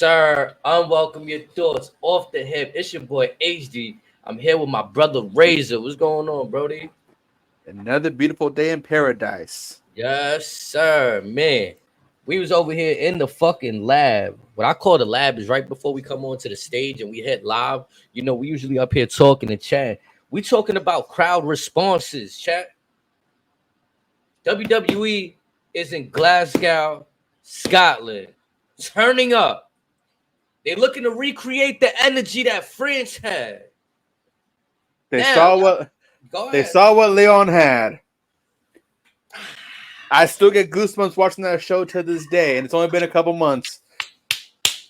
sir. Unwelcome your thoughts off the hip. It's your boy HD. I'm here with my brother Razor. What's going on, Brody? Another beautiful day in paradise. Yes, sir. Man, we was over here in the fucking lab. What I call the lab is right before we come onto the stage and we hit live. You know, we usually up here talking and chatting. We talking about crowd responses, chat. WWE is in Glasgow, Scotland, turning up. They're looking to recreate the energy that France had. They Now, saw what Go they ahead. saw what Leon had. I still get goosebumps watching that show to this day, and it's only been a couple months.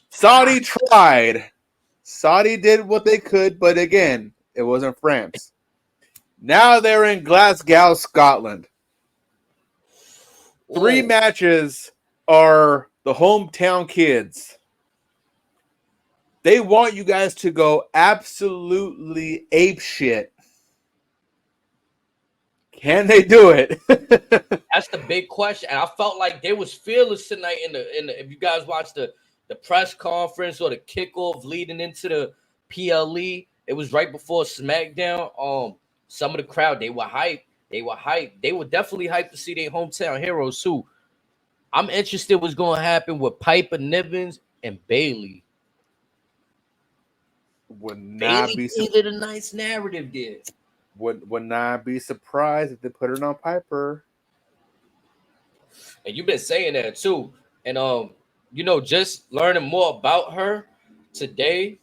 Saudi tried. Saudi did what they could, but again, it wasn't France. Now they're in Glasgow, Scotland. Three Ooh. matches are the hometown kids. They want you guys to go absolutely ape shit. Can they do it? That's the big question. And I felt like they was fearless tonight in the if you guys watched the press conference or the kickoff leading into the PLE, it was right before SmackDown. Some of the crowd, they were hyped. They were hyped. They were definitely hyped to see their hometown heroes too. I'm interested what's going to happen with Piper Niven and Bailey. Would not Bailey be created a nice narrative there. would not be surprised if they put it on Piper. And you've been saying that too. And just learning more about her today,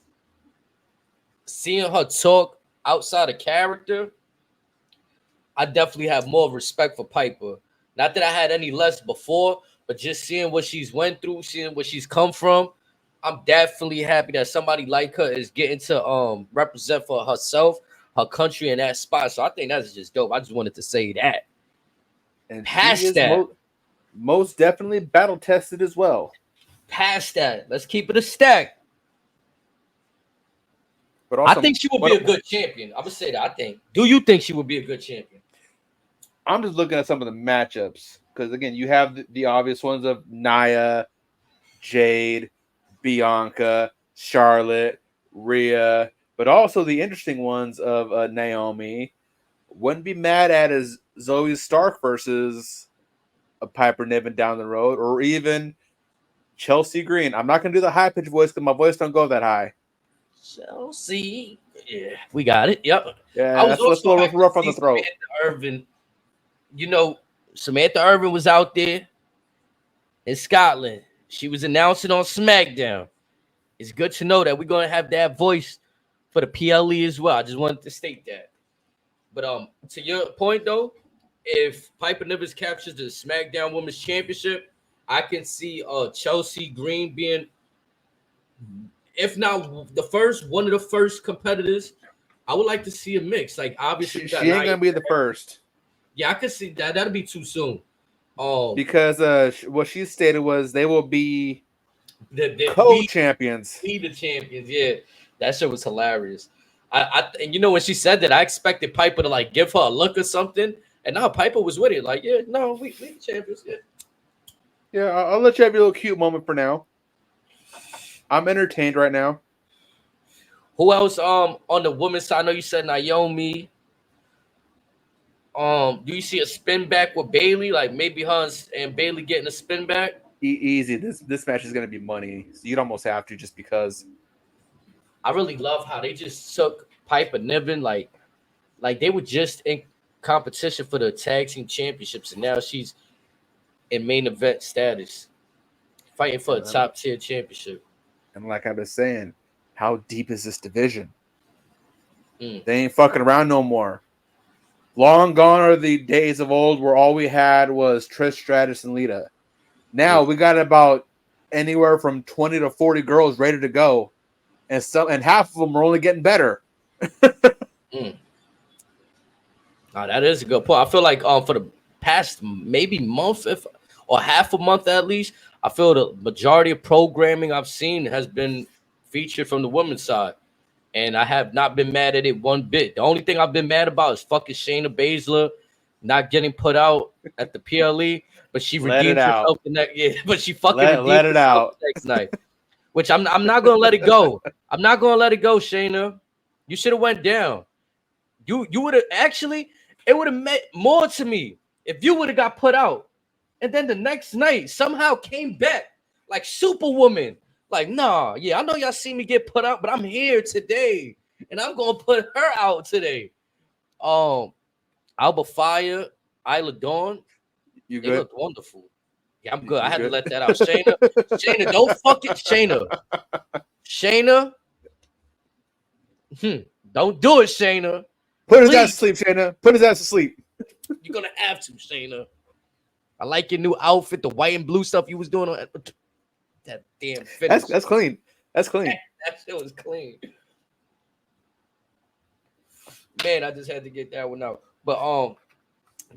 seeing her talk outside of character, I definitely have more respect for Piper. Not that I had any less before, but just seeing what she's went through, seeing where she's come from, I'm definitely happy that somebody like her is getting to represent for herself, her country in that spot. So I think that's just dope. I just wanted to say that. And Past she is that. most definitely battle tested as well. Past that. Let's keep it a stack. But also, I think she would be a good champion. I'm gonna say that. I think. Do you think she would be a good champion? I'm just looking at some of the matchups because again, you have the obvious ones of Nia, Jade, Bianca, Charlotte, Rhea, but also the interesting ones of Naomi. Wouldn't be mad at is Zoe Stark versus a Piper Niven down the road, or even Chelsea Green. I'm not gonna do the high pitch voice because my voice don't go that high. Chelsea, yeah, we got it. Yep. Yeah, I was that's a little rough on the throat. Samantha Irvin. You know, Samantha Irvin was out there in Scotland. She was announcing on SmackDown. It's good to know that we're gonna have that voice for the PLE as well. I just wanted to state that. But to your point though, if Piper Niven captures the SmackDown Women's Championship, I can see Chelsea Green being, if not one of the first competitors. I would like to see a mix. Like obviously, she ain't gonna be the first. Yeah, I could see that. That'll be too soon. Because what she stated was they will be the co-champions. Be the champions. Yeah, that shit was hilarious. And you know when she said that, I expected Piper to like give her a look or something, and now Piper was with it. Like, yeah, no, we the champions. Yeah, I'll let you have your little cute moment for now. I'm entertained right now. Who else? On the women's side, I know you said Naomi. Do you see a spin back with Bailey? Like maybe her and Bailey getting a spin back? Easy. This match is gonna be money. So you'd almost have to just because. I really love how they just took Piper Niven, like they were just in competition for the tag team championships, and now she's in main event status, fighting for a top tier championship. And like I was saying, how deep is this division? They ain't fucking around no more. Long gone are the days of old where all we had was Trish Stratus and Lita. Now we got about anywhere from 20 to 40 girls ready to go. And half of them are only getting better. That is a good point. I feel like for the past maybe month or half a month at least, I feel the majority of programming I've seen has been featured from the women's side. And I have not been mad at it one bit. The only thing I've been mad about is fucking Shayna Baszler not getting put out at the PLE, but she redeemed herself the next. Yeah, but she fucking let it out next night. which I'm not gonna let it go. I'm not gonna let it go, Shayna. You should have went down. You would have actually, it would have meant more to me if you would have got put out, and then the next night somehow came back like Superwoman. Like, nah, yeah, I know y'all see me get put out, but I'm here today, and I'm gonna put her out today. Alba Fire, Isla Dawn, You they good? looked wonderful. Yeah, I'm good. I had good? to let that out. Shayna, don't fuck it, Shayna. Don't do it, Shayna. Put his ass to sleep, Shayna. Put his ass to sleep. You're gonna have to, Shayna. I like your new outfit, the white and blue stuff you was doing on that damn finish. That's clean. That's clean. That shit was clean. Man, I just had to get that one out. But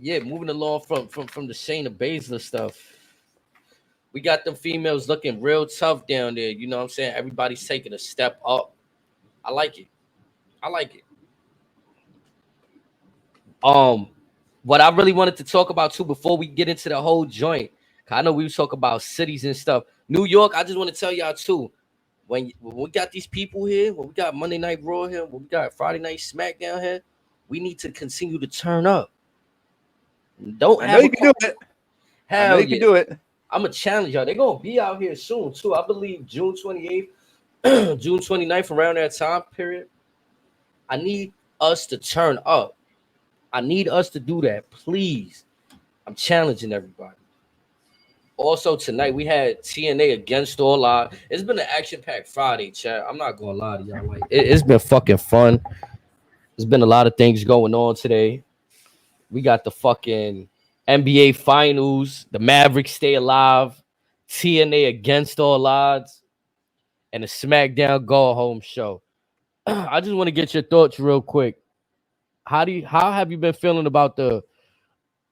yeah, moving along from the Shayna Baszler stuff. We got them females looking real tough down there. You know what I'm saying? Everybody's taking a step up. I like it. What I really wanted to talk about too before we get into the whole joint, I know we were talking about cities and stuff. New York, I just want to tell y'all too, when we got these people here, when we got Monday Night Raw here, when we got Friday Night SmackDown here, we need to continue to turn up. Don't have you can do it. Hell you can do it. I'm gonna challenge y'all. They're gonna be out here soon too. I believe June 28th, June 29th, around that time period. I need us to turn up. I need us to do that, please. I'm challenging everybody. Also, tonight we had TNA against all odds. It's been an action-packed Friday, chat. I'm not gonna lie to y'all. Like, it's been fucking fun. There's been a lot of things going on today. We got the fucking NBA Finals, the Mavericks stay alive, TNA against all odds, and the SmackDown Go Home show. I just want to get your thoughts real quick. How have you been feeling about the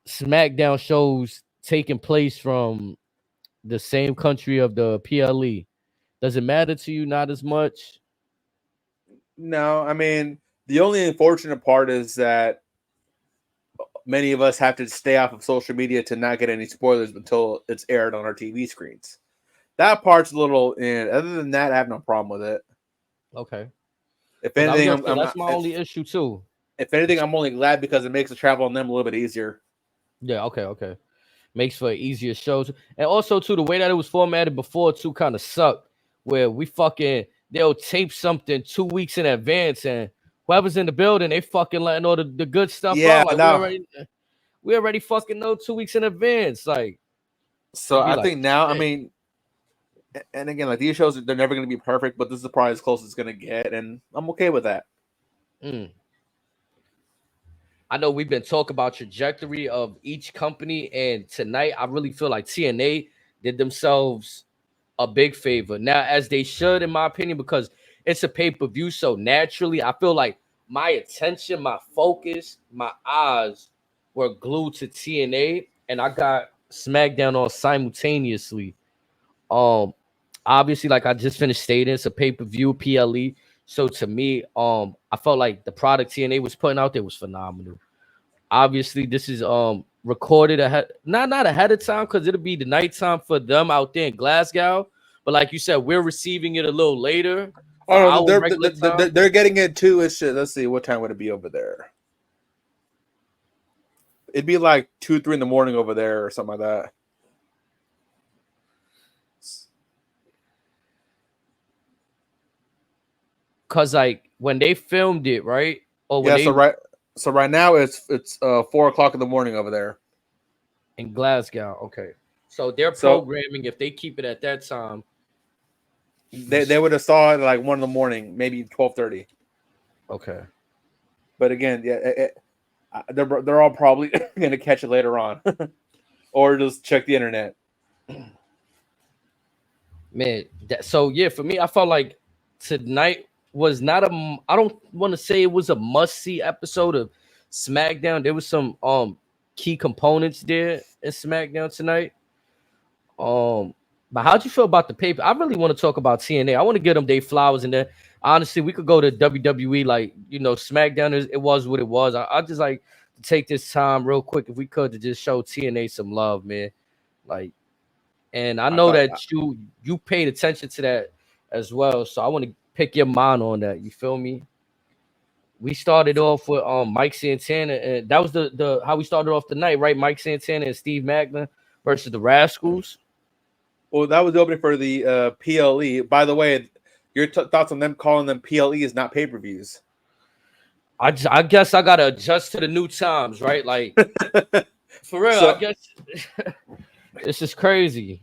SmackDown shows taking place from the same country of the PLE? Does it matter to you? Not as much? No, I mean, the only unfortunate part is that many of us have to stay off of social media to not get any spoilers until it's aired on our TV screens. That part's a little in. Other than that, I have no problem with it. Okay. If anything, that's my only issue too. If anything, I'm only glad because it makes the travel on them a little bit easier. Yeah, okay. Makes for easier shows. And also, too, the way that it was formatted before, too, kind of sucked. Where they'll tape something 2 weeks in advance, and whoever's in the building, they fucking letting all the good stuff out. Like, no. we already fucking know 2 weeks in advance. Like, so I think now, I mean, and again, like these shows, they're never going to be perfect, but this is probably as close as it's going to get, and I'm okay with that. I know we've been talking about trajectory of each company, and tonight I really feel like TNA did themselves a big favor. Now, as they should, in my opinion, because it's a pay-per-view, so naturally I feel like my attention, my focus, my eyes were glued to TNA, and I got SmackDown on simultaneously. Obviously, like I just finished stating, it's a pay-per-view PLE. So to me, I felt like the product TNA was putting out there was phenomenal. Obviously, this is recorded ahead, not ahead of time, because it'll be the nighttime for them out there in Glasgow. But like you said, we're receiving it a little later. Oh, they're getting it too. Let's see, what time would it be over there? It'd be like 2, 3 in the morning over there or something like that. Cause like when they filmed it, right? So right now it's 4 o'clock in the morning over there in Glasgow. Okay, so they're programming, if they keep it at that time, they would have saw it like 1 in the morning, maybe 12:30. Okay, but again, they're all probably going to catch it later on, or just check the internet. Man, so yeah, for me, I felt like tonight was not I don't want to say it was a must-see episode of SmackDown. There was some key components there in SmackDown tonight. But how'd you feel about the paper? I really want to talk about TNA. I want to give them their flowers in there. Honestly, we could go to WWE, like, you know, SmackDown it was what it was. I just like to take this time real quick, if we could, to just show TNA some love, man. Like, and I know that you paid attention to as well. So I want to pick your mind on that. You feel me? We started off with Mike Santana, and that was the how we started off the night, right? Mike Santana and Steve Macklin versus the Rascals. Well, that was the opening for the PLE. By the way, your thoughts on them calling them PLEs, not pay-per-views? I guess I gotta adjust to the new times, right? Like for real, So- I guess this is crazy.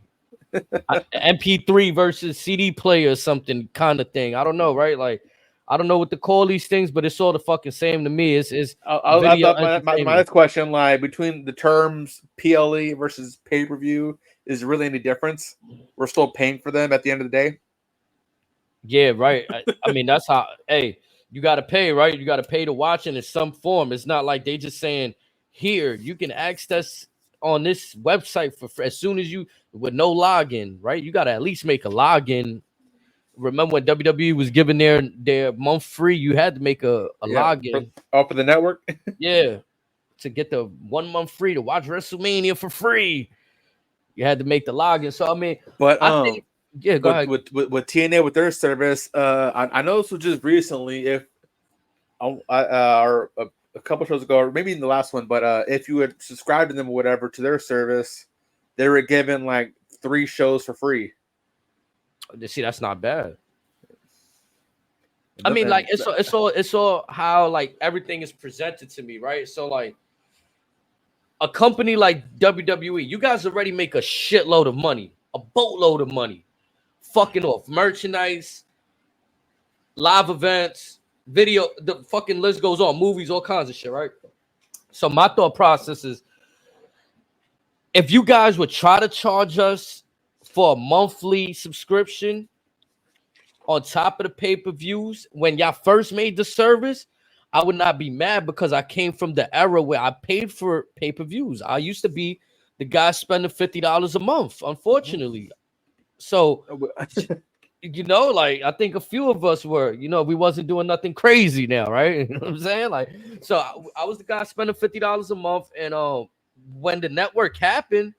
MP3 versus CD player or something kind of thing. I don't know, right? Like I don't know what to call these things, but it's all the fucking same to me. It's I video thought my entertainment. next question, like between the terms PLE versus pay-per-view, is there really any difference? We're still paying for them at the end of the day. Yeah, right. I mean, that's how. Hey, you got to pay, right? You got to pay to watch it in some form. It's not like they just saying, "Here, you can access on this website for free." As soon as you with no login, right? You got to at least make a login. Remember when WWE was giving their month free? You had to make a login. For the network. Yeah, to get the 1 month free to watch WrestleMania for free. You had to make the login. So I mean, But I think, yeah, go ahead. With TNA with their service, I know this was just recently. If or a couple shows ago, or maybe in the last one, but if you had subscribed to them or whatever to their service, they were given like 3 shows for free. See, that's not bad. I mean, like it's all how like everything is presented to me, right? So like a company like WWE, you guys already make a shitload of money, a boatload of money, fucking off merchandise, live events, video, the fucking list goes on, movies, all kinds of shit, right? So my thought process is, if you guys would try to charge us for a monthly subscription on top of the pay-per-views when y'all first made the service, I would not be mad, because I came from the era where I paid for pay-per-views. I used to be the guy spending $50 a month, unfortunately. So, you know, like I think a few of us were, you know, we wasn't doing nothing crazy now, right? You know what I'm saying? Like, so I was the guy spending $50 a month, and when the network happened,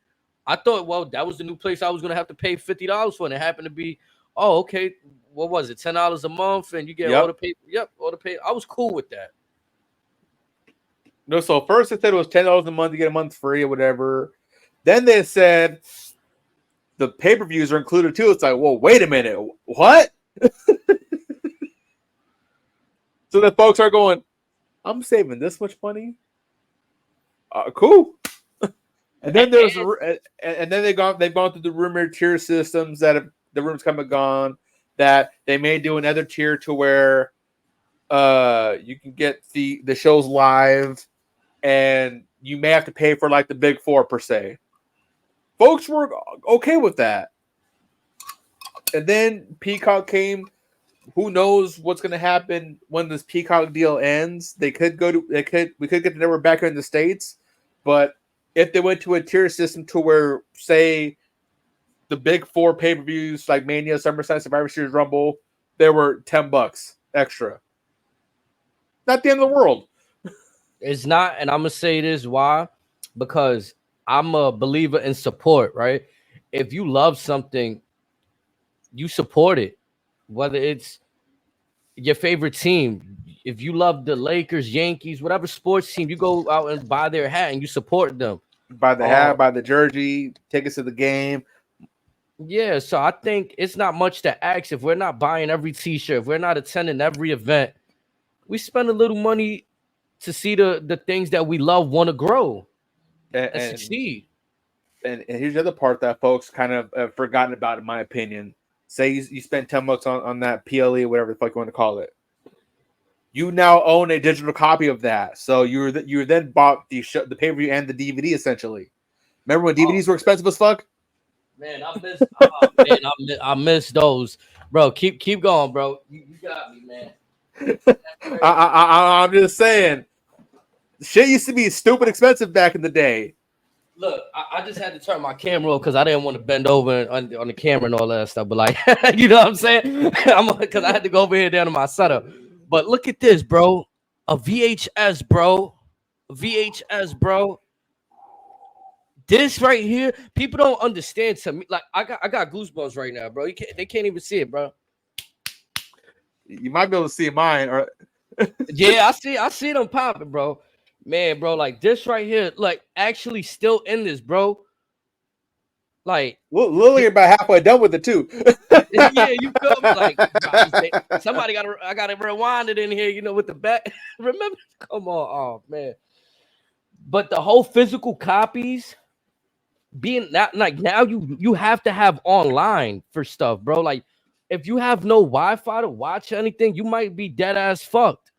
I thought, well, that was the new place I was gonna have to pay $50 for, and it happened to be, oh, okay, what was it, $10 a month, and you get all the pay. Yep, all the pay. I was cool with that. No, so first they said it was $10 a month to get a month free or whatever. Then they said the pay-per-views are included too. It's like, well, wait a minute, what? So the folks are going, I'm saving this much money. Cool. And then and then they've gone through the rumored tier systems that the rumors come and gone, that they may do another tier to where you can get the shows live, and you may have to pay for like the big 4 per se. Folks were okay with that. And then Peacock came. Who knows what's going to happen when this Peacock deal ends? We could get the network back here in the States, but if they went to a tier system to where, say, the big 4 pay-per-views like Mania, SummerSlam, Survivor Series, Rumble, they were $10 extra. Not the end of the world. It's not, and I'm gonna say this why, because I'm a believer in support, right? If you love something, you support it, whether it's your favorite team. If you love the Lakers, Yankees, whatever sports team, you go out and buy their hat and you support them. Buy the hat, buy the jersey, tickets to the game. Yeah, so I think it's not much to ask. If we're not buying every t-shirt, if we're not attending every event, we spend a little money to see the things that we love want to grow and succeed. And here's the other part that folks kind of have forgotten about, in my opinion. Say you spend $10 on that PLE, whatever the fuck you want to call it. You now own a digital copy of that, so you then bought the pay-per-view and the DVD essentially. Remember when DVDs were expensive as fuck? Man, I miss those, bro. Keep going, bro. You got me, man. I'm just saying, shit used to be stupid expensive back in the day. Look, I just had to turn my camera off because I didn't want to bend over on the camera and all that stuff. But like, you know what I'm saying? Because I had to go over here down to my setup. But look at this, bro. A VHS, bro. This right here, people don't understand. To me, like I got goosebumps right now, bro. They can't even see it, bro. You might be able to see mine. Or Yeah, I see them popping, bro. Man, bro, like this right here, like actually still in this, bro. Like, Lily about halfway done with it too. yeah, you feel me? Like, somebody I gotta rewind it in here, you know, with the back. Remember? Come on, oh man. But the whole physical copies being not like now you have to have online for stuff, bro. Like, if you have no Wi-Fi to watch anything, you might be dead ass fucked.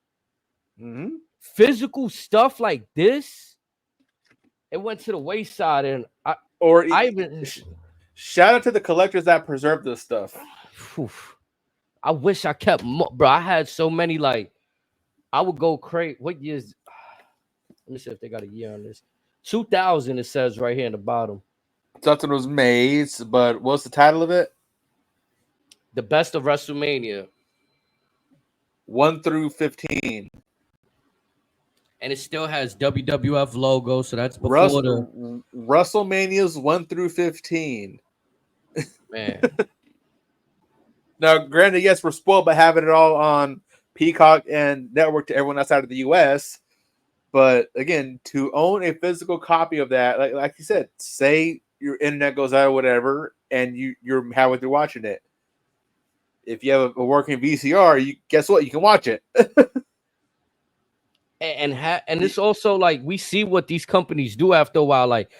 Mm-hmm. Physical stuff like this, it went to the wayside, and I even shout out to the collectors that preserve this stuff. I wish I kept more, bro. I had so many, like I would go crazy. What years? Let me see if they got a year on this. 2000, it says right here in the bottom. Something was made, but what's the title of it? The Best of WrestleMania 1 through 15. And it still has WWF logo, so that's before the WrestleManias 1 through 15. Man. Now, granted, yes, we're spoiled by having it all on Peacock and network to everyone outside of the U.S. But again, to own a physical copy of that, like you said, say your internet goes out or whatever, and you're halfway through watching it. If you have a working VCR, guess what? You can watch it. and it's also like we see what these companies do after a while, like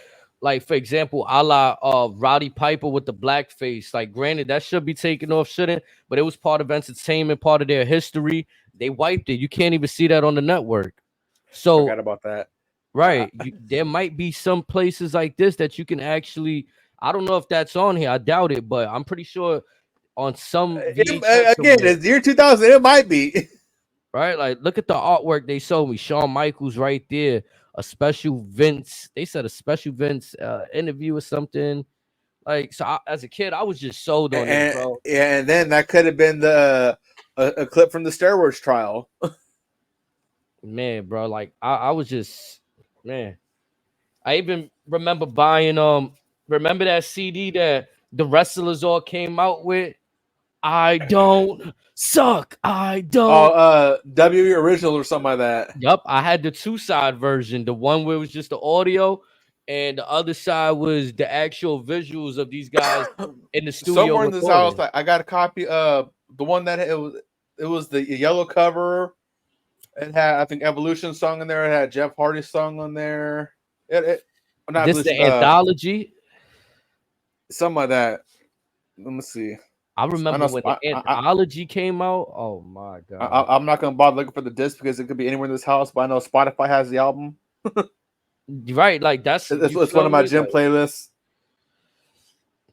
for example, a la Roddy Piper with the blackface. Like, granted, that should be taken off, shouldn't, but it was part of entertainment, part of their history. They wiped it. You can't even see that on the network. So forgot about that. Right. There might be some places like this that you can actually, I don't know if that's on here. I doubt it, but I'm pretty sure on some VHS again, it's year 2000. It might be. Right? Like, look at the artwork they showed me. Shawn Michaels right there. A special Vince. They said a special Vince interview or something. Like, so as a kid, I was just sold on it, bro. And then that could have been a clip from the steroids trial. Man, bro, like I was just, man. I even remember buying remember that CD that the wrestlers all came out with? I don't suck. I don't. Oh, WWE original or something like that. Yup, I had the 2-side version, the one where it was just the audio, and the other side was the actual visuals of these guys in the studio. Somewhere in this house, I got a copy of the one that it was the yellow cover. It had, I think, Evolution song in there. It had Jeff Hardy's song on there. This is the anthology, something like that. Let me see. I remember when the anthology came out. Oh my god! I'm not gonna bother looking for the disc because it could be anywhere in this house. But I know Spotify has the album. Right, like it's one of my gym playlists.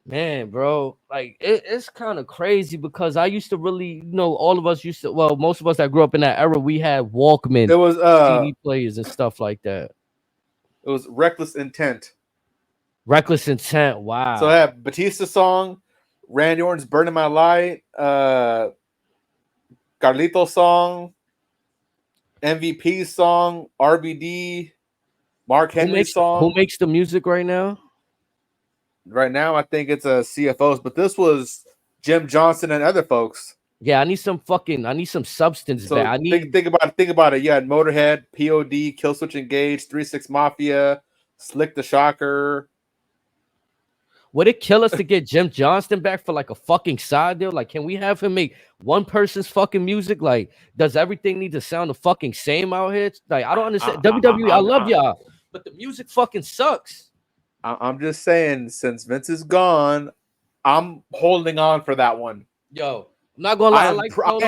Man, bro, like it's kind of crazy because I used to really, all of us used to. Well, most of us that grew up in that era, we had Walkman. It was CD players and stuff like that. It was Reckless Intent. Reckless Intent. Wow. So I have Batista song, Randy Orton's "Burning My Light," Carlito song, MVP song, RVD, Mark Henry song. Who makes the music right now? Right now, I think it's a CFOs, but this was Jim Johnson and other folks. Yeah, I need some substance. So think about it. You had Motorhead, POD, Killswitch Engage, 3-6 Mafia, Slick the Shocker. Would it kill us to get Jim Johnston back for like a fucking side deal? Like, can we have him make one person's fucking music? Like, does everything need to sound the fucking same out here? Like, I don't understand. WWE, I love y'all, but the music fucking sucks. I'm just saying, since Vince is gone, I'm holding on for that one. Yo, I'm not gonna lie. I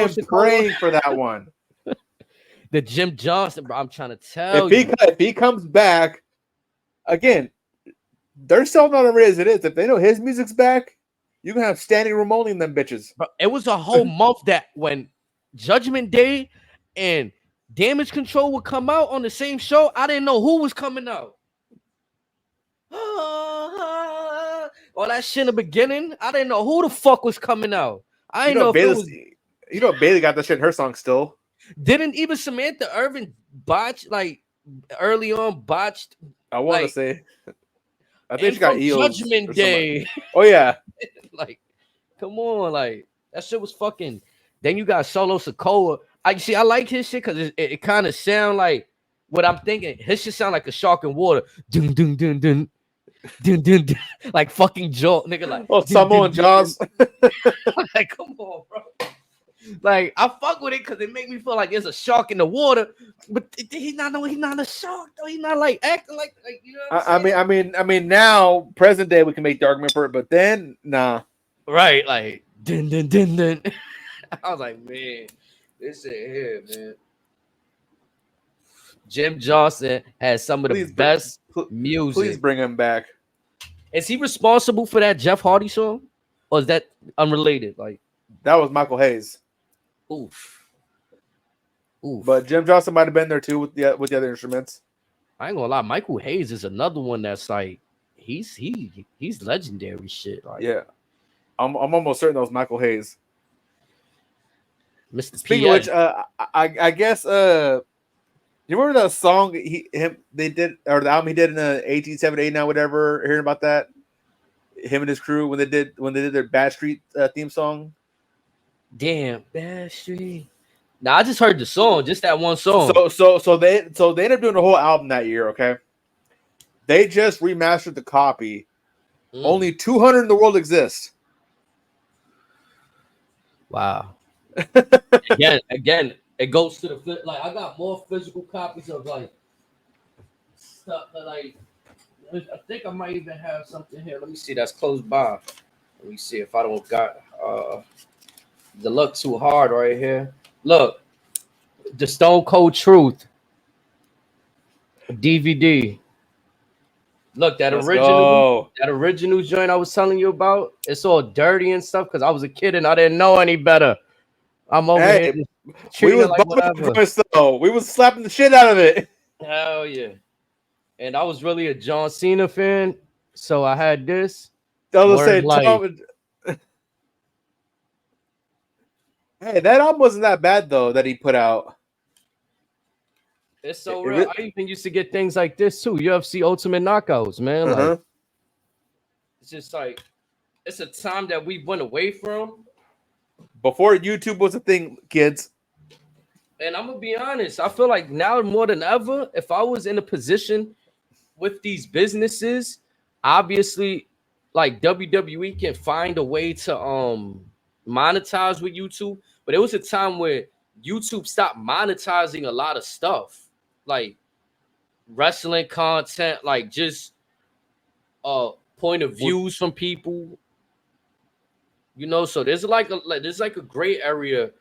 am praying for that one. The Jim Johnston, bro. I'm trying to tell you. If he comes back, again, they're selling out already as it is. If they know his music's back, you can have standing room only in them bitches. Bro, it was a whole month that when Judgment Day and Damage Control would come out on the same show, I didn't know who was coming out. All that shit in the beginning, I didn't know who the fuck was coming out. I didn't know if Bailey got that shit in her song still. Didn't even Samantha Irvin botch early on botched? I want to say, I think she got EOS. Judgment Day. Oh yeah, like, come on, like that shit was fucking. Then you got Solo Sokoa. I like his shit because it kind of sound like what I'm thinking. His shit sound like a shark in water. Dun dun dun dun dun dun, dun. Like fucking Jaw, nigga. Like Samo and Jaws. like, come on, bro. Like I fuck with it because it make me feel like there's a shark in the water, but he's not a shark though. He's not like acting like you know. What I'm saying? I mean, now present day we can make the argument for it, but then nah. Right, like dun dun dun dun. I was like, man, this shit here, man. Jim Johnson has some of the best music. Please bring him back. Is he responsible for that Jeff Hardy song, or is that unrelated? Like that was Michael Hayes. Oof. But Jim Johnson might have been there too with the other instruments. I ain't gonna lie, Michael Hayes is another one that's like he's legendary shit. Like, yeah, I'm almost certain that was Michael Hayes. Mr. Speaking of which, I guess you remember that song they did, or the album he did in 1879, whatever. Hearing about that, him and his crew when they did their Bad Street theme song. Damn, Bad Street. Now I just heard the song, just that one song. So they ended up doing the whole album that year. Okay, they just remastered the copy. Only 200 in the world exist. Wow. again, it goes to the like I got more physical copies of like stuff that like I think I might even have something here. Let me see. That's close by. Let me see if I don't got the Look Too Hard right here. Look, the Stone Cold Truth DVD. Look, that original joint I was telling you about. It's all dirty and stuff because I was a kid and I didn't know any better. I'm over here. We was like we was slapping the shit out of it. Hell yeah. And I was really a John Cena fan, so I had this. Hey, that album wasn't that bad though that he put out. It's so real. I even used to get things like this too. UFC Ultimate Knockouts, man. Like, it's just like it's a time that we went away from. Before YouTube was a thing, kids. And I'm gonna be honest, I feel like now more than ever, if I was in a position with these businesses, obviously, like WWE can find a way to monetize with YouTube. But it was a time where YouTube stopped monetizing a lot of stuff, like wrestling content, like just point of views from people. You know, so there's like a gray area.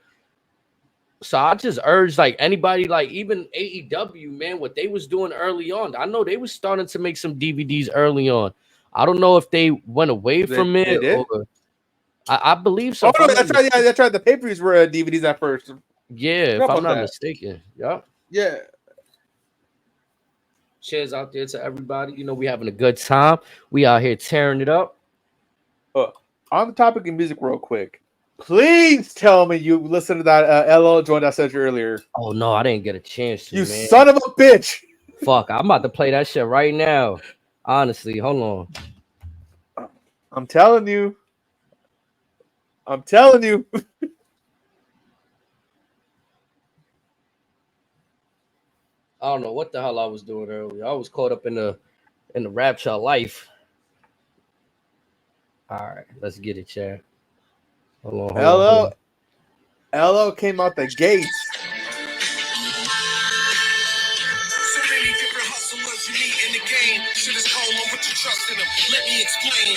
So I just urge like anybody, like even AEW, man, what they was doing early on. I know they was starting to make some DVDs early on. I don't know if they went away from it. Or, I believe so. Oh no, that's right. Yeah, that's right. The pay-per-views were DVDs at first. Yeah, if I'm not mistaken. Yeah. Yeah. Cheers out there to everybody. You know, we having a good time. We out here tearing it up. On the topic of music, real quick. Please tell me you listened to that LL joint I sent you earlier. Oh no, I didn't get a chance to. You son of a bitch! Fuck, I'm about to play that shit right now. Honestly, hold on. I'm telling you. I don't know what the hell I was doing earlier. I was caught up in the rapture of life. All right, let's get it, Chad. Hold on. LL came out the gates. So many different hustlers you meet in the game. Shit is cold, don't put your trust in them. Let me explain.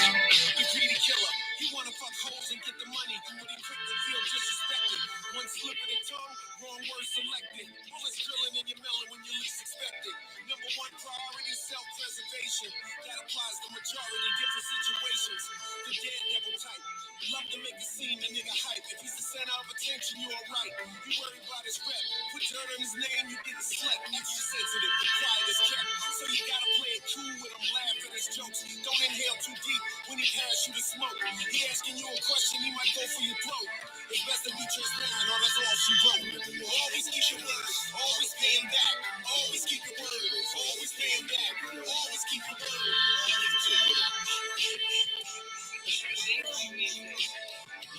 The greedy killer. He wanna fuck hoes and get the money, but he quick to feel disrespected. One slip of the tongue, wrong word selected. Bullets drilling in your melon when you least expect it. Number one priority, self-preservation. That applies to majority different situations. The daredevil type. Love to make a scene, the nigga hype. If he's the center of attention, you alright. You worry about his rep. Put dirt on his name, you get slept. Extra sensitive, quiet as kept. So you gotta play it cool with him, laugh at his jokes. Don't inhale too deep when he pass you the smoke. He asking you a question, he might go for your throat. It's best to be transparent, or that's all she wrote. Always keep your word, always pay him back. Always keep your word, always pay him back. Always keep your word.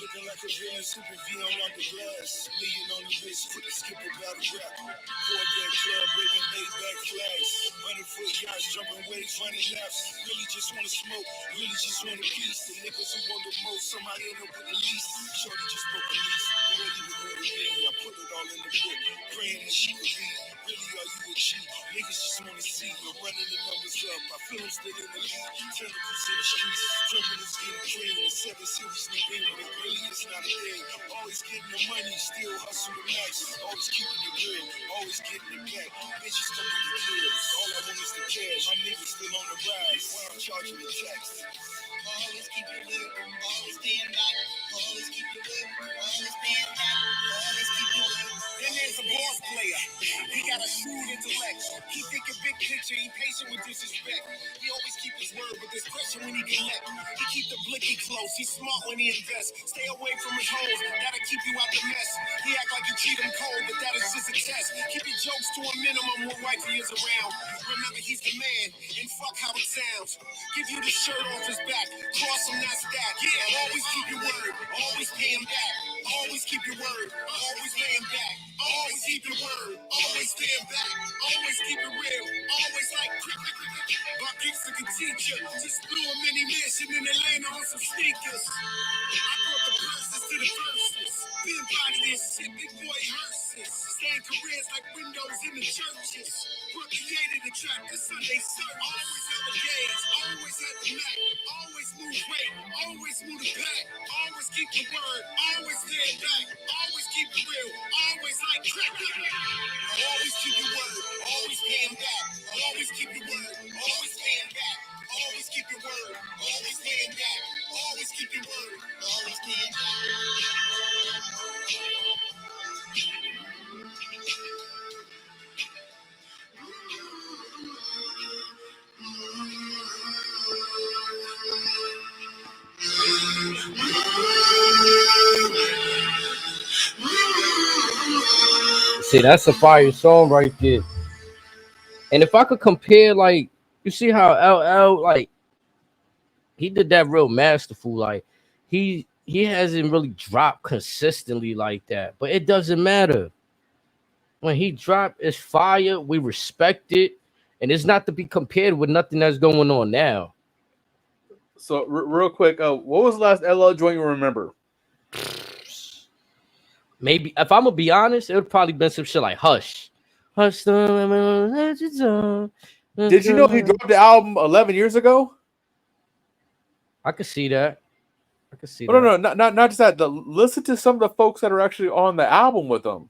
Looking like a villain, super V on like the glass. Million on the wrist, quick to skip a battle rap. Board that club, waving 8-back flags. 100-foot yachts, jumping waves, running laps. Really just wanna smoke, really just wanna peace. The niggas who want the most, somebody end up with the least. Shorty just broke a lease, ready to go to me. I put it all in the book, praying that she could read. Really, are you a cheat? Niggas just wanna see you running the numbers up. I feel them still in the lead, tentacles in the streets. Criminals getting cream, and 7 seriously being with it. Really, it's not a thing. Always getting the money, still hustle the max. Always keeping it real, always getting it back. Bitches come with the kills. All I want is the cash. My niggas still on the rise. Why I'm charging the tax? Always keep it real, always stand back. Always keep it real, always stand back. Always keep it real. Then there's a boss player. He got a shrewd intellect. He think a big picture. He patient with disrespect. He always keep his word, but there's pressure when he collect. He keep the blicky close. He's smart when he invests. Stay away from his hoes. That'll keep you out the mess. He act like you treat him cold, but that is just a test. Keep your jokes to a minimum when wifey is around. Remember, he's the man, and fuck how it sounds. Give you the shirt off his back. Cross him, that's that. Yeah, always keep your word. Always pay him back. Always keep your word. Always pay him back. Always keep your word. Always stand back. Always keep it real. Always like cricket. Buckets like a teacher. Just blew a mini mission in Atlanta on some sneakers. I brought the purses to the verses. Been body this shit, big boy hearses. Stand careers like windows in the churches. Created the track, the Sunday service. Always have a gauge, always at the Mac. Always move weight, always move the pack. Always keep the word, always stand back. Always keep it real, always like crack. Always keep your word, always pay him back. Always keep your word, always pay him back. Always keep your word, always pay him back. Always keep your word, always pay him back. See, that's a fire song right there. And if I could compare, like, you see how LL, like, he did that real masterful. Like, he hasn't really dropped consistently like that, but it doesn't matter. When he dropped, it's fire. We respect it, and it's not to be compared with nothing that's going on now. So real quick, what was the last LL joint you remember? Maybe if I'm gonna be honest, it would probably been some shit like Hush. Hush. Did you know he dropped the album 11 years ago? I could see that. I could see that. No, not just that. Listen to some of the folks that are actually on the album with him.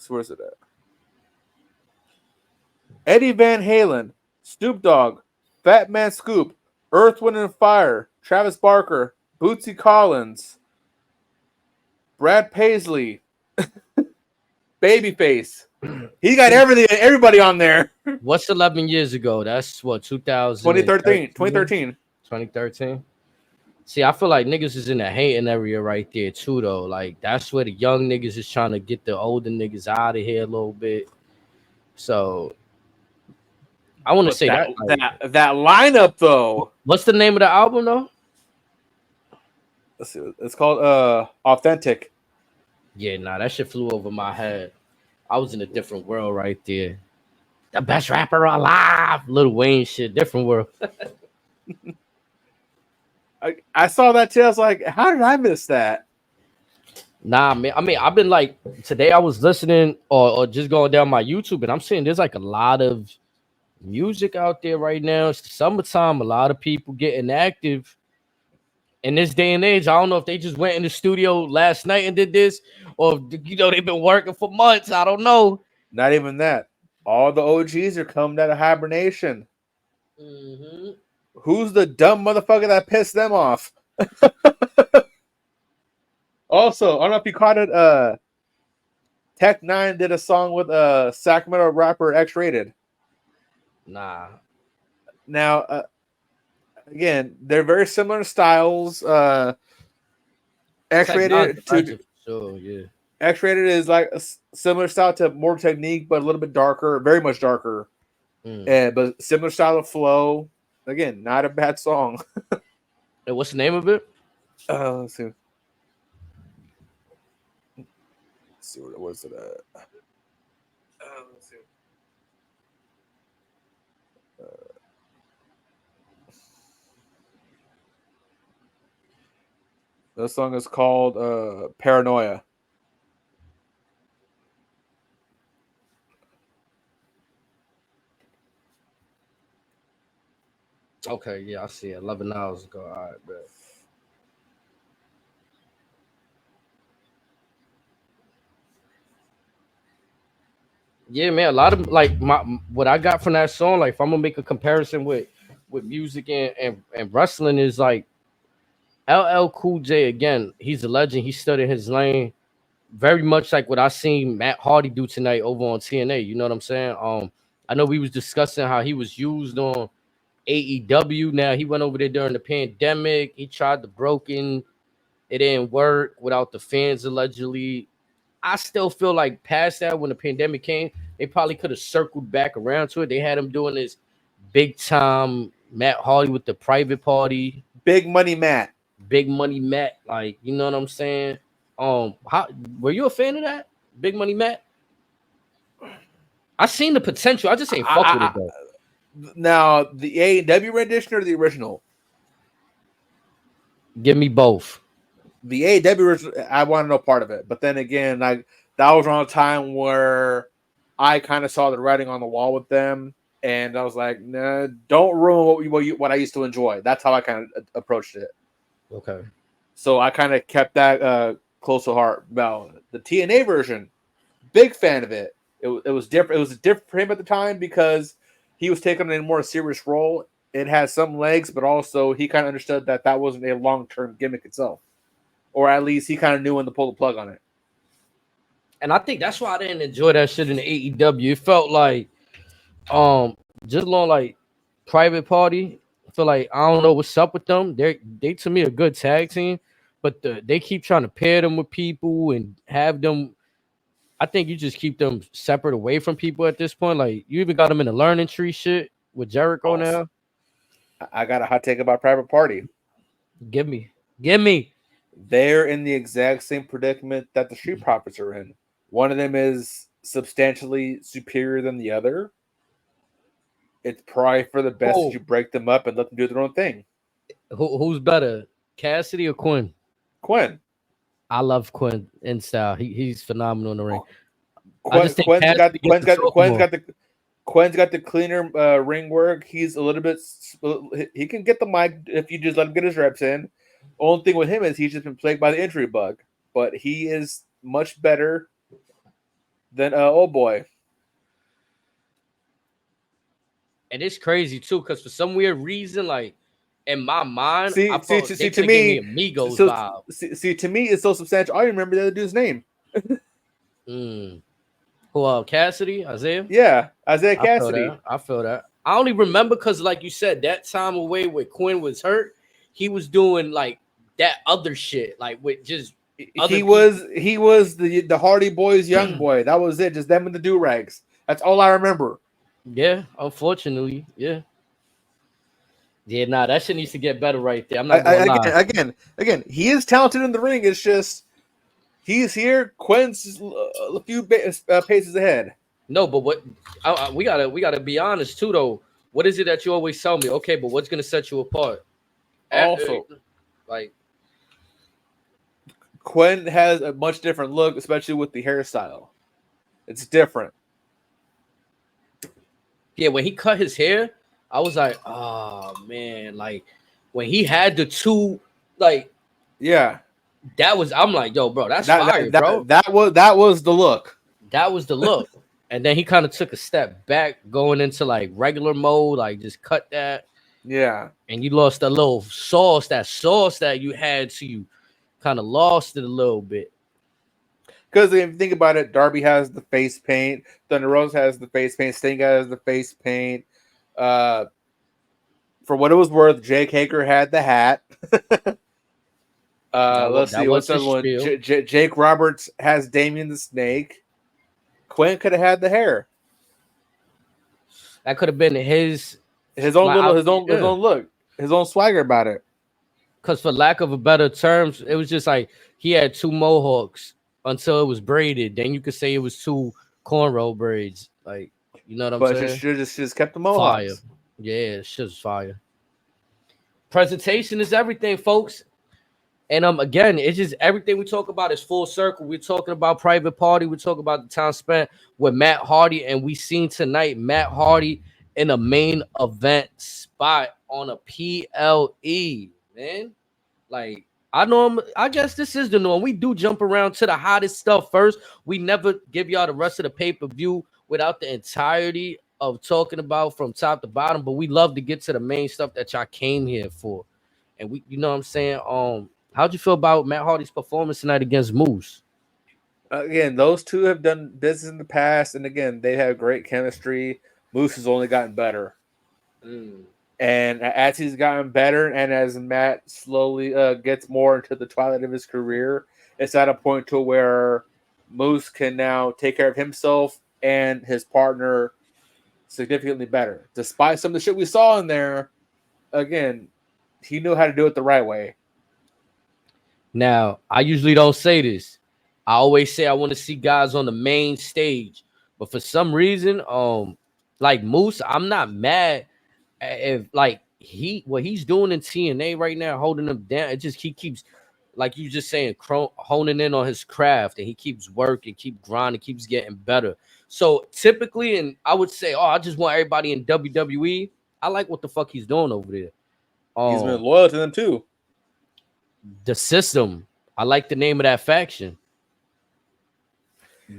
Where's it at? Eddie Van Halen, Snoop Dogg, Fat Man Scoop, Earth, Wind and Fire, Travis Barker, Bootsy Collins, Brad Paisley, Babyface. He got everybody on there. What's 11 years ago? That's what, 2013. See, I feel like niggas is in the hating area right there too, though. Like, that's where the young niggas is trying to get the older niggas out of here a little bit. So I want to say that lineup though. What's the name of the album though? Let's see. It's called Authentic. Yeah, nah, that shit flew over my head. I was in a different world right there. The best rapper alive, Lil Wayne shit, different world. I saw that too. I was like, how did I miss that? Nah, man. I mean, I've been like, today I was listening or just going down my YouTube, and I'm seeing there's like a lot of music out there right now. It's the summertime, a lot of people getting active. In this day and age, I don't know if they just went in the studio last night and did this, or they've been working for months. I don't know. Not even that. All the OGs are coming out of hibernation. Mm-hmm. Who's the dumb motherfucker that pissed them off? Also, I don't know if you caught it. Tech 9 did a song with Sacramento rapper X-Rated. Nah. Now, again, they're very similar styles. X-Rated X-Rated is like a similar style to More Technique, but a little bit darker, very much darker. But similar style of flow. Again, not a bad song. And what's the name of it? Let's see. see what was it at. Let's see. This song is called Paranoia. Okay, yeah, I see it. 11 hours ago. All right, bet. Yeah, man. A lot of like what I got from that song. Like, if I'm gonna make a comparison with music and wrestling, is like LL Cool J again. He's a legend. He stood in his lane, very much like what I seen Matt Hardy do tonight over on TNA. You know what I'm saying? I know we was discussing how he was used on AEW. Now he went over there during the pandemic. He tried the broken. It didn't work without the fans allegedly. I still feel like past that, when the pandemic came, they probably could have circled back around to it. They had him doing this big time Matt Hardy with the private party, Big Money Matt. Big Money Matt. Like, you know what I'm saying? How were you a fan of that? Big Money Matt? I seen the potential. I just ain't fuck with it though. Now, the AEW rendition or the original? Give me both. The AEW original, I want to know part of it. But then again, that was around a time where I kind of saw the writing on the wall with them. And I was like, nah, don't ruin what I used to enjoy. That's how I kind of approached it. Okay. So I kind of kept that close to heart. Now, the TNA version, big fan of it. It was different. It was different for him at the time because he was taking a more serious role. It has some legs, but also he kind of understood that wasn't a long-term gimmick itself. Or at least he kind of knew when to pull the plug on it. And I think that's why I didn't enjoy that shit in the AEW. It felt like just along like private party. I feel like I don't know what's up with them. They to me a good tag team, but they keep trying to pair them with people and have them. I think you just keep them separate away from people at this point. Like, you even got them in the learning tree shit with Jericho now. I got a hot take about Private Party. Give me. They're in the exact same predicament that the Street Profits are in. One of them is substantially superior than the other. It's probably for the best that you break them up and let them do their own thing. Who's better, Cassidy or Quinn? Quinn. I love Quinn in style. He's phenomenal in the ring. Quenn's got the cleaner ring work. He's a little bit. He can get the mic if you just let him get his reps in. Only thing with him is he's just been plagued by the injury bug, but he is much better than old boy. And it's crazy too, because for some weird reason, like in my mind, see to me, Amigos vibe. See, to me, it's so substantial. I remember the other dude's name. Who? Cassidy, Isaiah? Yeah, Isaiah Cassidy. I feel that. I only remember because, like you said, that time away where Quinn was hurt, he was doing like that other shit, like with just. He was the Hardy Boys young boy. That was it. Just them in the do-rags. That's all I remember. Yeah, unfortunately, yeah. Yeah, nah, that shit needs to get better right there. I'm not gonna lie. Again, he is talented in the ring. It's just he's here. Quinn's a few paces ahead. No, but what we gotta be honest too, though. What is it that you always tell me? Okay, but what's gonna set you apart? Also, like Quinn has a much different look, especially with the hairstyle. It's different. Yeah, when he cut his hair, I was like, oh man, like when he had the two, like, yeah, I'm like, yo, bro, that's fire, bro. That was the look. That was the look. And then he kind of took a step back, going into like regular mode, like just cut that. Yeah. And you lost that little sauce, that you had, so you kind of lost it a little bit. Because if you think about it, Darby has the face paint, Thunder Rosa has the face paint, Sting has the face paint. For what it was worth, Jake Hager had the hat. Let's see what's the other one. Jake Roberts has Damien the Snake. Quinn could have had the hair. That could have been his own look, his own swagger about it. Because for lack of a better terms, it was just like he had two mohawks. until it was braided. Then you could say it was 2 cornrow braids. Like, you know what I'm But saying? she just kept the Fire. mohawks. Yeah, shit's fire. Presentation is everything, folks. And again, it's just everything we talk about is full circle. We're talking about Private Party. We're talking about the time spent with Matt Hardy, and we seen tonight Matt Hardy in a main event spot on a PLE. Man, like I know, I guess this is the norm. We do jump around to the hottest stuff first. We never give y'all the rest of the pay-per-view without the entirety of talking about from top to bottom. But we love to get to the main stuff that y'all came here for. And we, you know what I'm saying? How'd you feel about Matt Hardy's performance tonight against Moose? Again, those two have done business in the past, and again, they have great chemistry. Moose has only gotten better. And as he's gotten better, and as Matt slowly gets more into the twilight of his career, it's at a point to where Moose can now take care of himself and his partner significantly better. Despite some of the shit we saw in there, again, he knew how to do it the right way. Now, I usually don't say this. I always say I want to see guys on the main stage, but for some reason, like Moose, I'm not mad if like what he's doing in TNA right now, holding him down. It just he keeps, like you just saying, honing in on his craft, and he keeps working, keep grinding, keeps getting better. So typically, and I would say, I just want everybody in WWE. I like what the fuck he's doing over there. He's been loyal to them too. The System. I like the name of that faction.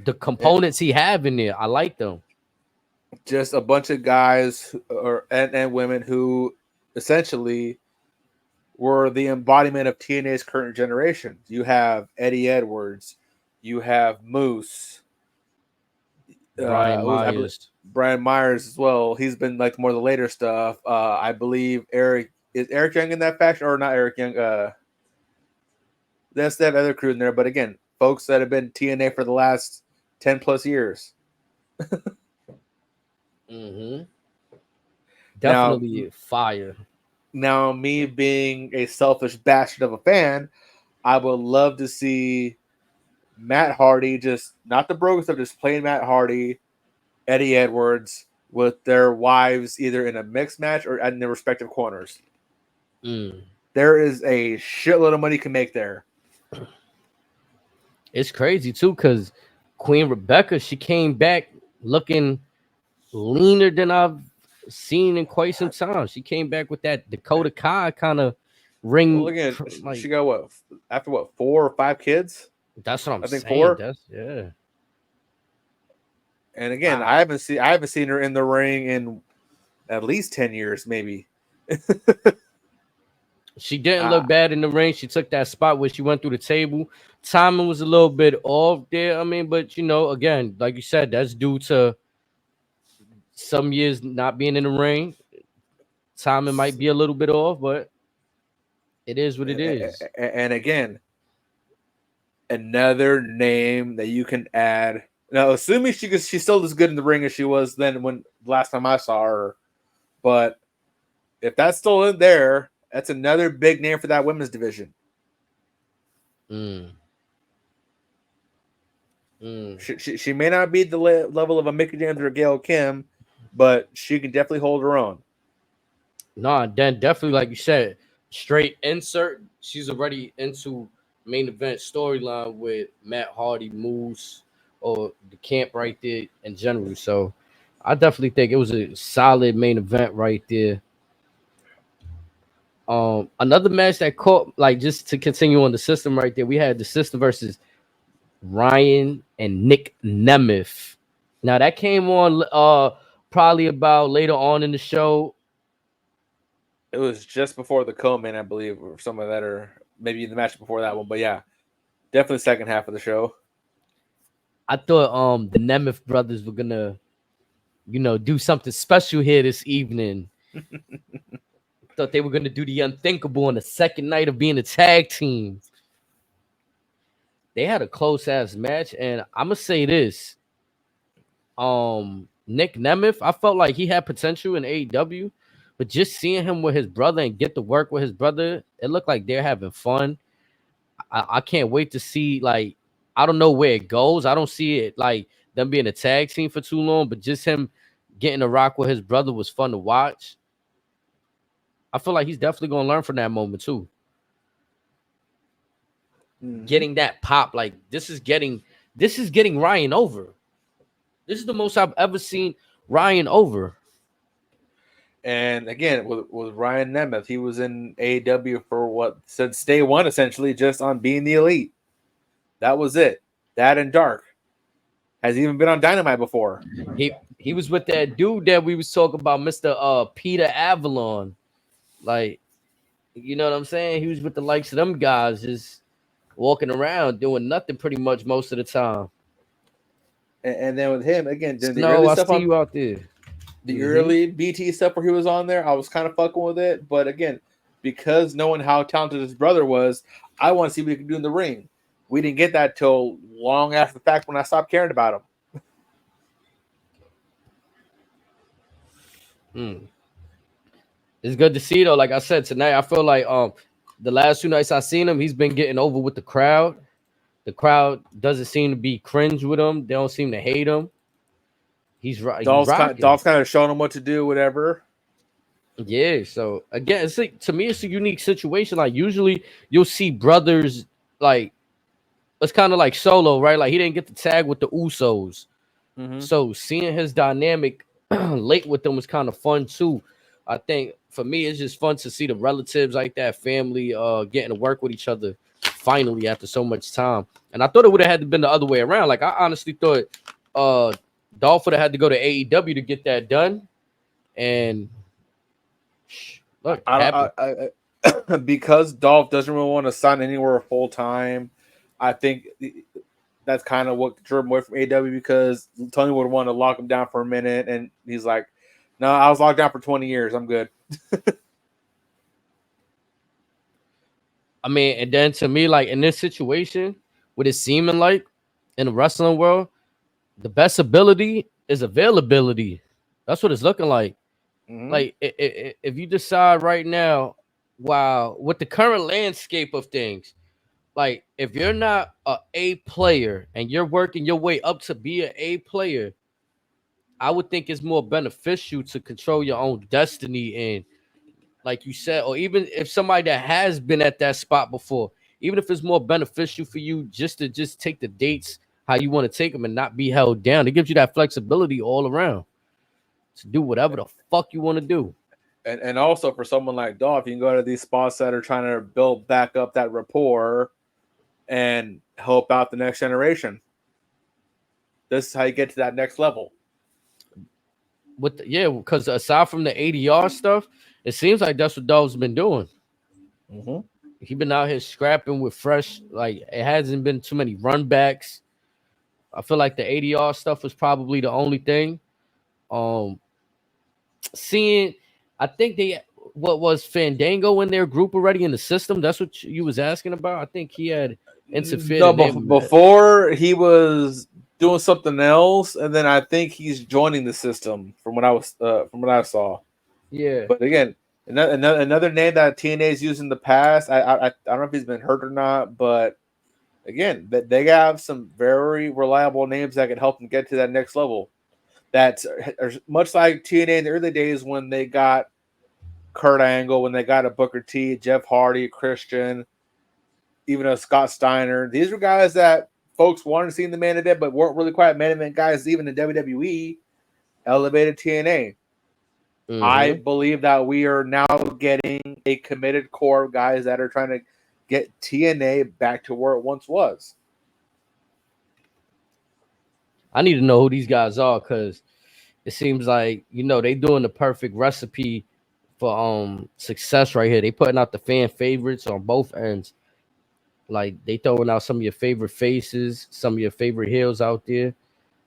The components he have in there, I like them. Just a bunch of guys and women who essentially were the embodiment of TNA's current generation. You have Eddie Edwards, you have Moose, Brian Myers as well. He's been like more of the later stuff. I believe Eric Young in that faction, or not Eric Young. That's that other crew in there. But again, folks that have been TNA for the last 10 plus years. Definitely fire. Now, me being a selfish bastard of a fan, I would love to see Matt Hardy, just not the Broken stuff, just plain Matt Hardy, Eddie Edwards with their wives either in a mixed match or in their respective corners. There is a shitload of money you can make there. It's crazy too, because Queen Rebecca, she came back looking leaner than I've seen in quite some time. She came back with that Dakota Kai kind of ring. Well, again, she got what, after 4 or 5 kids? That's what I'm saying. 4. Yeah. And again, wow. I haven't seen her in the ring in at least 10 years, maybe. She didn't look bad in the ring. She took that spot where she went through the table. Timing was a little bit off there. I mean, but again, like you said, that's due to some years not being in the ring. Timing might be a little bit off, but it is what it is. And again, another name that you can add. Now, assuming she's still as good in the ring as she was then when last time I saw her, but if that's still in there, that's another big name for that women's division. She may not be the level of a Mickie James or Gail Kim, but she can definitely hold her own. No, then definitely, like you said, straight insert. She's already into main event storyline with Matt Hardy, Moose, or the camp right there in general. So I definitely think it was a solid main event right there. Another match that caught, like, just to continue on the System right there, we had the System versus Ryan and Nick Nemeth. Now that came on probably about later on in the show. It was just before the co-main, I believe, or some of that, or maybe the match before that one. But yeah, definitely second half of the show. I thought the Nemeth brothers were gonna, do something special here this evening. Thought they were gonna do the unthinkable on the second night of being a tag team. They had a close ass match, and I'm gonna say this: Nick Nemeth, I felt like he had potential in AEW, but just seeing him with his brother and get to work with his brother, it looked like they're having fun. I can't wait to see like I don't know where it goes. I don't see it like them being a tag team for too long, but just him getting to rock with his brother was fun to watch. I feel like he's definitely gonna learn from that moment too. Getting that pop, like this is getting Ryan over. This is the most I've ever seen Ryan over. And again, with Ryan Nemeth, he was in AEW for what, since day one, essentially, just on being the elite. That was it. That and Dark. Has even been on Dynamite before. He was with that dude that we was talking about, Mr. Peter Avalon. Like, you know what I'm saying? He was with the likes of them guys, just walking around doing nothing pretty much most of the time. And then with him, again, the No, early I stuff see on you out there. the early BT stuff where he was on there, I was kind of fucking with it. But again, because knowing how talented his brother was, I want to see what he could do in the ring. We didn't get that till long after the fact when I stopped caring about him. It's good to see though. Like I said tonight, I feel like the last 2 nights I seen him, he's been getting over with the crowd. The crowd doesn't seem to be cringe with him. They don't seem to hate him. He's right. Dolph's kind of showing him what to do, whatever. Yeah. So again, it's like, to me, it's a unique situation. Like usually you'll see brothers like it's kind of like Solo, right? Like he didn't get the tag with the Usos. So seeing his dynamic late with them was kind of fun too. I think for me, it's just fun to see the relatives like that, family, getting to work with each other finally after so much time. And I thought it would have had to been the other way around. Like I honestly thought Dolph would have had to go to AEW to get that done. And look, because Dolph doesn't really want to sign anywhere full time, I think that's kind of what drew him away from AEW, because Tony would want to lock him down for a minute, and he's like, "No, I was locked down for 20 years. I'm good." I mean, and then to me, like in this situation, what it's seeming like in the wrestling world, the best ability is availability. That's what it's looking like. Like if you decide right now, wow, with the current landscape of things, like if you're not a player and you're working your way up to be an A player, I would think it's more beneficial to control your own destiny. And like you said, or even if somebody that has been at that spot before, even if it's more beneficial for you just to take the dates how you want to take them and not be held down, it gives you that flexibility all around to do whatever the fuck you want to do. And also for someone like Dolph, you can go to these spots that are trying to build back up that rapport and help out the next generation. This is how you get to that next level. Because aside from the ADR stuff, it seems like that's what Dolph's been doing. He's been out here scrapping with fresh, like it hasn't been too many run backs. I feel like the ADR stuff was probably the only thing. Seeing, I think what was Fandango in their group already in the system? That's what you was asking about. I think he had interfered. No, before he was doing something else, and then I think he's joining the system from what I saw. Yeah, but again, another name that TNA's used in the past. I don't know if he's been hurt or not, but again, they have some very reliable names that can help them get to that next level. That's much like TNA in the early days when they got Kurt Angle, when they got a Booker T, Jeff Hardy, Christian, even a Scott Steiner. These were guys that folks wanted to see in the main event, but weren't really quite main event guys. Even in WWE, elevated TNA. I believe that we are now getting a committed core of guys that are trying to get TNA back to where it once was. I need to know who these guys are, because it seems like, they doing the perfect recipe for success right here. They putting out the fan favorites on both ends. Like they throwing out some of your favorite faces, some of your favorite heels out there.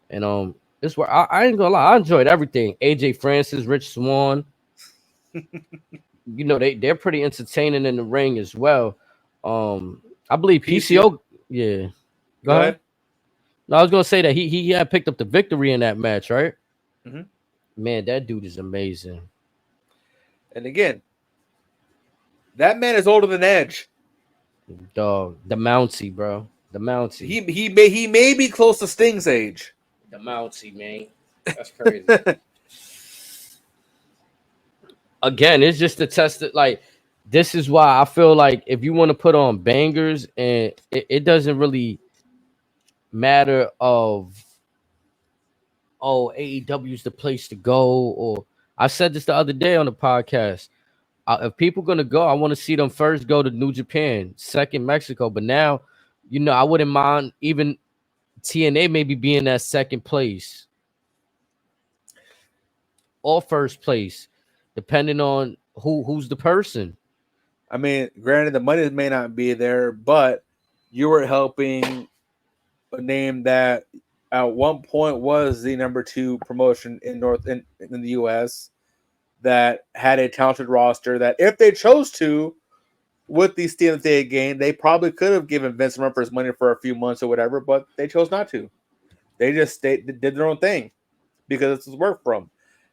And this where I ain't gonna lie, I enjoyed everything. AJ Francis, Rich Swann. They're pretty entertaining in the ring as well. I believe PCO. Yeah. Go ahead. No, I was gonna say that he had picked up the victory in that match, right? Man, that dude is amazing. And again, that man is older than Edge. Dog, the Mountie, bro. The Mountie. He may be close to Sting's age. The Mountie, man. That's crazy. Again, it's just to test it. Like, this is why I feel like if you want to put on bangers, and it doesn't really matter of, oh, AEW is the place to go. Or I said this the other day on the podcast. If people gonna go, I want to see them first go to New Japan, second Mexico. But now, I wouldn't mind even TNA maybe being that second place or first place, depending on who's the person. I mean, granted, the money may not be there, but you were helping a name that at one point was the number 2 promotion in the US that had a talented roster that if they chose to, with the steal that they had gained, they probably could have given Vince McMahon his money for a few months or whatever, but they chose not to. They just did their own thing because this was work for them.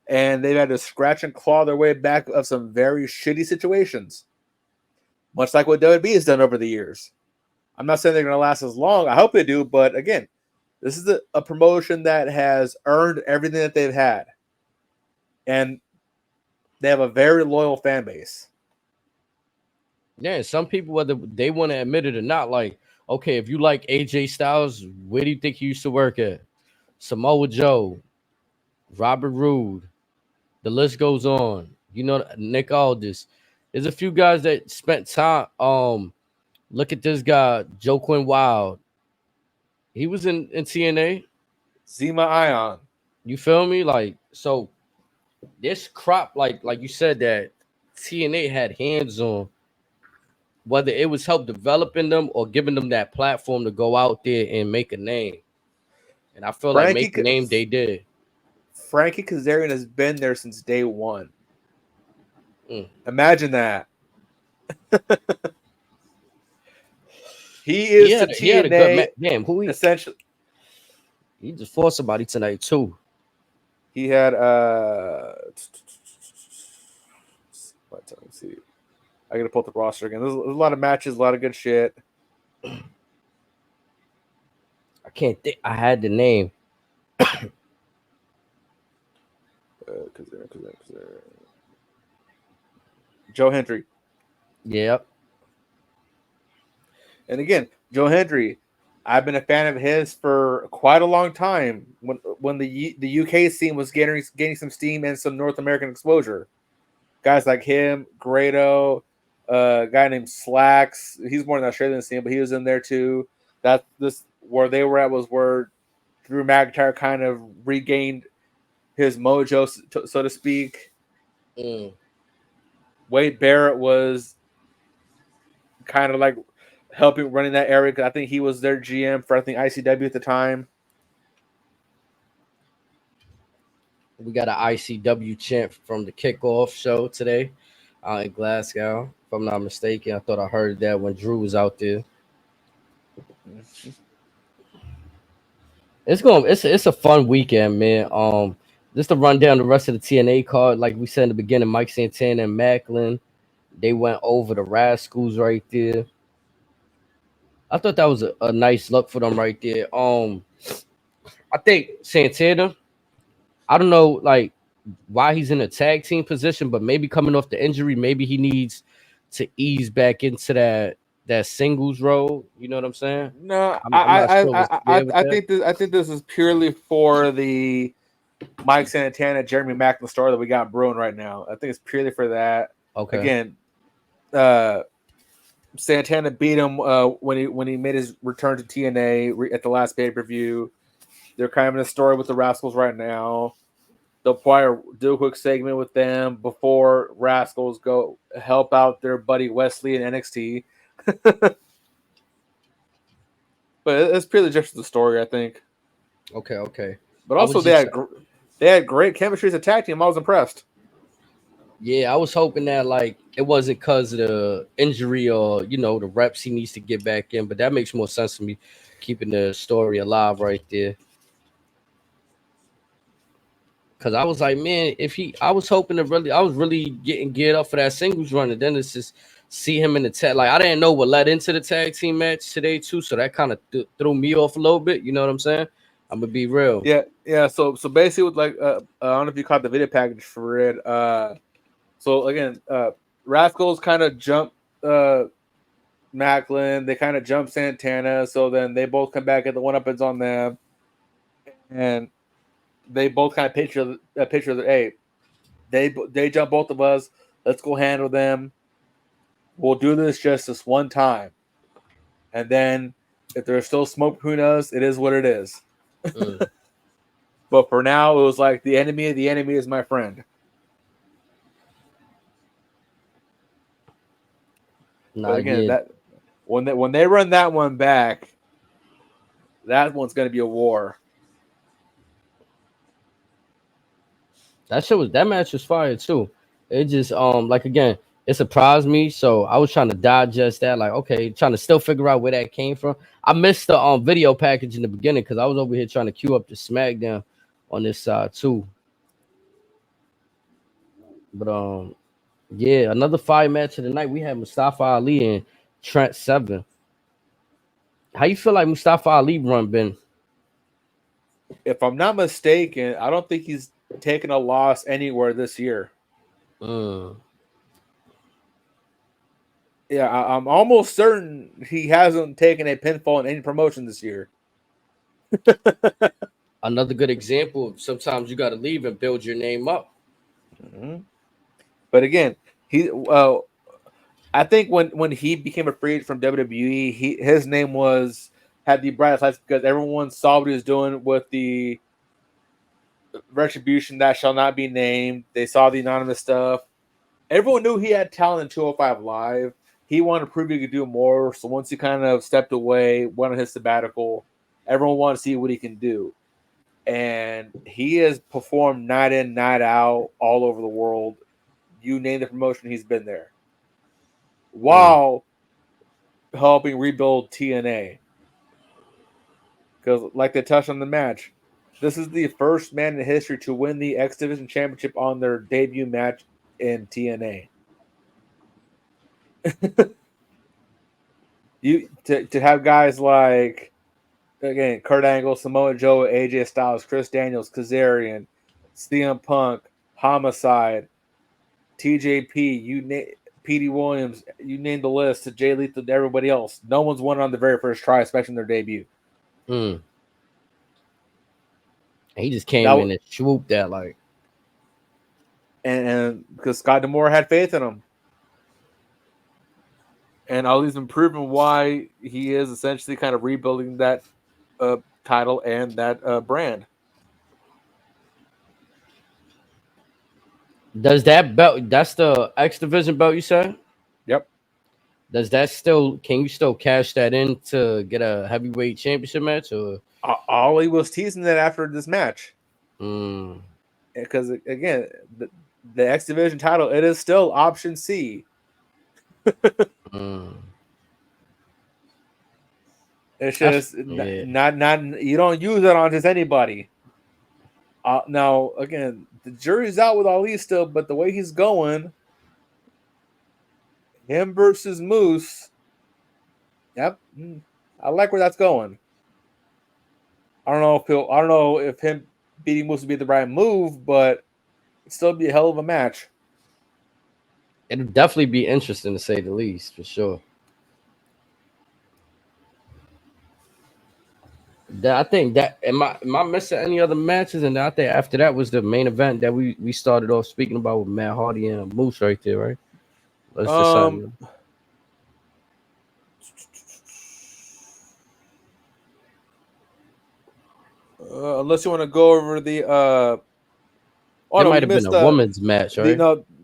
And they've had to scratch and claw their way back of some very shitty situations, much like what WWE has done over the years. I'm not saying they're going to last as long. I hope they do, but again, this is a promotion that has earned everything that they've had. And they have a very loyal fan base. Yeah, some people, whether they want to admit it or not, like, okay, if you like AJ Styles, where do you think he used to work at? Samoa Joe, Robert Roode, the list goes on. Nick Aldis. There's a few guys that spent time. Look at this guy, Joe Quinn Wild. He was in TNA. Zema Ion. You feel me? Like, so this crop, like you said, that TNA had hands on, whether it was help developing them or giving them that platform to go out there and make a name. And I feel like make a name they did. Frankie Kazarian has been there since day one. Imagine that. He is the TNA. He had a good damn, who he essentially. He just fought somebody tonight too. He had let's see. I gotta pull up the roster again. There's a lot of matches, a lot of good shit. I can't think. I had the name. Joe Hendry. Yep. And again, Joe Hendry, I've been a fan of his for quite a long time. When the UK scene was gaining some steam and some North American exposure, guys like him, Grado, a guy named Slacks. He's more in the Australian scene, but he was in there too. That this where they were at was where Drew McIntyre kind of regained his mojo, so to speak. Wade Barrett was kind of like helping running that area because I think he was their GM for ICW at the time. We got an ICW champ from the kickoff show today out in Glasgow, if I'm not mistaken. I thought I heard that when Drew was out there. It's a fun weekend, man. Just to run down the rest of the TNA card, like we said in the beginning, Mike Santana and Macklin, they went over the Rascals right there. I thought that was a nice look for them right there. I think Santana, I don't know like why he's in a tag team position, but maybe coming off the injury, maybe he needs to ease back into that singles role. You know what I'm saying? No, I think this is purely for the Mike Santana, Jeremy Macklin story that we got brewing right now. I think it's purely for that. Okay. Again, Santana beat him when he made his return to TNA at the last pay-per-view. They're kind of in a story with the Rascals right now. They'll probably do a quick segment with them before Rascals go help out their buddy Wesley in NXT. But it's purely just the story, I think. Okay. But also they had great chemistry as a tag team. I was impressed. Yeah, I was hoping that like it wasn't because of the injury or the reps he needs to get back in, but that makes more sense to me, keeping the story alive right there. Because I was like, man, I was hoping I was really getting geared up for that singles run, and then it's just see him in the tag. Like I didn't know what led into the tag team match today too, so that kind of threw me off a little bit. You know what I'm saying? I'm gonna be real. Yeah. So basically, with like I don't know if you caught the video package for it. So again, Rascals kind of jumped Macklin. They kind of jumped Santana. So then they both come back and the 1-uppers on them, and they both kind of picture that hey, they jump both of us. Let's go handle them. We'll do this just this one time, and then if there's still smoke between us, it is what it is. But for now, it was like the enemy of the enemy is my friend. But again, that when they run that one back, that one's going to be a war. That match was fire too. It just like again, it surprised me. So I was trying to digest that, like okay, trying to still figure out where that came from. I missed the video package in the beginning because I was over here trying to queue up the SmackDown on this side too. But yeah, another fire match of the night. We had Mustafa Ali and Trent Seven. How you feel like Mustafa Ali run been? If I'm not mistaken, I don't think he's taken a loss anywhere this year. Yeah, I'm almost certain he hasn't taken a pinfall in any promotion this year. Another good example of sometimes you got to leave and build your name up. Mm-hmm. But again, I think when he became a free agent from WWE, his name had the brightest lights because everyone saw what he was doing with the Retribution that shall not be named. They saw the anonymous stuff. Everyone knew he had talent in 205 Live. He wanted to prove he could do more. So once he kind of stepped away, went on his sabbatical, everyone wanted to see what he can do. And he has performed night in, night out, all over the world. You name the promotion, he's been there. While helping rebuild TNA. Because, like they touched on the match, this is the first man in history to win the X Division Championship on their debut match in TNA. To have guys like, again, Kurt Angle, Samoa Joe, AJ Styles, Chris Daniels, Kazarian, CM Punk, Homicide, TJP, Petey Williams, you name the list, to Jay Lethal, to everybody else. No one's won on the very first try, especially in their debut. He just came in and swooped that like. And because Scott D'Amore had faith in him. And Ali's been proven why he is essentially kind of rebuilding that title and that brand. Does that belt, that's the X Division belt you said? Yep. Does that can you still cash that in to get a heavyweight championship match? Or Ali was teasing that after this match. Because, again, the X Division title, it is still option C. It's just not you don't use it on just anybody. Now, again, the jury's out with Ali still, but the way he's going, him versus Moose, yep, I like where that's going. I don't know if him beating Moose would be the right move, but it'd still be a hell of a match. It'll definitely be interesting to say the least, for sure. I think that am I missing any other matches? And I think after that was the main event that we started off speaking about with Matt Hardy and Moose right there, right? Let's decide. Unless you want to go over the there might have been a women's match, right?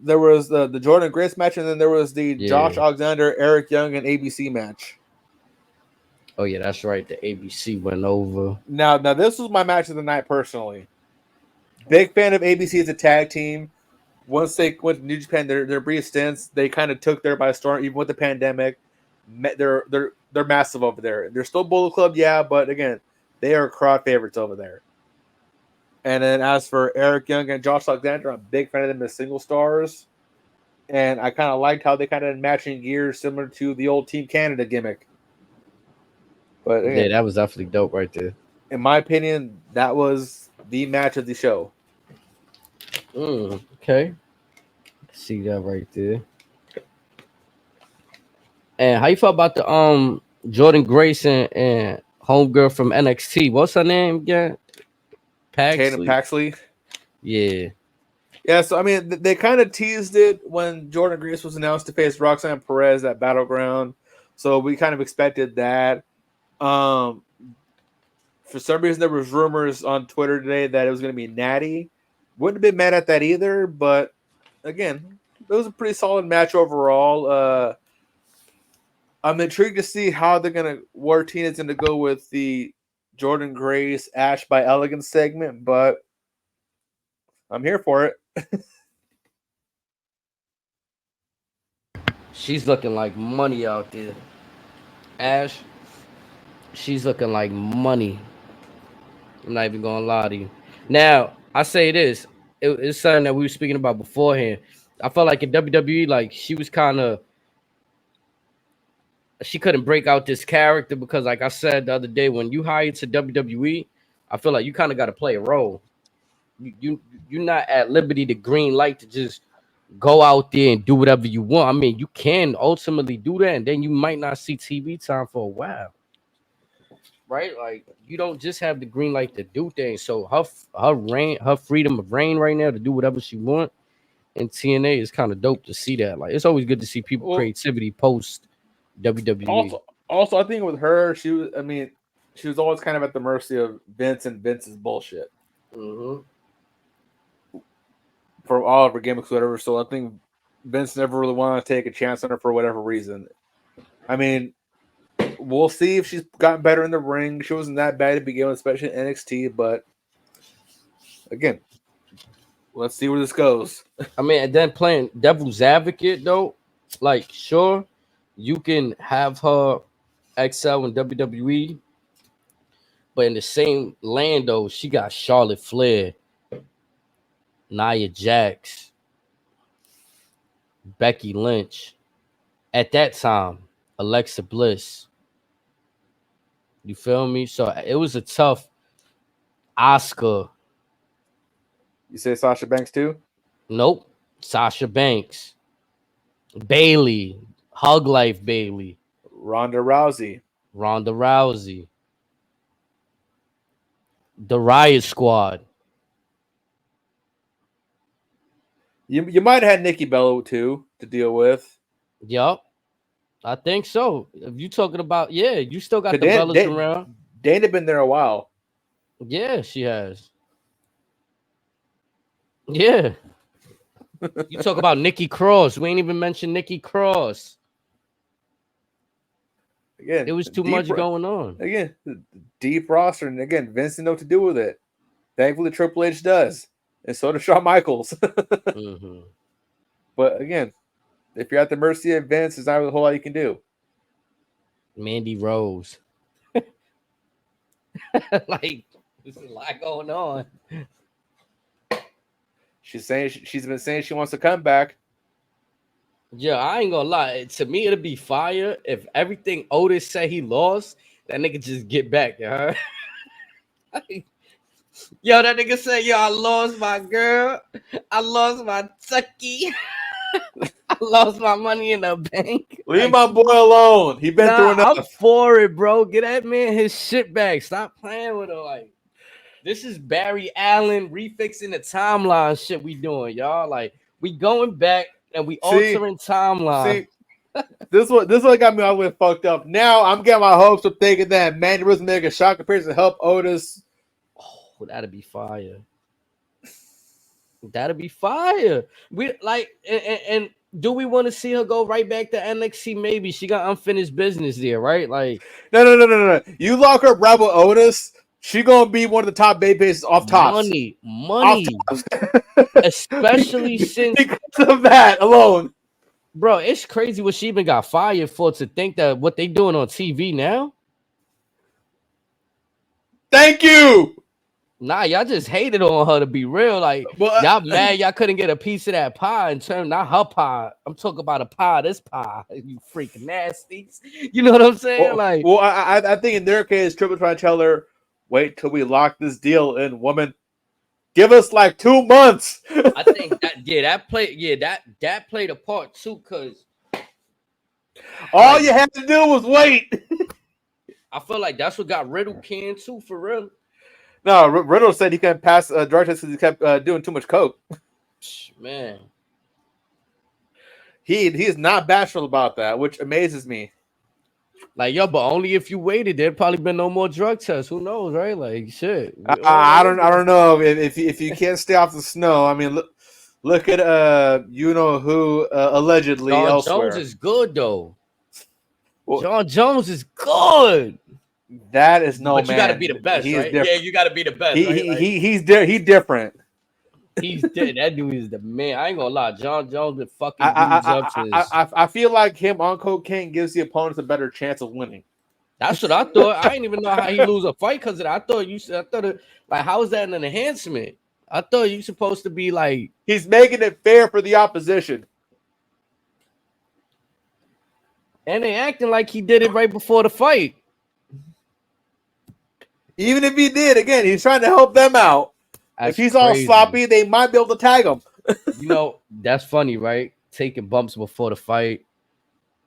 There was the Jordan Grace match, and then there was the Josh Alexander, Eric Young, and ABC match. Oh yeah, that's right. The ABC went over. Now this was my match of the night personally. Big fan of ABC as a tag team. Once they went to New Japan, their brief stints, they kind of took there by storm, even with the pandemic. They're massive over there. They're still Bullet Club, yeah, but again, they are crowd favorites over there. And then as for Eric Young and Josh Alexander, I'm a big fan of them as single stars. and I kind of liked how they kind of matching gears, similar to the old Team Canada gimmick. But again, Yeah, that was definitely dope right there. in my opinion, that was the match of the show. Okay, see that right there. And how you felt about the Jordan Grace and homegirl from NXT? What's her name again? Tatum Paxley. Paxley. Yeah. Yeah, so I mean, they kind of teased it when Jordan Grace was announced to face Roxanne Perez at Battleground, so we kind of expected that. For some reason, there was rumors on Twitter today that it was going to be Natty. Wouldn't have been mad at that either, but again, it was a pretty solid match overall. I'm intrigued to see how they're going to, where Tina's going to go with the Jordan Grace Ash by Elegance segment, but I'm here for it. She's looking like money out there. Ash, she's looking like money. I'm not even gonna lie to you. Now, I say this. It's something that we were speaking about beforehand. I felt like in WWE, like she was she couldn't break out this character because, like I said the other day, when you hire to WWE, I feel like you kind of got to play a role. You're not at liberty to green light to just go out there and do whatever you want. I mean, you can ultimately do that, and then you might not see TV time for a while, right? Like you don't just have the green light to do things. So her freedom of reign right now to do whatever she want in TNA is kind of dope to see that. Like it's always good to see people creativity post WWE. Also, I think with her, she was always kind of at the mercy of Vince and Vince's bullshit. Mm-hmm. For all of her gimmicks, whatever. So I think Vince never really wanted to take a chance on her for whatever reason. I mean, we'll see if she's gotten better in the ring. She wasn't that bad to begin with, especially in NXT. But again, let's see where this goes. I mean, and then playing devil's advocate though, like sure, you can have her excel in WWE, but in the same land though, she got Charlotte Flair, Nia Jax, Becky Lynch. At that time, Alexa Bliss. You feel me? So it was a tough Oscar. You say Sasha Banks too? Nope. Sasha Banks. Bailey. Hug Life Bailey. Ronda Rousey. The Riot Squad. You might have had Nikki Bella too to deal with. Yup. I think so. If you talking about, yeah, you still got the Bellas around. Dana been there a while. Yeah, she has. Yeah. You talk about Nikki Cross. We ain't even mentioned Nikki Cross. Again, it was too much going on. Again, deep roster, and again, Vince didn't know what to do with it. Thankfully, Triple H does, and so does Shawn Michaels. Mm-hmm. But again, if you're at the mercy of Vince, there's not a whole lot you can do. Mandy Rose. Like, there's a lot going on. She's been saying she wants to come back. Yeah, I ain't gonna lie. To me, it'd be fire if everything Otis said he lost, that nigga just get back, yo. Yo, that nigga said, yo, I lost my girl. I lost my tucky. I lost my money in the bank. Leave my boy alone. He been through enough. I'm for it, bro. Get that man his shit back. Stop playing with him. Like, this is Barry Allen refixing the timeline shit we doing, y'all. Like, we going back and we altering timeline. This one got me all the way fucked up. Now I'm getting my hopes up thinking that Mandy Rose make a shock appearance to help Otis. Oh, that'd be fire. That'd be fire. We like and do we want to see her go right back to NXT? Maybe she got unfinished business there, right? Like no. You lock her up with Otis, she gonna be one of the top babyfaces off tops. Money. Off tops. Especially since because of that alone. Bro, it's crazy what she even got fired for to think that what they doing on TV now. Thank you. Nah, y'all just hated on her to be real. Like Well, y'all mad y'all couldn't get a piece of that pie in turn, not her pie. I'm talking about a pie, this pie. You freaking nasties. You know what I'm saying? Like, I think in their case, Triple trying to tell her, wait till we lock this deal in, woman. Give us like 2 months. I think that played a part too, cause All like you had to do was wait. I feel like that's what got Riddle canned too, for real. No, Riddle said he couldn't pass drug tests because he kept doing too much coke. Man, He is not bashful about that, which amazes me. like yo, but only if you waited, there'd probably been no more drug tests. Who knows, right? Like shit. I don't know if you can't stay off the snow. I mean, look at you know who allegedly John elsewhere. Jones is good though. Well, John Jones is good. that is no But man. you got to be the best, He is right? Yeah, different. you got to be the best, right? Like, He's different. he's dead. That dude is the man. I ain't gonna lie. John Jones been fucking dudes up since. I feel like him on cocaine gives the opponents a better chance of winning. That's what I thought. I didn't even know how he lose a fight because of that. I thought it, like, how is that an enhancement? I thought you supposed to be like, He's making it fair for the opposition. and they acting like he did it right before the fight. Even if he did, again, he's trying to help them out. That's if he's crazy. all sloppy, they might be able to tag him. You know, that's funny, right? Taking bumps before the fight.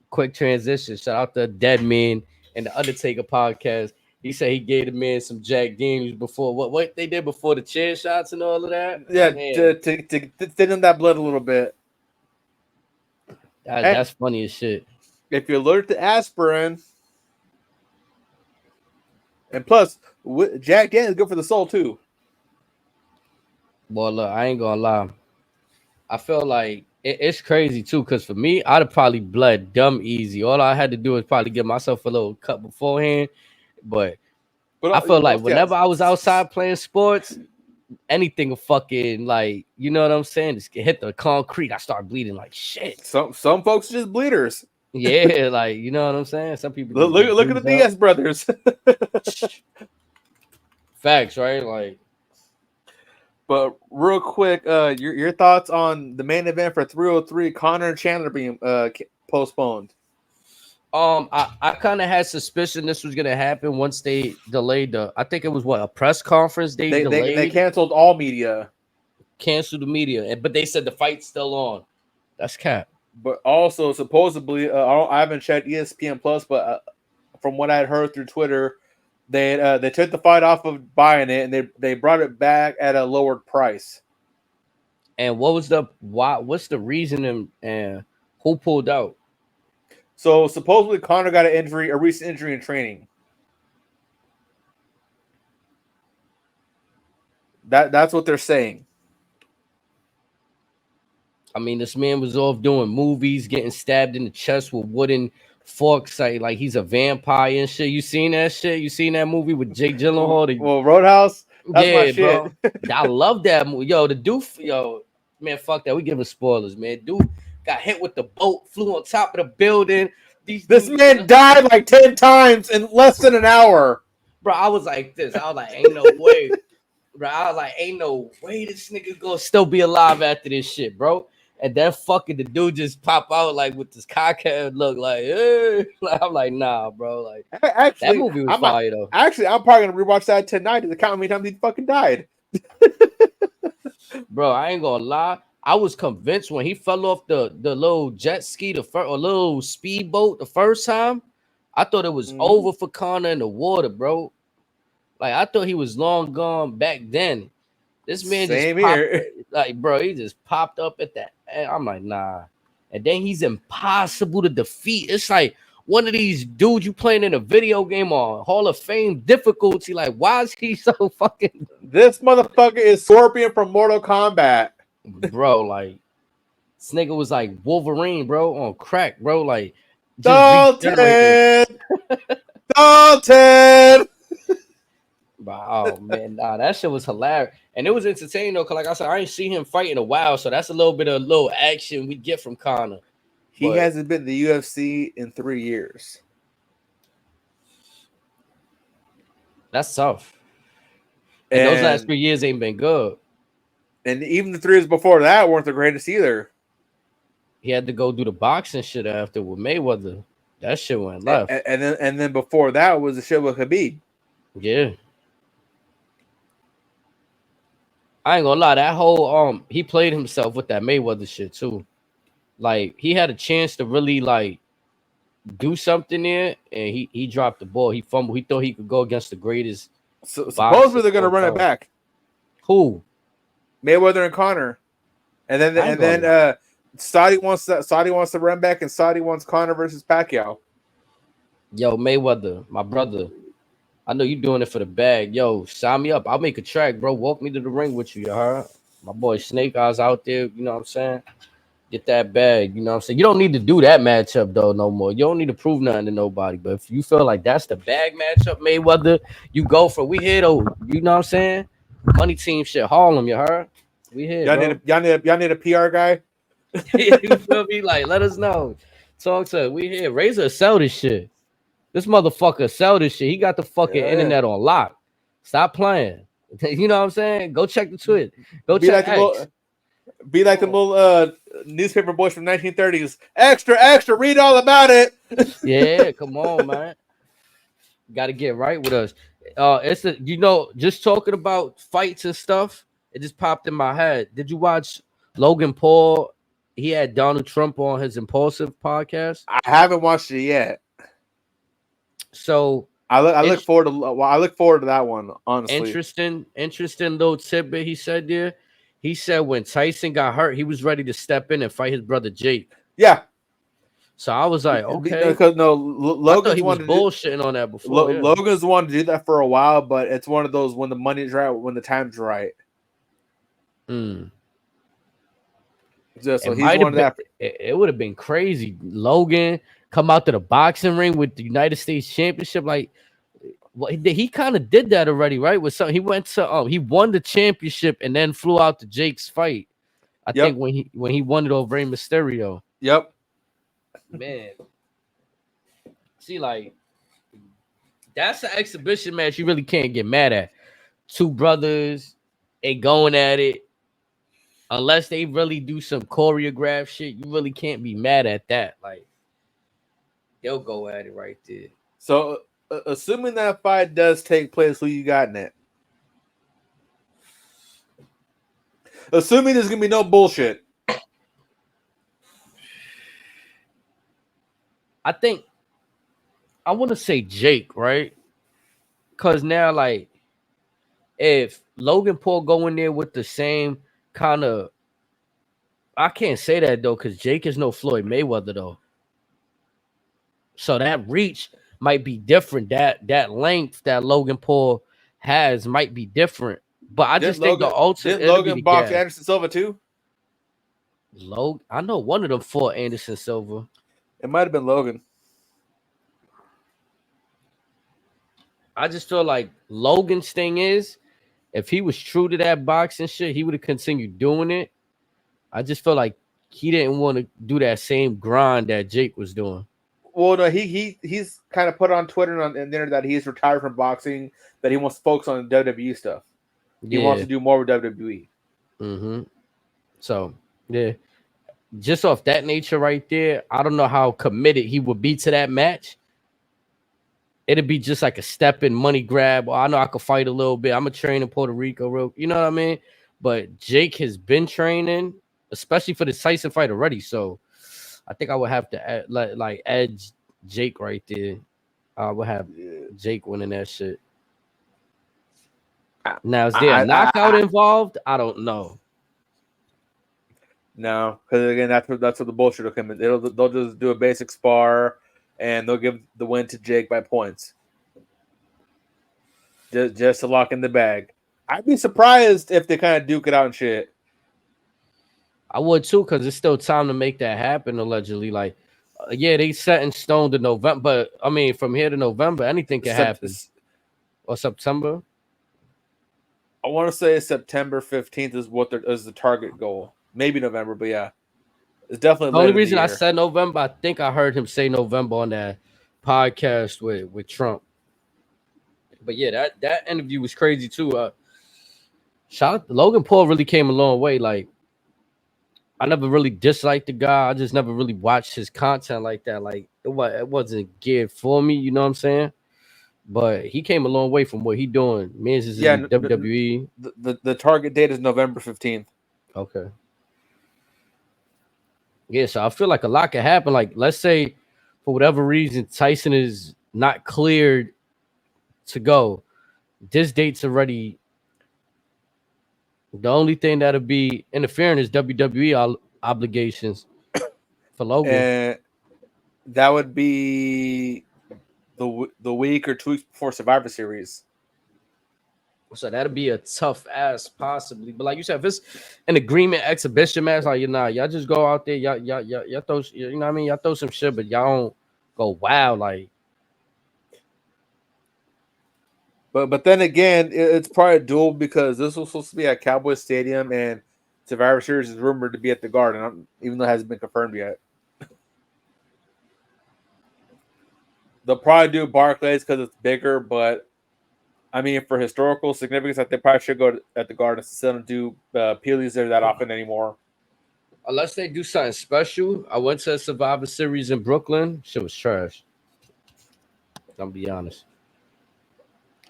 Quick transition. Shout out to Dead Man and the Undertaker podcast. He said he gave the man some Jack Daniels before what they did before the chair shots and all of that. Yeah, Man, to thin in that blood a little bit. that's funny as shit. If you're allergic to aspirin, and plus, Jack Daniels is good for the soul too. Boy, look, I ain't gonna lie. I feel like it's crazy too, because for me, I'd have probably bled dumb easy. All I had to do was probably give myself a little cut beforehand. But I feel like whenever I was outside playing sports, anything will fucking, like, you know what I'm saying? Just hit the concrete, I start bleeding like shit. Some folks are just bleeders. Yeah, like, you know what I'm saying? Some people Look at the Diaz brothers. Facts, right? Like, but real quick, your thoughts on the main event for 303, Connor and Chandler being postponed. I kind of had suspicion this was gonna happen once they delayed I think it was a press conference they delayed. They canceled all media. Canceled the media, but they said the fight's still on. That's cap. But also supposedly, I haven't checked ESPN Plus, but from what I had heard through Twitter, they took the fight off of buying it and they brought it back at a lowered price. And what's the reason and who pulled out? So supposedly Connor got a recent injury in training. That's what they're saying. I mean, this man was off doing movies, getting stabbed in the chest with wooden forks, like he's a vampire and shit. You seen that shit? You seen that movie with Jake Gyllenhaal? Well, Roadhouse. That's my shit. Bro. I love that movie. Yo, the dude, man, fuck that. We giving spoilers, man. Dude got hit with the boat, flew on top of the building. This man died like 10 times in less than an hour. Bro, I was like this. I was like, ain't no way. Bro, I was like, ain't no way this nigga gonna still be alive after this shit, bro. And then fucking the dude just pop out like with this cockhead look like, hey. I'm like, nah, bro. Like, actually, that movie was fire though. Actually, I'm probably gonna rewatch that tonight to count how many times he fucking died. Bro, I ain't gonna lie. I was convinced when he fell off the little jet ski, or little speedboat the first time. I thought it was over for Connor in the water, bro. Like, I thought he was long gone back then. This man Same just popped, here. like, bro, he just popped up at that. I'm like, nah. And then he's impossible to defeat. It's like one of these dudes you playing in a video game on Hall of Fame difficulty. Like, why is he so fucking? This motherfucker is Scorpion from Mortal Kombat. Bro, like, this nigga was like Wolverine, bro, on crack, bro. Like, Dalton! Dalton! Oh man, nah, that shit was hilarious, and it was entertaining though. Cause like I said, I ain't seen him fight in a while, so that's a little bit of action we get from Connor. He hasn't been to the UFC in 3 years. That's tough. And those last 3 years ain't been good. And even the 3 years before that weren't the greatest either. He had to go do the boxing shit after with Mayweather. That shit went left. And then before that was the shit with Khabib. Yeah. I ain't gonna lie, that whole he played himself with that Mayweather shit too. Like he had a chance to really like do something there, and he dropped the ball. He fumbled. He thought he could go against the greatest. So supposedly they're gonna run it back. Who? Mayweather and Conor, and then Saudi wants to run back, and Saudi wants Conor versus Pacquiao. Yo, Mayweather, my brother. I know you doing it for the bag. Yo, sign me up. I'll make a track, bro. Walk me to the ring with you, you heard? My boy Snake Eyes out there, you know what I'm saying? Get that bag, you know what I'm saying? You don't need to do that matchup, though, no more. You don't need to prove nothing to nobody. But if you feel like that's the bag matchup, Mayweather, you go for we here, though. You know what I'm saying? Money team shit, Harlem, you heard? We here, y'all need a PR guy? You feel me? Like, let us know. Talk to us. We here. Razor sell this shit. This motherfucker sell this shit. He got the fucking internet on lock. Stop playing. You know what I'm saying? Go check the tweet. Go check X. Be like the little newspaper boys from 1930s. Extra, read all about it. Yeah, come on, man. Got to get right with us. Just talking about fights and stuff, it just popped in my head. Did you watch Logan Paul? He had Donald Trump on his Impulsive podcast. I haven't watched it yet. So I look forward to that one, honestly. Interesting little tidbit he said there. He said when Tyson got hurt, he was ready to step in and fight his brother Jake. Yeah. So I was like, okay. Because Logan's was bullshitting on that before. Logan's wanted to do that for a while, but it's one of those when the money's right, when the time's right. So he's one of that. It would have been crazy. Logan come out to the boxing ring with the United States Championship. Like, he kind of did that already, right? With something, he went to he won the championship and then flew out to Jake's fight. I think when he won it over Rey Mysterio. Yep. Man, see, like that's an exhibition match you really can't get mad at. Two brothers, they going at it. Unless they really do some choreographed shit, you really can't be mad at that. Like, they'll go at it right there. So, assuming that fight does take place, who you got in it? Assuming there's gonna be no bullshit. I think I want to say Jake, right? Because now, like, if Logan Paul go in there with the same kind of, I can't say that though, because Jake is no Floyd Mayweather though. So that reach might be different. That length that Logan Paul has might be different. But I just think the ultimate. Did Logan box Anderson Silva too? I know one of them fought Anderson Silva. It might have been Logan. I just feel like Logan's thing is, if he was true to that boxing shit, he would have continued doing it. I just feel like he didn't want to do that same grind that Jake was doing. Well, no, he's kind of put on Twitter and there that he's retired from boxing, that he wants to focus on WWE stuff. He wants to do more with WWE. Mm-hmm. So, yeah. Just off that nature right there, I don't know how committed he would be to that match. It'd be just like a step-in money grab. I know I could fight a little bit. I'm a train in Puerto Rico, you know what I mean? But Jake has been training, especially for the Tyson fight already. So I think I would have to edge Jake right there. I would have Jake winning that shit. Now, is there a knockout involved? I don't know. No, because again, that's where the bullshit will come in. They'll just do a basic spar, and they'll give the win to Jake by points, just to lock in the bag. I'd be surprised if they kind of duke it out and shit. I would too, because it's still time to make that happen. Allegedly, like, they set in stone to November, but I mean, from here to November, anything can happen. Or September. I want to say September 15th is the target goal. Maybe November, but yeah, it's definitely the only reason I said November. I think I heard him say November on that podcast with Trump. But yeah, that interview was crazy too. Shout out, Logan Paul really came a long way. Like, I never really disliked the guy. I just never really watched his content like that. Like, it wasn't geared for me. You know what I'm saying? But he came a long way from what he doing. Man's is Yeah, in WWE. the target date is November 15th. Okay. Yeah, so I feel like a lot could happen. Like, let's say for whatever reason Tyson is not cleared to go. This date's already. The only thing that'll be interfering is WWE obligations for Logan. And that would be the week or 2 weeks before Survivor Series. So that'll be a tough ass possibly. But like you said, if it's an agreement exhibition match, like y'all just go out there, y'all throw, you know what I mean? Y'all throw some shit, but y'all don't go wow. Like, But then again, it's probably dual because this was supposed to be at Cowboy Stadium and Survivor Series is rumored to be at the Garden, even though it hasn't been confirmed yet. They'll probably do Barclays because it's bigger, but I mean, for historical significance, I think they probably should go at the Garden instead of do Peely's there that often anymore. unless they do something special. I went to a Survivor Series in Brooklyn. Shit was trash. I'm gonna be honest.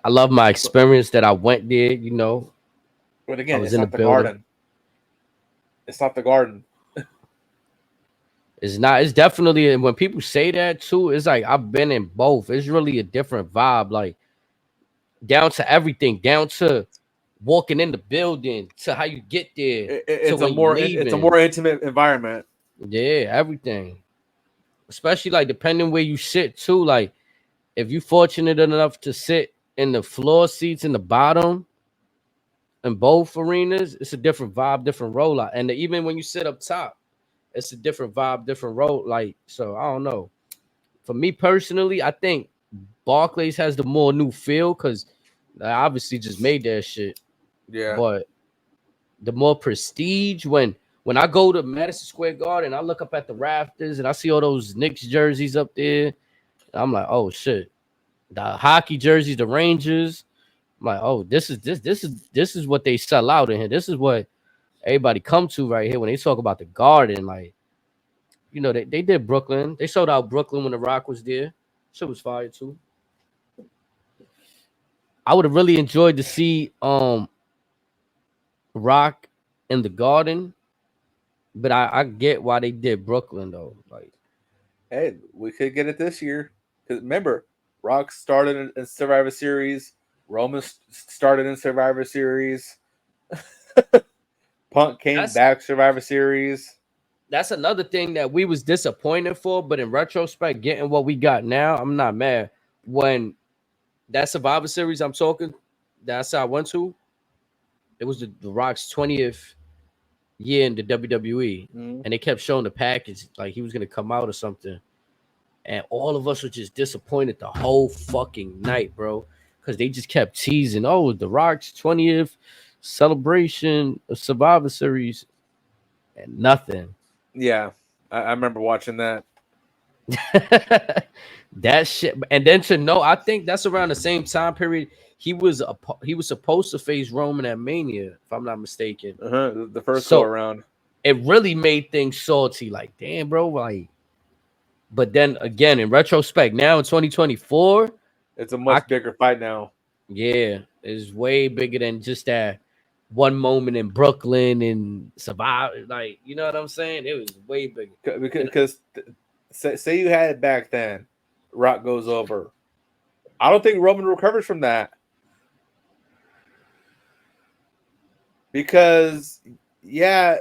I love my experience that I went there, you know. But I again, was it's in not the the building. Garden. It's not the Garden. It's not, it's definitely, and when people say that too, it's like I've been in both. It's really a different vibe, like down to everything, down to walking in the building, to how you get there, It's to a when you more leaving. intimate environment. Yeah, everything. Especially like depending where you sit too. Like if you fortunate enough to sit in the floor seats in the bottom in both arenas, it's a different vibe, different rollout. And even when you sit up top, it's a different vibe, different roll. Like, so I don't know. For me personally, I think Barclays has the more new feel because I obviously just made that shit. Yeah. But the more prestige when I go to Madison Square Garden, I look up at the rafters and I see all those Knicks jerseys up there. I'm like, oh shit. The hockey jerseys, the Rangers. I'm like, oh, this is what they sell out in here. This is what everybody come to right here when they talk about the Garden. Like, you know, they did Brooklyn. They sold out Brooklyn when The Rock was there. Shit was fire too. I would have really enjoyed to see Rock in the Garden, but I get why they did Brooklyn though. Like, Hey, we could get it this year. Because remember, Rock started in Survivor Series. Roman started in Survivor Series. Punk came back Survivor Series. That's another thing that we was disappointed for, but in retrospect, getting what we got now, I'm not mad. When that Survivor Series I'm talking, that's how I went to. It was the Rock's 20th year in the WWE, and they kept showing the package like he was gonna come out or something, and all of us were just disappointed the whole fucking night, bro, because they just kept teasing, oh, the Rock's 20th celebration of Survivor Series, and nothing. Yeah, I remember watching that. That shit, and then to know, I think that's around the same time period he was supposed to face Roman at Mania, if I'm not mistaken. The first go around. It really made things salty. Like, damn, bro, like. But then again, in retrospect, now in 2024, it's a much bigger fight now. Yeah, it's way bigger than just that one moment in Brooklyn and survive. Like, you know what I'm saying? It was way bigger. Because say you had it back then, Rock goes over. I don't think Roman recovers from that. Because, yeah,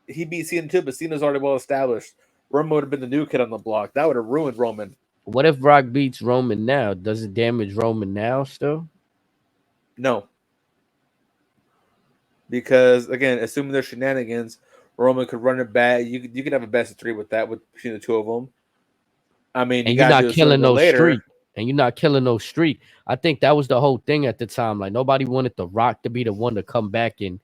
he beat Cena too, but Cena's already well established. Roman would have been the new kid on the block. That would have ruined Roman. What if Rock beats Roman now? Does it damage Roman now still? No. Because, again, assuming there's shenanigans, Roman could run it back. You could have a best of 3 with that, between the two of them. I mean, and you're not killing no streak. And you're not killing no streak. I think that was the whole thing at the time. Like, nobody wanted The Rock to be the one to come back and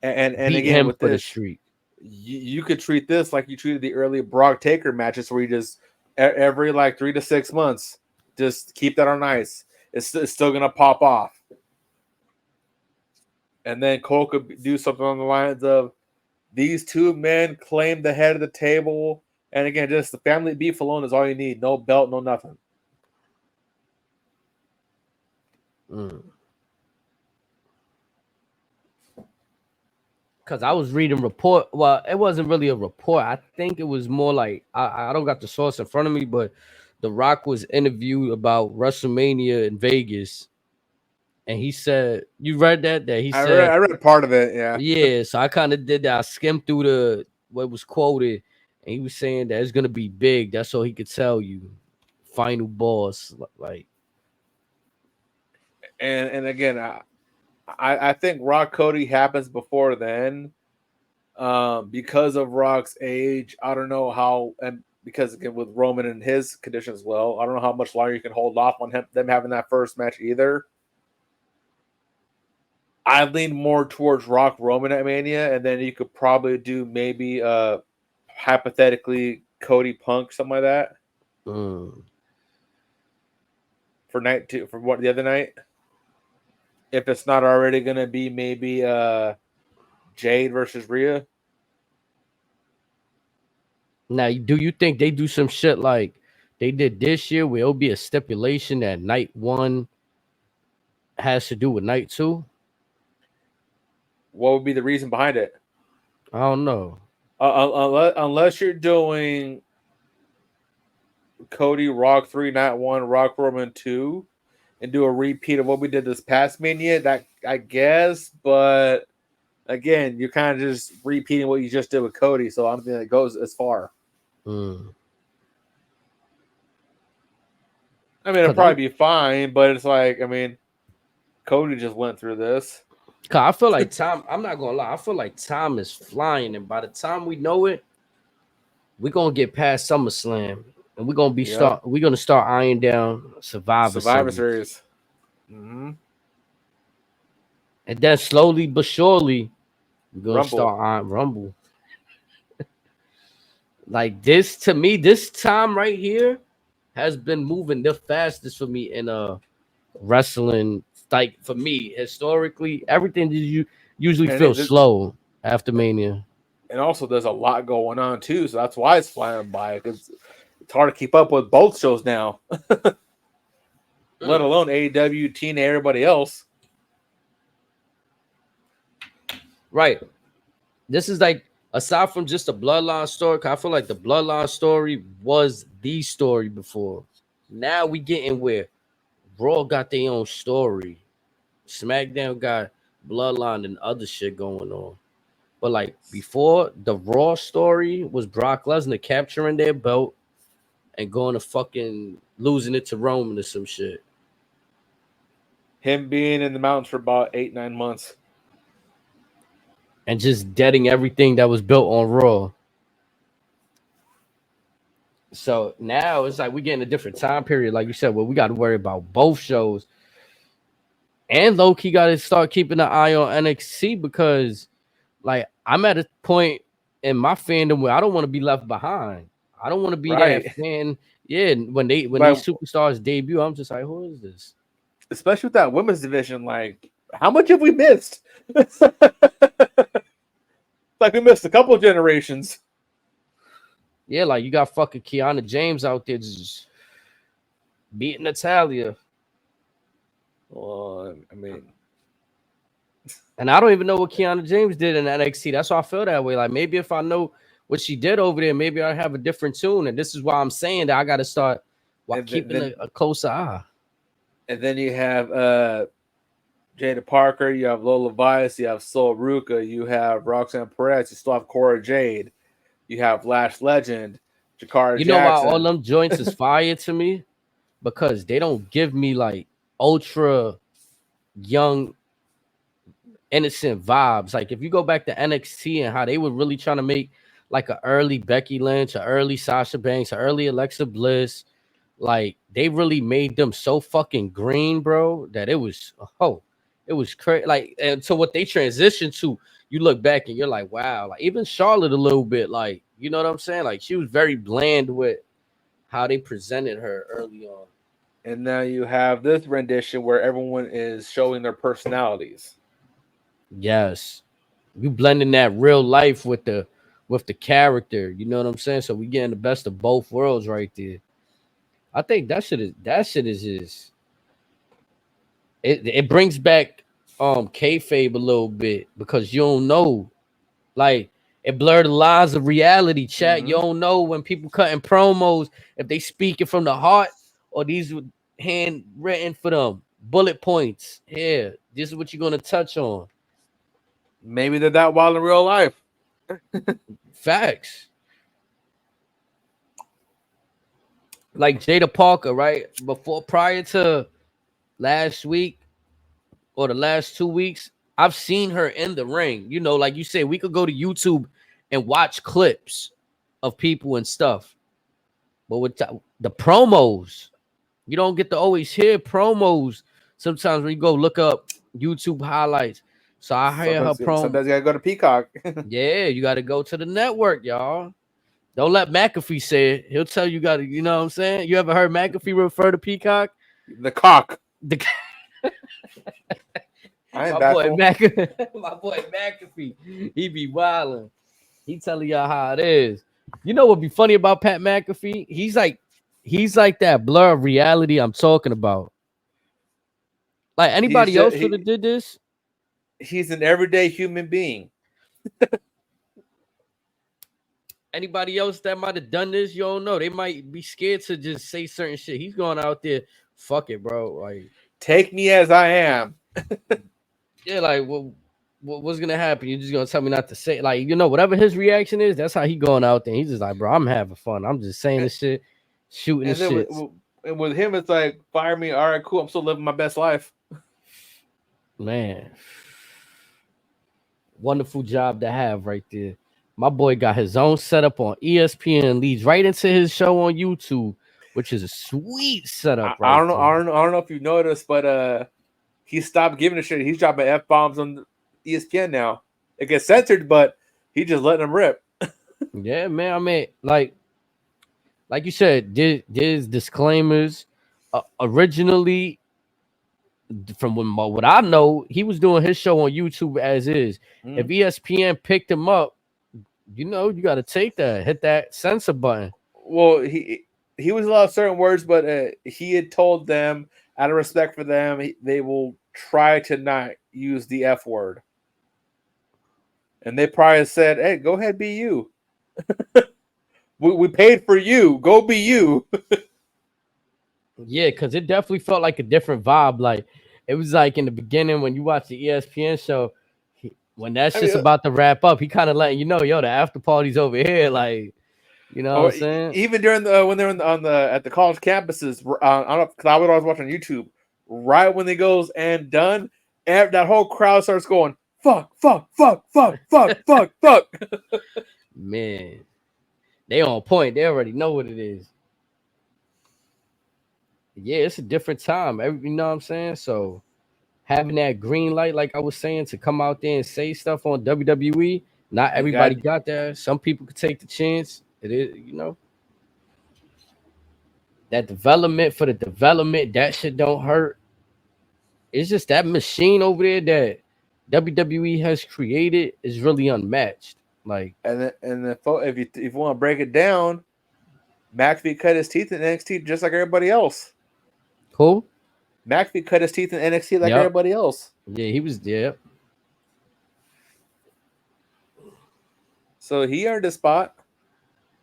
beat again, him with for this, the streak. You could treat this like you treated the early Brock Taker matches, where you just every like 3 to 6 months, just keep that on ice. It's still gonna pop off. And then Cole could do something on the lines of, these two men claim the head of the table. And again, just the family beef alone is all you need. No belt, no nothing. Because I was reading report. Well, it wasn't really a report. I think it was more like, I don't got the source in front of me, but The Rock was interviewed about WrestleMania in Vegas. And he said, you read that? That he said, I read part of it, yeah. Yeah, so I kind of did that. I skimmed through what was quoted, and he was saying that it's gonna be big. That's all he could tell you. Final boss, like. And again, I think Rock Cody happens before then, because of Rock's age. I don't know how, and because again with Roman and his condition as well, I don't know how much longer you can hold off on them having that first match either. I lean more towards Rock Roman at Mania, and then you could probably do maybe hypothetically Cody Punk, something like that. For night two, for what the other night. If it's not already gonna be maybe Jade versus Rhea. Now, do you think they do some shit like they did this year, where it'll be a stipulation that night one has to do with night two? What would be the reason behind it? I don't know. Unless you're doing Cody Rock 3 night 1, Rock Roman 2, and do a repeat of what we did this past Mania, that I guess, but again, you're kind of just repeating what you just did with Cody, so I don't think that goes as far. I mean, it'll probably be fine, but it's like, I mean, Cody just went through this. Cause I feel like time, I'm not gonna lie, I feel like time is flying, and by the time we know it, we're gonna get past SummerSlam, and we're gonna we're gonna start eyeing down Survivor Series. Mm-hmm. And then slowly but surely, we're gonna start eyeing Rumble. Like this, to me, this time right here has been moving the fastest for me in wrestling. Like for me, historically, everything you usually feels slow after Mania. And also, there's a lot going on too, so that's why it's flying by. Because it's hard to keep up with both shows now, let alone AEW, TNA, everybody else. Right. This is like, aside from just a Bloodline story, I feel like the Bloodline story was the story before. Now we getting where Raw got their own story. SmackDown got Bloodline and other shit going on. But like before, the Raw story was Brock Lesnar capturing their belt and going to fucking losing it to Roman or some shit. Him being in the mountains for about 8-9 months. And just deading everything that was built on Raw. So now it's like we getting a different time period, like you said, where we got to worry about both shows. And low-key got to start keeping an eye on NXT, because like I'm at a point in my fandom where I don't want to be left behind. I don't want to be that fan. Yeah, when these superstars debut, I'm just like, who is this? Especially with that women's division, like, how much have we missed? Like we missed a couple of generations. Yeah, like you got fucking Kiana James out there just beating Natalia. Well, I mean, and I don't even know what Kiana James did in NXT. That's why I feel that way. Like maybe if I know what she did over there, maybe I have a different tune. And this is why I'm saying that I got to start keeping a closer eye. And then you have Jada Parker, you have Lola Vice, you have Sol Ruka, you have Roxanne Perez, you still have Cora Jade, you have Lash Legend, Jakara Jackson. You know why all them joints is fire to me? Because they don't give me like ultra young, innocent vibes. Like if you go back to NXT and how they were really trying to make like an early Becky Lynch, an early Sasha Banks, an early Alexa Bliss, like they really made them so fucking green, bro, that it was crazy. Like, and so what they transitioned to, you look back and you're like, wow. Like even Charlotte a little bit, like, you know what I'm saying? Like she was very bland with how they presented her early on. And now you have this rendition where everyone is showing their personalities. Yes, you blending that real life with the character. You know what I'm saying? So we getting the best of both worlds right there. I think that shit is it brings back kayfabe a little bit because you don't know, like, it blurred the lines of reality. Chat, you Mm-hmm. don't know when people cutting promos if they speaking from the heart or these were handwritten for them bullet points. Here, this is what you're gonna touch on. Maybe they're that wild in real life. Facts. Like Jada Parker, right? Prior to last week or the last 2 weeks, I've seen her in the ring. You know, like you said, we could go to YouTube and watch clips of people and stuff. But with the promos, you don't get to always hear promos sometimes when you go look up YouTube highlights. So I hear her Sometimes you gotta go to Peacock. Yeah, you got to go to the network, y'all. Don't let McAfee say it. He'll tell you got to, you know what I'm saying? You ever heard McAfee refer to Peacock? The cock. The, I ain't my boy baffled. my boy McAfee, he be wilding. He telling y'all how it is. You know what be funny about Pat McAfee? He's like that blur of reality I'm talking about. Like He's anybody just, else would have did this. he's an everyday human being. Anybody else that might have done this, you don't know. They might be scared to just say certain shit. He's going out there, fuck it, bro. Like, Take me as I am. yeah, like, what's gonna happen? You're just gonna tell me not to say, like, you know, whatever his reaction is, that's how he going out there. He's just like, bro, I'm having fun. I'm just saying this shit, shooting the And then shit. with him, it's like, fire me. All right, cool. I'm still living my best life. Man, wonderful job to have right there. My boy got his own setup on ESPN and leads right into his show on YouTube, which is a sweet setup I right don't know. there. I don't know if you noticed, but he stopped giving a shit. He's dropping F-bombs on ESPN now. It gets censored, but he just letting them rip. Yeah, man. I mean, like you said, there's disclaimers. Originally, from what I know, he was doing his show on YouTube as is. If Mm. ESPN picked him up, you know, you got to take that, hit that censor button. Well, he was allowed certain words, but he had told them, out of respect for them, they will try to not use the F word. And they probably said, "Hey, go ahead, be you. we paid for you. Go be you." Yeah, because it definitely felt like a different vibe. Like it was like in the beginning when you watch the ESPN show, when that's I just mean, about to wrap up, he kind of letting you know, yo, the after party's over here. Like, you know what or I'm saying? even during when they're on the at the college campuses, I don't know, because I would always watch on YouTube. Right when they goes and done, that whole crowd starts going, "Fuck, fuck, fuck, fuck, fuck, fuck, fuck." Man, they on point. They already know what it is. Yeah, it's a different time. You know what I'm saying? So having that green light, like I was saying, to come out there and say stuff on WWE, not You everybody got got that. Some people could take the chance. It is, you know, that development for the development, that shit don't hurt. It's just that machine over there that WWE has created is really unmatched. Like, if you want to break it down, McAfee cut his teeth in NXT just like everybody else. who? McAfee cut his teeth in NXT like Yep. everybody else. Yeah, he was there. So he earned a spot.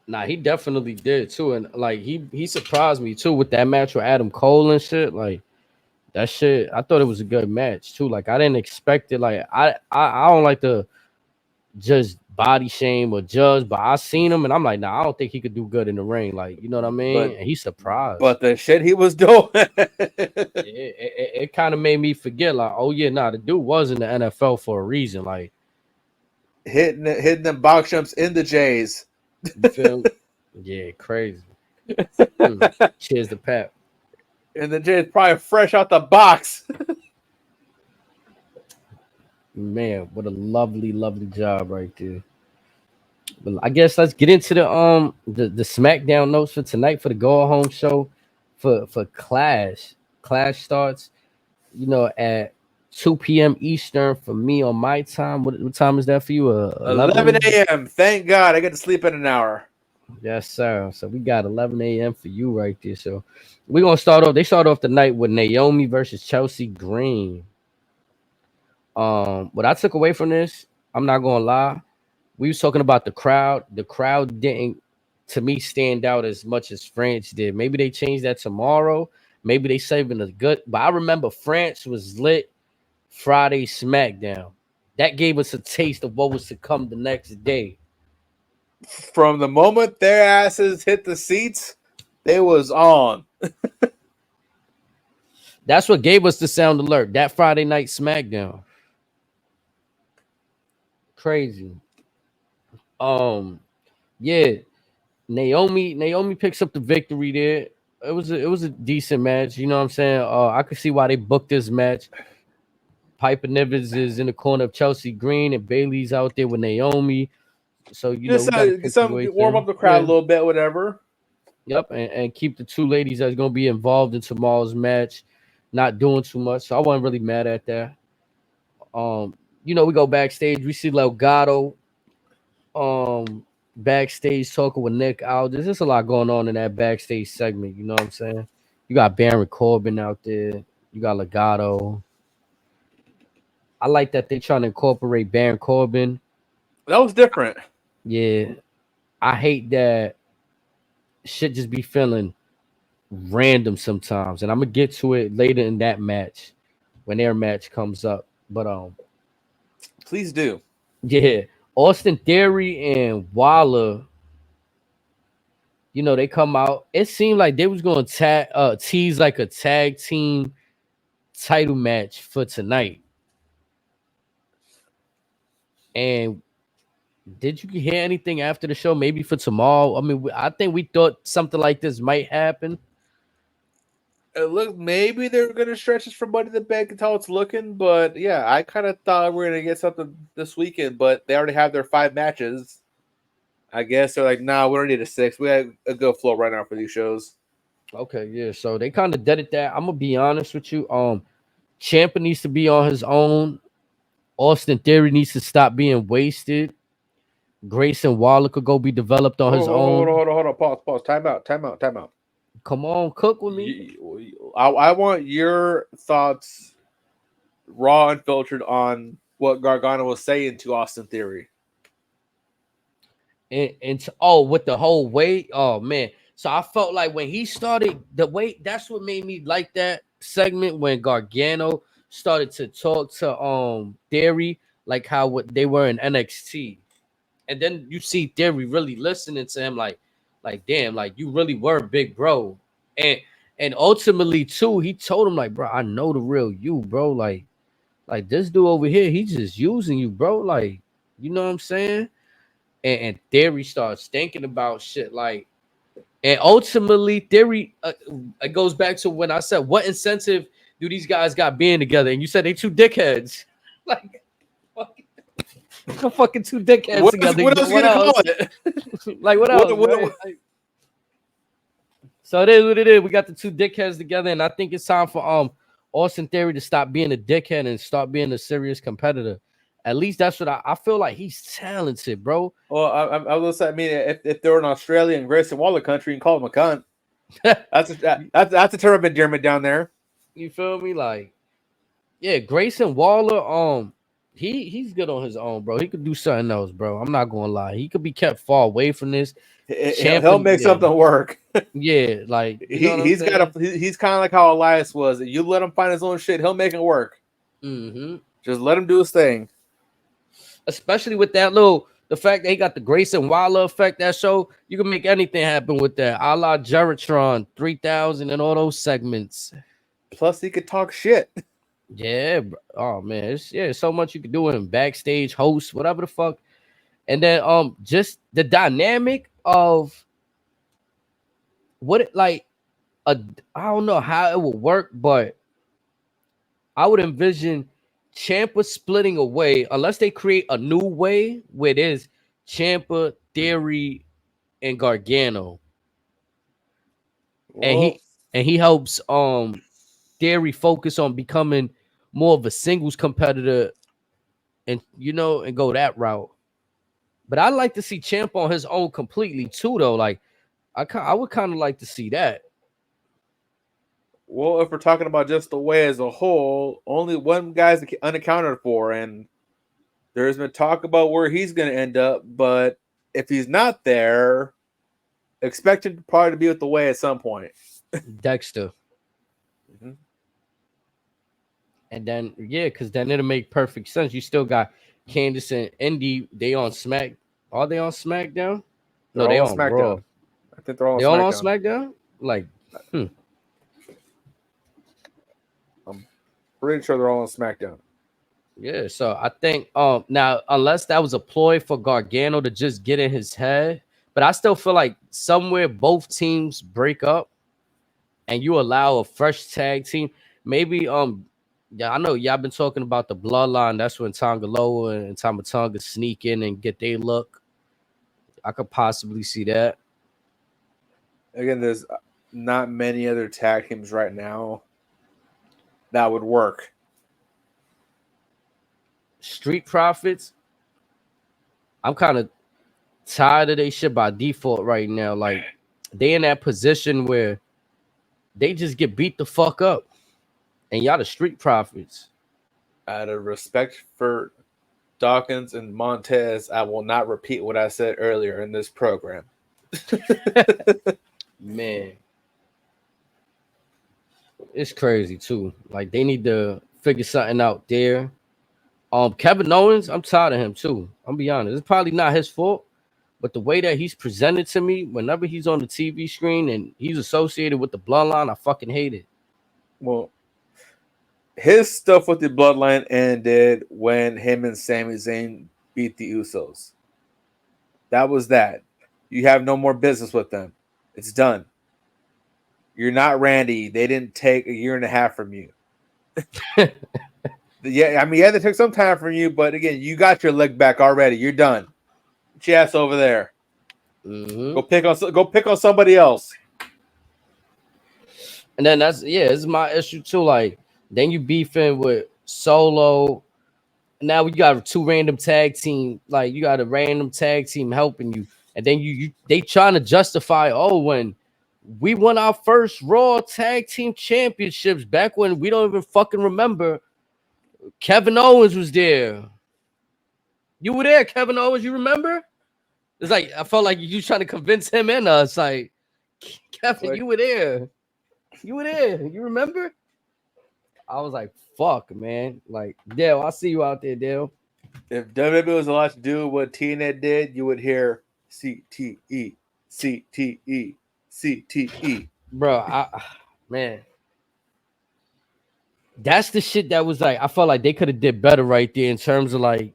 Nah, he definitely did too. And like he surprised me too with that match with Adam Cole and shit. Like that shit, I thought it was a good match too. Like I didn't expect it. Like I don't like to just body shame or judge, but I seen him and I'm like, nah, I don't think he could do good in the ring. Like, you know what I mean? But And he's surprised. But the shit he was doing. It kind of made me forget, like, oh yeah, nah, the dude was in the NFL for a reason. Like hitting them box jumps in the J's. you feel yeah, crazy. Cheers to Pat. And the J's probably fresh out the box. Man, what a lovely, lovely job right there. But I guess let's get into the SmackDown notes for tonight for the go home show for Clash. Clash starts, you know, at 2 p.m. Eastern for me on my time. What time is that for you? 11 a.m. Thank God I get to sleep in an hour. Yes, sir. So we got 11 a.m. for you right there. So we're gonna start off. They start off the night with Naomi versus Chelsea Green. What I took away from this, I'm not gonna lie. We was talking about the crowd. The crowd didn't, to me, stand out as much as France did. Maybe they changed that tomorrow. Maybe they saving the good. But I remember France was lit Friday SmackDown. That gave us a taste of what was to come the next day. From the moment their asses hit the seats, they was on. That's what gave us the sound alert. That Friday night SmackDown. Crazy. Yeah. Naomi picks up the victory there. It was a decent match. You know what I'm saying? I could see why they booked this match. Piper Nivens is in the corner of Chelsea Green, and Bailey's out there with Naomi. So Just we got to get some warm up the crowd a little bit, whatever. Yep, and keep the two ladies that's gonna be involved in tomorrow's match, not doing too much. So I wasn't really mad at that. We go backstage. We see Delgado, backstage talking with Nick Aldis. There's a lot going on in that backstage segment. You know what I'm saying? You got Baron Corbin out there. You got Legato. I like that they trying to incorporate Baron Corbin. That was different. Yeah, I hate that shit just be feeling random sometimes, and I'm gonna get to it later in that match when their match comes up. But please do. Yeah, Austin Theory and Waller. They come out. It seemed like they was going to tease like a tag team title match for tonight. And did you hear anything after the show? Maybe for tomorrow. I mean, I think we thought something like this might happen. It looked maybe they were going to stretch this for Money in the Bank and how it's looking, but yeah, I kind of thought we were going to get something this weekend, but they already have their 5 matches. I guess they're like, nah, we don't need a 6. We have a good flow right now for these shows. Okay, yeah. So they kind of did it that. I'm gonna be honest with you. Ciampa needs to be on his own. Austin Theory needs to stop being wasted. Grayson Waller could go be developed on his own. Hold on. Pause. Time out. Come on, cook with me. I want your thoughts, raw and filtered, on what Gargano was saying to Austin Theory. And with the whole weight, oh man. So I felt like when he started the weight, that's what made me like that segment when Gargano started to talk to Theory like how what they were in NXT. And then you see Theory really listening to him like damn, like you really were big bro. And ultimately too, he told him like, bro, I know the real you, bro. Like this dude over here, he's just using you, bro. Like, you know what I'm saying? And Theory starts thinking about shit like, and ultimately Theory, it goes back to when I said, what incentive do these guys got being together? And you said they two dickheads. Like, fucking two dickheads together. What else you gonna call it? Like, what else? Like, so it is what it is. We got the two dickheads together, and I think it's time for Austin Theory to stop being a dickhead and start being a serious competitor. At least that's what I feel like. He's talented, bro. Well, I will say, I mean, if they're in Australia and Grayson Waller country, you can call him a cunt. that's a term of endearment down there. You feel me? Like, yeah, Grayson Waller, he's good on his own, bro. He could do something else, bro. I'm not gonna lie. He could be kept far away from this. He'll make something work. Yeah, like he's kind of like how Elias was. You let him find his own shit, he'll make it work. Mm-hmm. Just let him do his thing. Especially with that the fact that he got the Grayson Waller effect, that show, you can make anything happen with that. A la Geritron 3000 and all those segments. Plus, he could talk shit. Yeah, bro. Oh man, it's so much you could do with him. Backstage host, whatever the fuck. And then just the dynamic of what it like I don't know how it would work, but I would envision Ciampa splitting away unless they create a new way where there's Ciampa, Theory, and Gargano. Well, and he helps Theory focus on becoming more of a singles competitor, and and go that route. But I'd like to see Champ on his own completely too, though. Like I would kind of like to see that. Well, if we're talking about just the way as a whole, only one guy's unaccounted for, and there's been talk about where he's going to end up. But if he's not there, expect him probably to be with the way at some point. Dexter. Mm-hmm. And then because then it'll make perfect sense. You still got Candice and Indy. They on Smack. Are they on SmackDown? No, they on SmackDown. Raw. I think they're all they on all SmackDown. on SmackDown. Like, I'm pretty sure they're all on SmackDown. Yeah, so I think now unless that was a ploy for Gargano to just get in his head, but I still feel like somewhere both teams break up and you allow a fresh tag team. Maybe I know y'all been talking about the bloodline. That's when Tongaloa and Tamatonga sneak in and get their look. I could possibly see that. Again, there's not many other tag teams right now that would work. Street Profits, I'm kind of tired of they shit by default right now. Like, they in that position where they just get beat the fuck up. And y'all the Street Profits. Out of respect for Dawkins and Montez, I will not repeat what I said earlier in this program. Man. It's crazy, too. Like, they need to figure something out there. Kevin Owens, I'm tired of him too. I'm be honest. It's probably not his fault, but the way that he's presented to me, whenever he's on the TV screen and he's associated with the bloodline, I fucking hate it. Well, his stuff with the bloodline ended when him and Sami Zayn beat the Usos. That was that. You have no more business with them. It's done. You're not Randy. They didn't take a year and a half from you. Yeah, I mean, they took some time from you, but again, you got your leg back already. You're done. Get your ass over there. Mm-hmm. Go pick on somebody else. And then this is my issue too. Like, then you beefing with Solo. Now we got two random tag team. Like, you got a random tag team helping you, and then they trying to justify. Oh, when we won our first Raw Tag Team Championships back when we don't even fucking remember. Kevin Owens was there. You were there, Kevin Owens. You remember? It's like I felt like you trying to convince him and us. Like, Kevin, you were there. You were there. You remember? I was like, fuck, man. Like, Dale, I see you out there, Dale. If WWE was allowed to do what TNA did, you would hear CTE, CTE, CTE. Bro, man. That's the shit that was like, I felt like they could have did better right there in terms of like,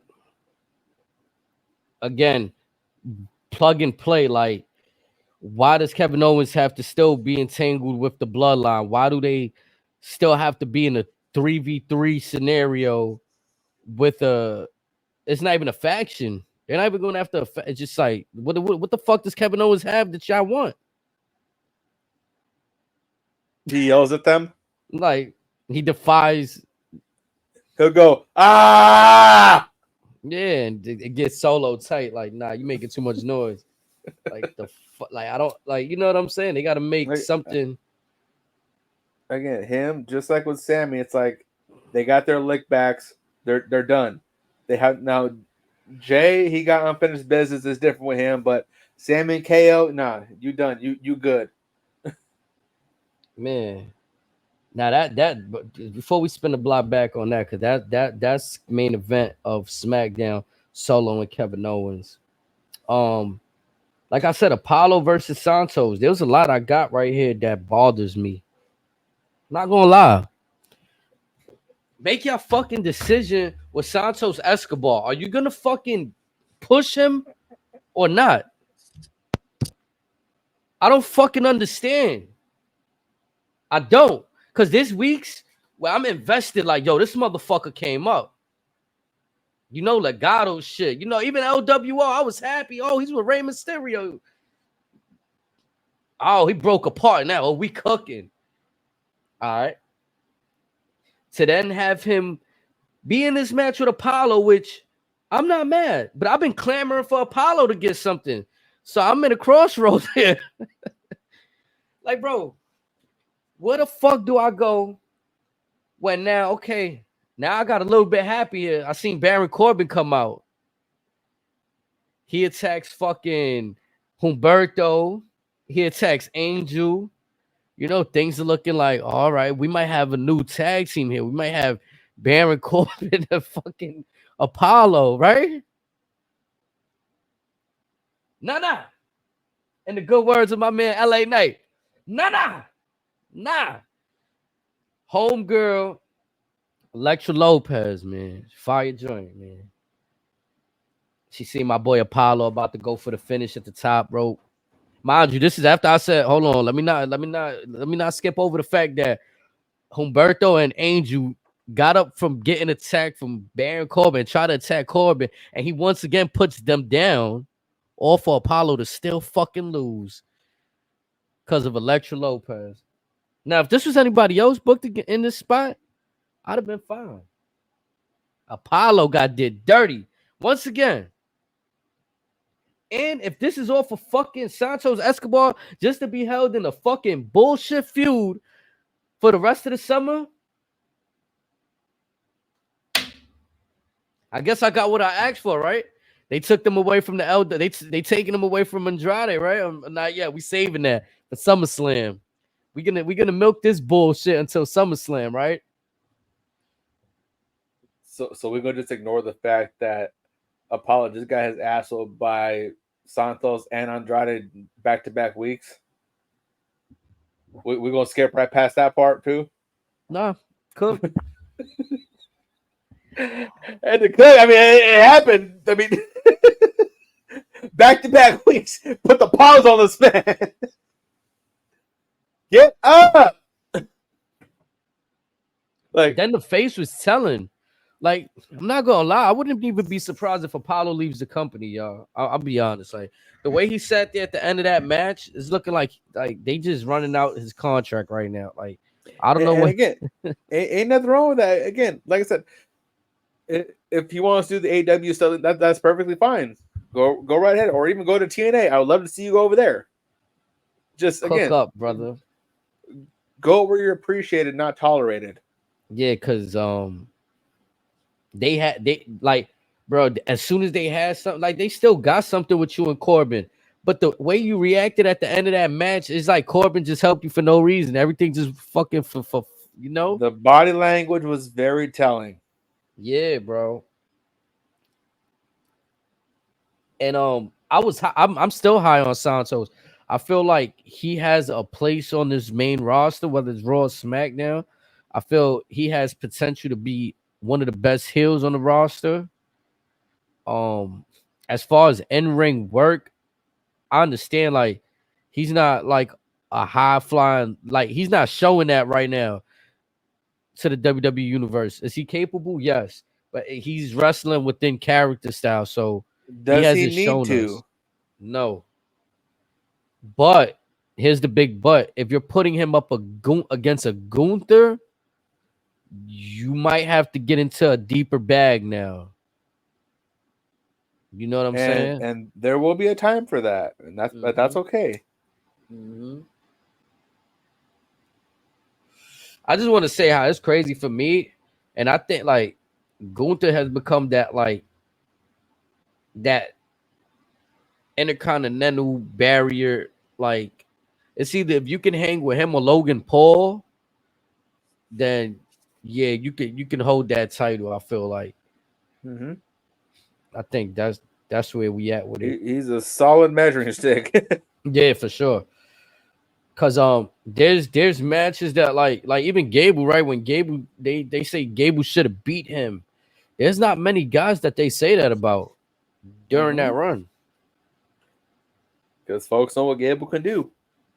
again, plug and play. Like, why does Kevin Owens have to still be entangled with the bloodline? Why do they still have to be in a 3v3 scenario with it's not even a faction. They're not even going after it's just like, what the fuck does Kevin Owens have that y'all want? He yells at them. Like, he defies. He'll go, ah! Yeah, and it gets Solo tight. Like, nah, you making too much noise. Like, I don't, like, you know what I'm saying? They got to make something. Again, him, just like with Sammy, it's like they got their lick backs. They're done. They have now. Jay, he got unfinished business. It's different with him, but Sammy and KO, nah, you done. You good. Man. Now but before we spin the block back on that, because that's main event of SmackDown, Solo and Kevin Owens. Like I said, Apollo versus Santos. There was a lot I got right here that bothers me. Not gonna lie. Make your fucking decision with Santos Escobar. Are you gonna fucking push him or not? I don't fucking understand. I don't. Because this week's where I'm invested, like, yo, this motherfucker came up. You know, Legato shit. You know, even LWO, I was happy. Oh, he's with Rey Mysterio. Oh, he broke apart now. Oh, we cooking. All right. to then have him be in this match with Apollo, which I'm not mad, but I've been clamoring for Apollo to get something. So I'm in a crossroads here. Like, bro, where the fuck do I go when now, okay, now I got a little bit happier. I seen Baron Corbin come out. He attacks fucking Humberto. He attacks Angel. You know, things are looking like, all right, we might have a new tag team here. We might have Baron Corbin and fucking Apollo, right? Nah. In the good words of my man, LA Knight. Nah. Homegirl, Elektra Lopez, man. Fire joint, man. She seen my boy Apollo about to go for the finish at the top rope. Mind you, this is after I said, hold on, let me not skip over the fact that Humberto and Angel got up from getting attacked from Baron Corbin, tried to attack Corbin, and he once again puts them down, all for Apollo to still fucking lose because of Elektra Lopez. Now, if this was anybody else booked in this spot, I'd have been fine. Apollo got did dirty once again. And if this is all for fucking Santos Escobar just to be held in a fucking bullshit feud for the rest of the summer, I guess I got what I asked for, right? They took them away from the elder. They taking them away from Andrade, right? Not yet. We saving that for SummerSlam. We're gonna milk this bullshit until SummerSlam, right? So we're gonna just ignore the fact that Apollo just got his ass whooped by Santos and Andrade back-to-back weeks. We're gonna skip right past that part too. Nah, cool. And it could. I mean, it happened. I mean, back-to-back weeks. Put the pause on this man. Get up. Like then the face was telling. Like, I'm not gonna lie, I wouldn't even be surprised if Apollo leaves the company, y'all. I'll be honest. Like, the way he sat there at the end of that match is looking like they just running out his contract right now. Like, I don't know what. Again, ain't nothing wrong with that. Again, like I said, if he wants to do the AW stuff, that's perfectly fine. Go right ahead, or even go to TNA. I would love to see you go over there. Just Cook again, up, brother. Go where you're appreciated, not tolerated. Yeah, because they like, bro, as soon as they had something, like, they still got something with you and Corbin. But the way you reacted at the end of that match is like Corbin just helped you for no reason. Everything just fucking for you know. The body language was very telling. Yeah, bro. And I'm still high on Santos. I feel like he has a place on this main roster, whether it's Raw or SmackDown. I feel he has potential to be one of the best heels on the roster. As far as in-ring work, I understand, like, he's not like a high-flying, like, he's not showing that right now to the WWE universe. Is he capable? Yes. But he's wrestling within character style, so does he need to? Us. No. But here's the big but. If you're putting him up against a Gunther, you might have to get into a deeper bag now. You know what I'm saying? And there will be a time for that, and that's okay. Mm-hmm. I just want to say how it's crazy for me, and I think like Gunther has become that intercontinental barrier. Like, it's either if you can hang with him or Logan Paul, then yeah, you can hold that title. I feel like. Mm-hmm. I think that's where we at with it. He's a solid measuring stick. Yeah, for sure. Cause there's matches that like even Gable, right? When Gable they say Gable should have beat him. There's not many guys that they say that about during that run. Because folks know what Gable can do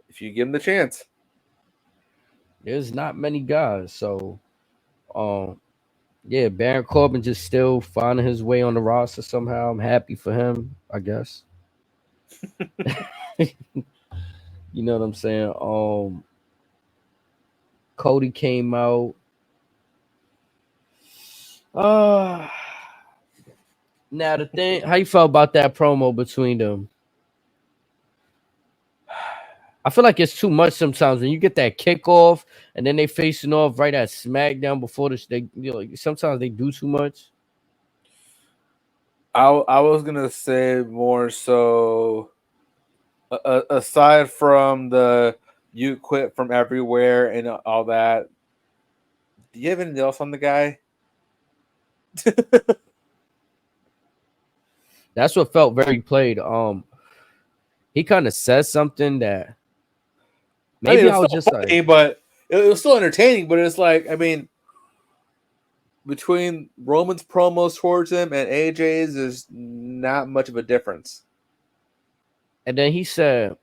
if you give him the chance. There's not many guys. So yeah, Baron Corbin just still finding his way on the roster somehow. I'm happy for him, I guess. You know what I'm saying? Cody came out. Now the thing, how you felt about that promo between them? I feel like it's too much sometimes when you get that kickoff and then they facing off right at SmackDown before this. They, sometimes they do too much. I was gonna say more so. Aside from the you quit from everywhere and all that, do you have anything else on the guy? That's what felt very played. He kind of said something that maybe I was just funny, like, but it was still entertaining. But it's like, I mean, between Roman's promos towards him and AJ's, there's not much of a difference. and then he said,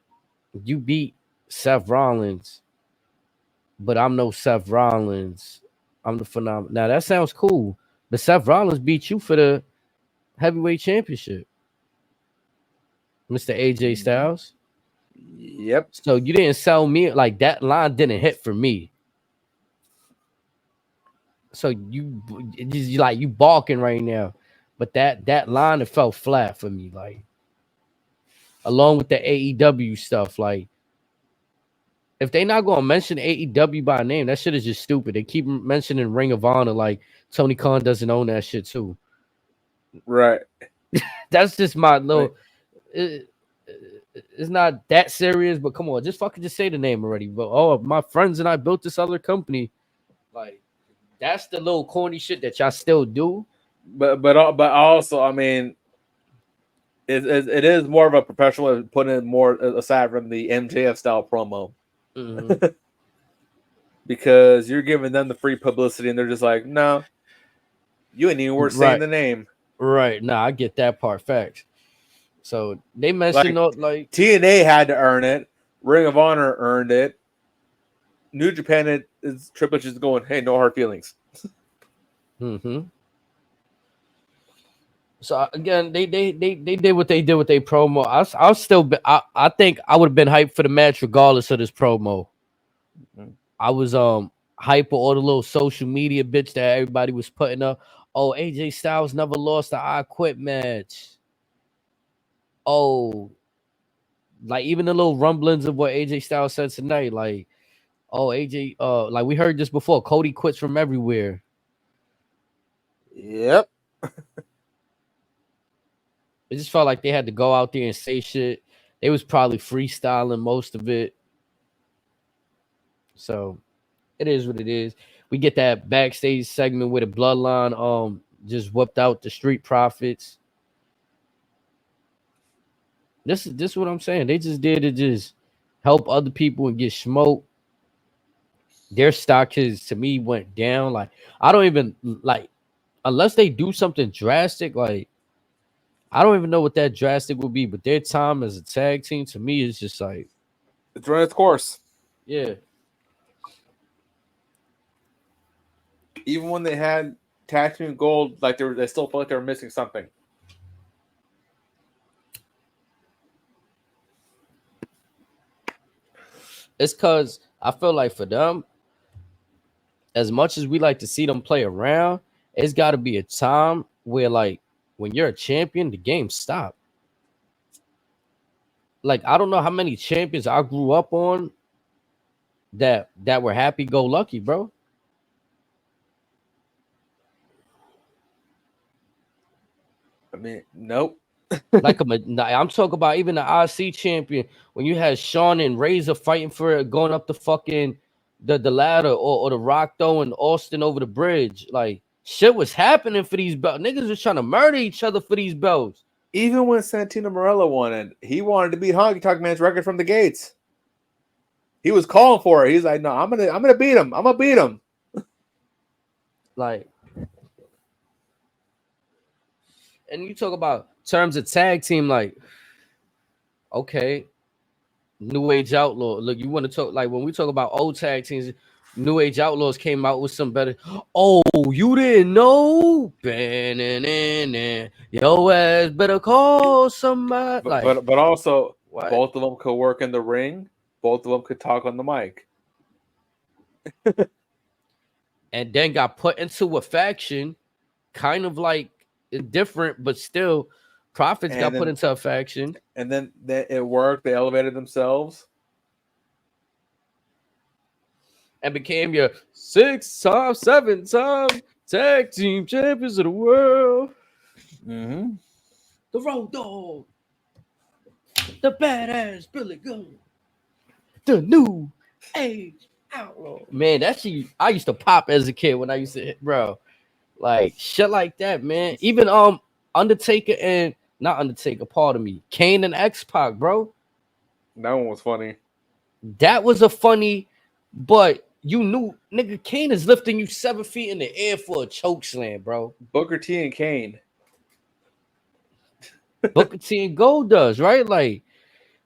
"You beat Seth Rollins, but I'm no Seth Rollins. I'm the phenomenal." Now that sounds cool, but Seth Rollins beat you for the heavyweight championship, Mr. AJ Styles. Yep. So you didn't sell me like that line didn't hit for me. So you like you balking right now, but that line it felt flat for me. Like along with the AEW stuff, like if they not gonna mention AEW by name, that shit is just stupid. They keep mentioning Ring of Honor like Tony Khan doesn't own that shit too. Right. That's just my little. It's not that serious, but come on, just fucking just say the name already. But oh, my friends and I built this other company. Like that's the little corny shit that y'all still do. But also, I mean, it is more of a professional putting it more aside from the MJF style promo. Mm-hmm. Because you're giving them the free publicity and they're just like, no, you ain't even worth saying the name. Right. Nah, I get that part. Facts. So they mentioned like TNA had to earn it. Ring of Honor earned it. New Japan is Triple H is going, hey, no hard feelings. Mm-hmm. So again, they did what they did with their promo. I'll still be, I think I would have been hyped for the match regardless of this promo. Mm-hmm. I was hype for all the little social media bitch that everybody was putting up. Oh, AJ Styles never lost the I Quit match. Oh, like even the little rumblings of what AJ Styles said tonight, like, oh, AJ, like we heard this before. Cody quits from everywhere. Yep. It just felt like they had to go out there and say shit. They was probably freestyling most of it. So it is what it is. We get that backstage segment with a bloodline just whipped out the Street Profits. This is what I'm saying. They just did to just help other people and get smoked. Their stock has to me went down. Like I don't even like unless they do something drastic, like I don't even know what that drastic would be, but their time as a tag team to me is just like it's run its course. Yeah. Even when they had tag team gold, like they still felt like they were missing something. It's because I feel like for them, as much as we like to see them play around, it's got to be a time where, like, when you're a champion, the game stop. Like, I don't know how many champions I grew up on that were happy-go-lucky, bro. I mean, nope. Like I'm talking about even the IC champion when you had Shawn and Razor fighting for it, going up the fucking the ladder, or the Rock throwing Austin over the bridge. Like shit was happening for these belts. Niggas was trying to murder each other for these belts. Even when Santino Marella wanted, he wanted to beat Honky Tonk Man's record from the gates. He was calling for it. He's like, no, I'm gonna beat him. I'm gonna beat him. Like, and you talk about terms of tag team, like, okay, New Age Outlaw. Look, you want to talk like when we talk about old tag teams, New Age Outlaws came out with some better. Oh, you didn't know? Yo ass better call somebody. But also, what? both of them could work in the ring. Both of them could talk on the mic. And then got put into a faction kind of like different, but still, Profits got put into a faction. And then it worked. They elevated themselves. And became your 6-time, 7-time tag team champions of the world. Mm-hmm. The Road Dogg. The badass Billy Gunn. The new age outlaw. Man, that shit I used to pop as a kid when I used to hit, bro. Like shit like that, man. Even Undertaker and not Undertaker, pardon me. Kane and X-Pac, bro. That one was funny. That was a funny, but you knew, nigga, Kane is lifting you 7 feet in the air for a choke slam, bro. Booker T and Kane. Booker T and Gold does, right? Like,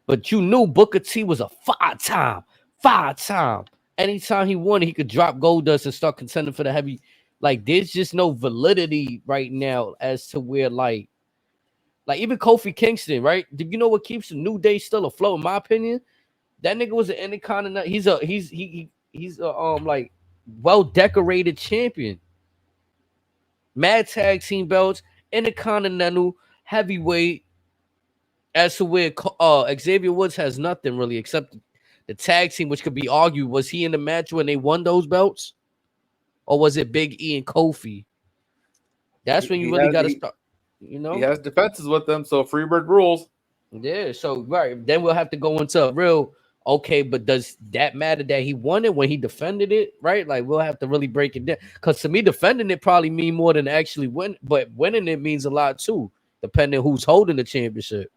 but you knew Booker T was a 5-time. Anytime he won, he could drop Goldust and start contending for the heavy. Like, there's just no validity right now as to where, like even Kofi Kingston, right? Do you know what keeps the New Day still afloat? In my opinion, that nigga was an Intercontinental. He's a like well decorated champion. Mad tag team belts, Intercontinental, heavyweight. As to where Xavier Woods has nothing really except the tag team, which could be argued. Was he in the match when they won those belts? Or was it Big E and Kofi? That's when you really got to start, you know? He has defenses with them, so Freebird rules. Yeah, so right. Then we'll have to go into a real, okay, but does that matter that he won it when he defended it, right? Like, we'll have to really break it down. Because to me, defending it probably mean more than actually win, but winning it means a lot too, depending who's holding the championship.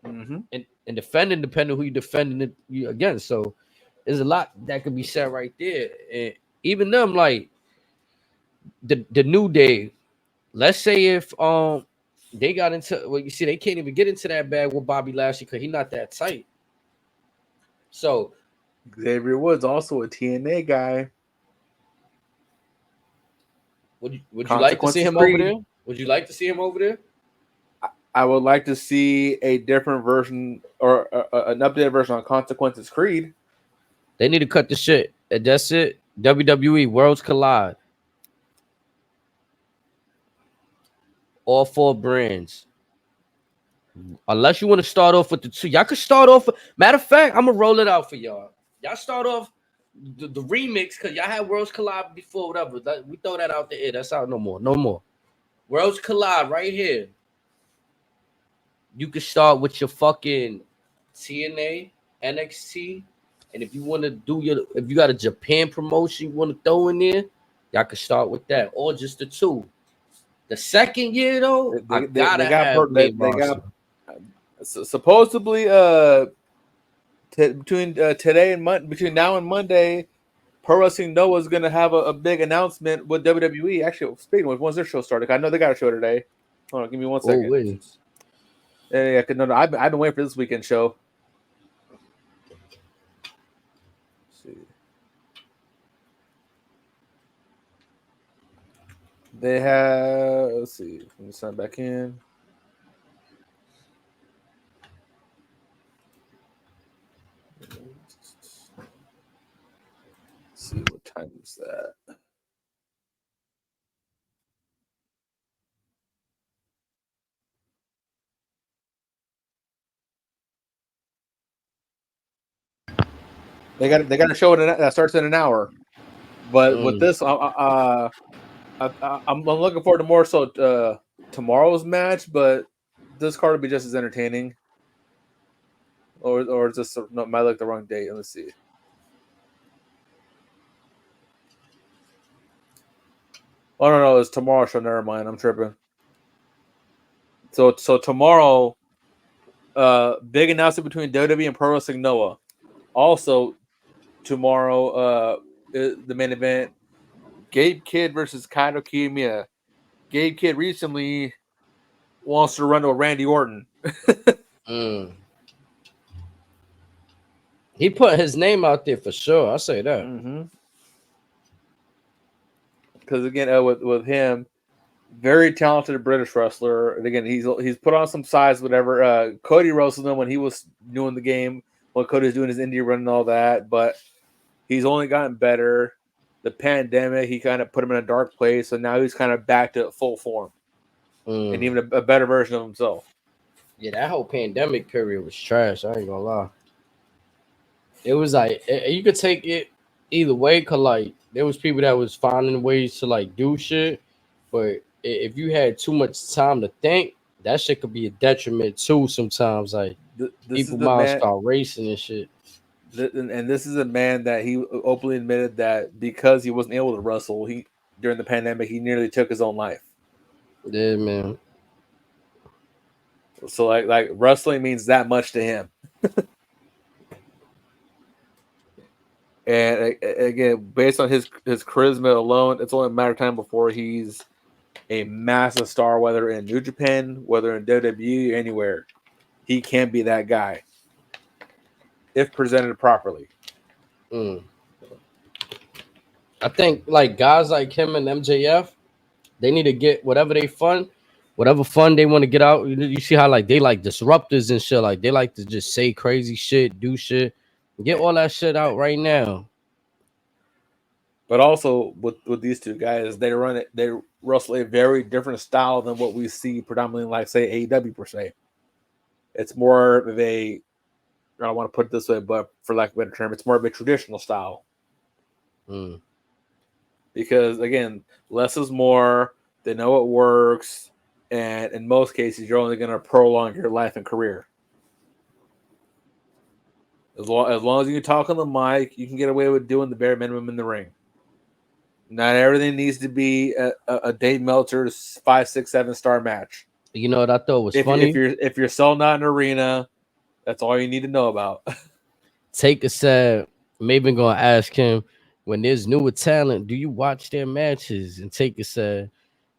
Mm-hmm. And defending depending who you defending it against. So there's a lot that could be said right there. And even them, like the New Day, let's say if they got into, well, you see, they can't even get into that bag with Bobby Lashley because he's not that tight. So Xavier Woods also a TNA guy. Would you like to see him over there? Would you like to see him over there? I would like to see a different version or an updated version on Consequences Creed. They need to cut the shit. That's it. WWE Worlds Collide. All 4 brands. Unless you want to start off with the 2. Y'all could start off. Matter of fact, I'm going to roll it out for y'all. Y'all start off the remix because y'all had Worlds Collide before, whatever. We throw that out the air. That's out no more. No more. Worlds Collide right here. You can start with your fucking TNA, NXT, and if you want to do if you got a Japan promotion you want to throw in there, y'all can start with that, or just the 2. The second year though, they got supposedly between today and between now and Monday, Pro Wrestling Noah is gonna have a big announcement with WWE. Actually, speaking of, when's their show started? I know they got a show today. Hold on, give me 1 second. Oh, wait. Yeah, no, I've been waiting for this weekend show. Let's see. They have, let's see, let me sign back in. Let's see, what time is that? They got a show that starts in an hour, but with this, I'm looking forward to more so tomorrow's match. But this card will be just as entertaining. Or is this no, might look the wrong date? Let's see. Oh no, it's tomorrow show. Never mind, I'm tripping. So tomorrow, big announcement between WWE and Pro Wrestling Noah. Also, tomorrow, the main event, Gabe Kidd versus Kaito Kiyomiya. Gabe Kidd recently wants to run to Randy Orton. He put his name out there for sure. I say that. Because again, with him, very talented British wrestler. And again, he's put on some size, whatever. Cody wrestled him when he was doing the game, when Cody was doing his indie run and all that. But he's only gotten better. the pandemic, he kind of put him in a dark place, and now he's kind of back to full form and even a better version of himself. Yeah, that whole pandemic period was trash. I ain't gonna lie. It was like you could take it either way, cause like there was people that was finding ways to like do shit, but if you had too much time to think, that shit could be a detriment too. Sometimes like This people is the minds man, start racing and shit. and this is a man that he openly admitted that because he wasn't able to wrestle, he during the pandemic he nearly took his own life. Yeah, man. So like wrestling means that much to him. And again, based on his charisma alone, it's only a matter of time before he's a massive star, whether in New Japan, whether in WWE, anywhere. He can be that guy if presented properly. I think like guys like him and MJF, they need to get whatever fun they want to get out. You see how like they like disruptors and shit. Like they like to just say crazy shit, do shit, get all that shit out right now. But also with these two guys, they wrestle a very different style than what we see predominantly, like say AEW per se. It's more of a, I don't want to put it this way, but for lack of a better term, it's more of a traditional style. Because again, less is more. They know what works, and in most cases, you're only going to prolong your life and career. As long as you can talk on the mic, you can get away with doing the bare minimum in the ring. Not everything needs to be a Dave Meltzer 5, 6, 7-star match. You know what I thought was funny? If you're selling out an arena, that's all you need to know about. Taker said, maybe gonna ask him when there's newer talent, do you watch their matches? And Taker said,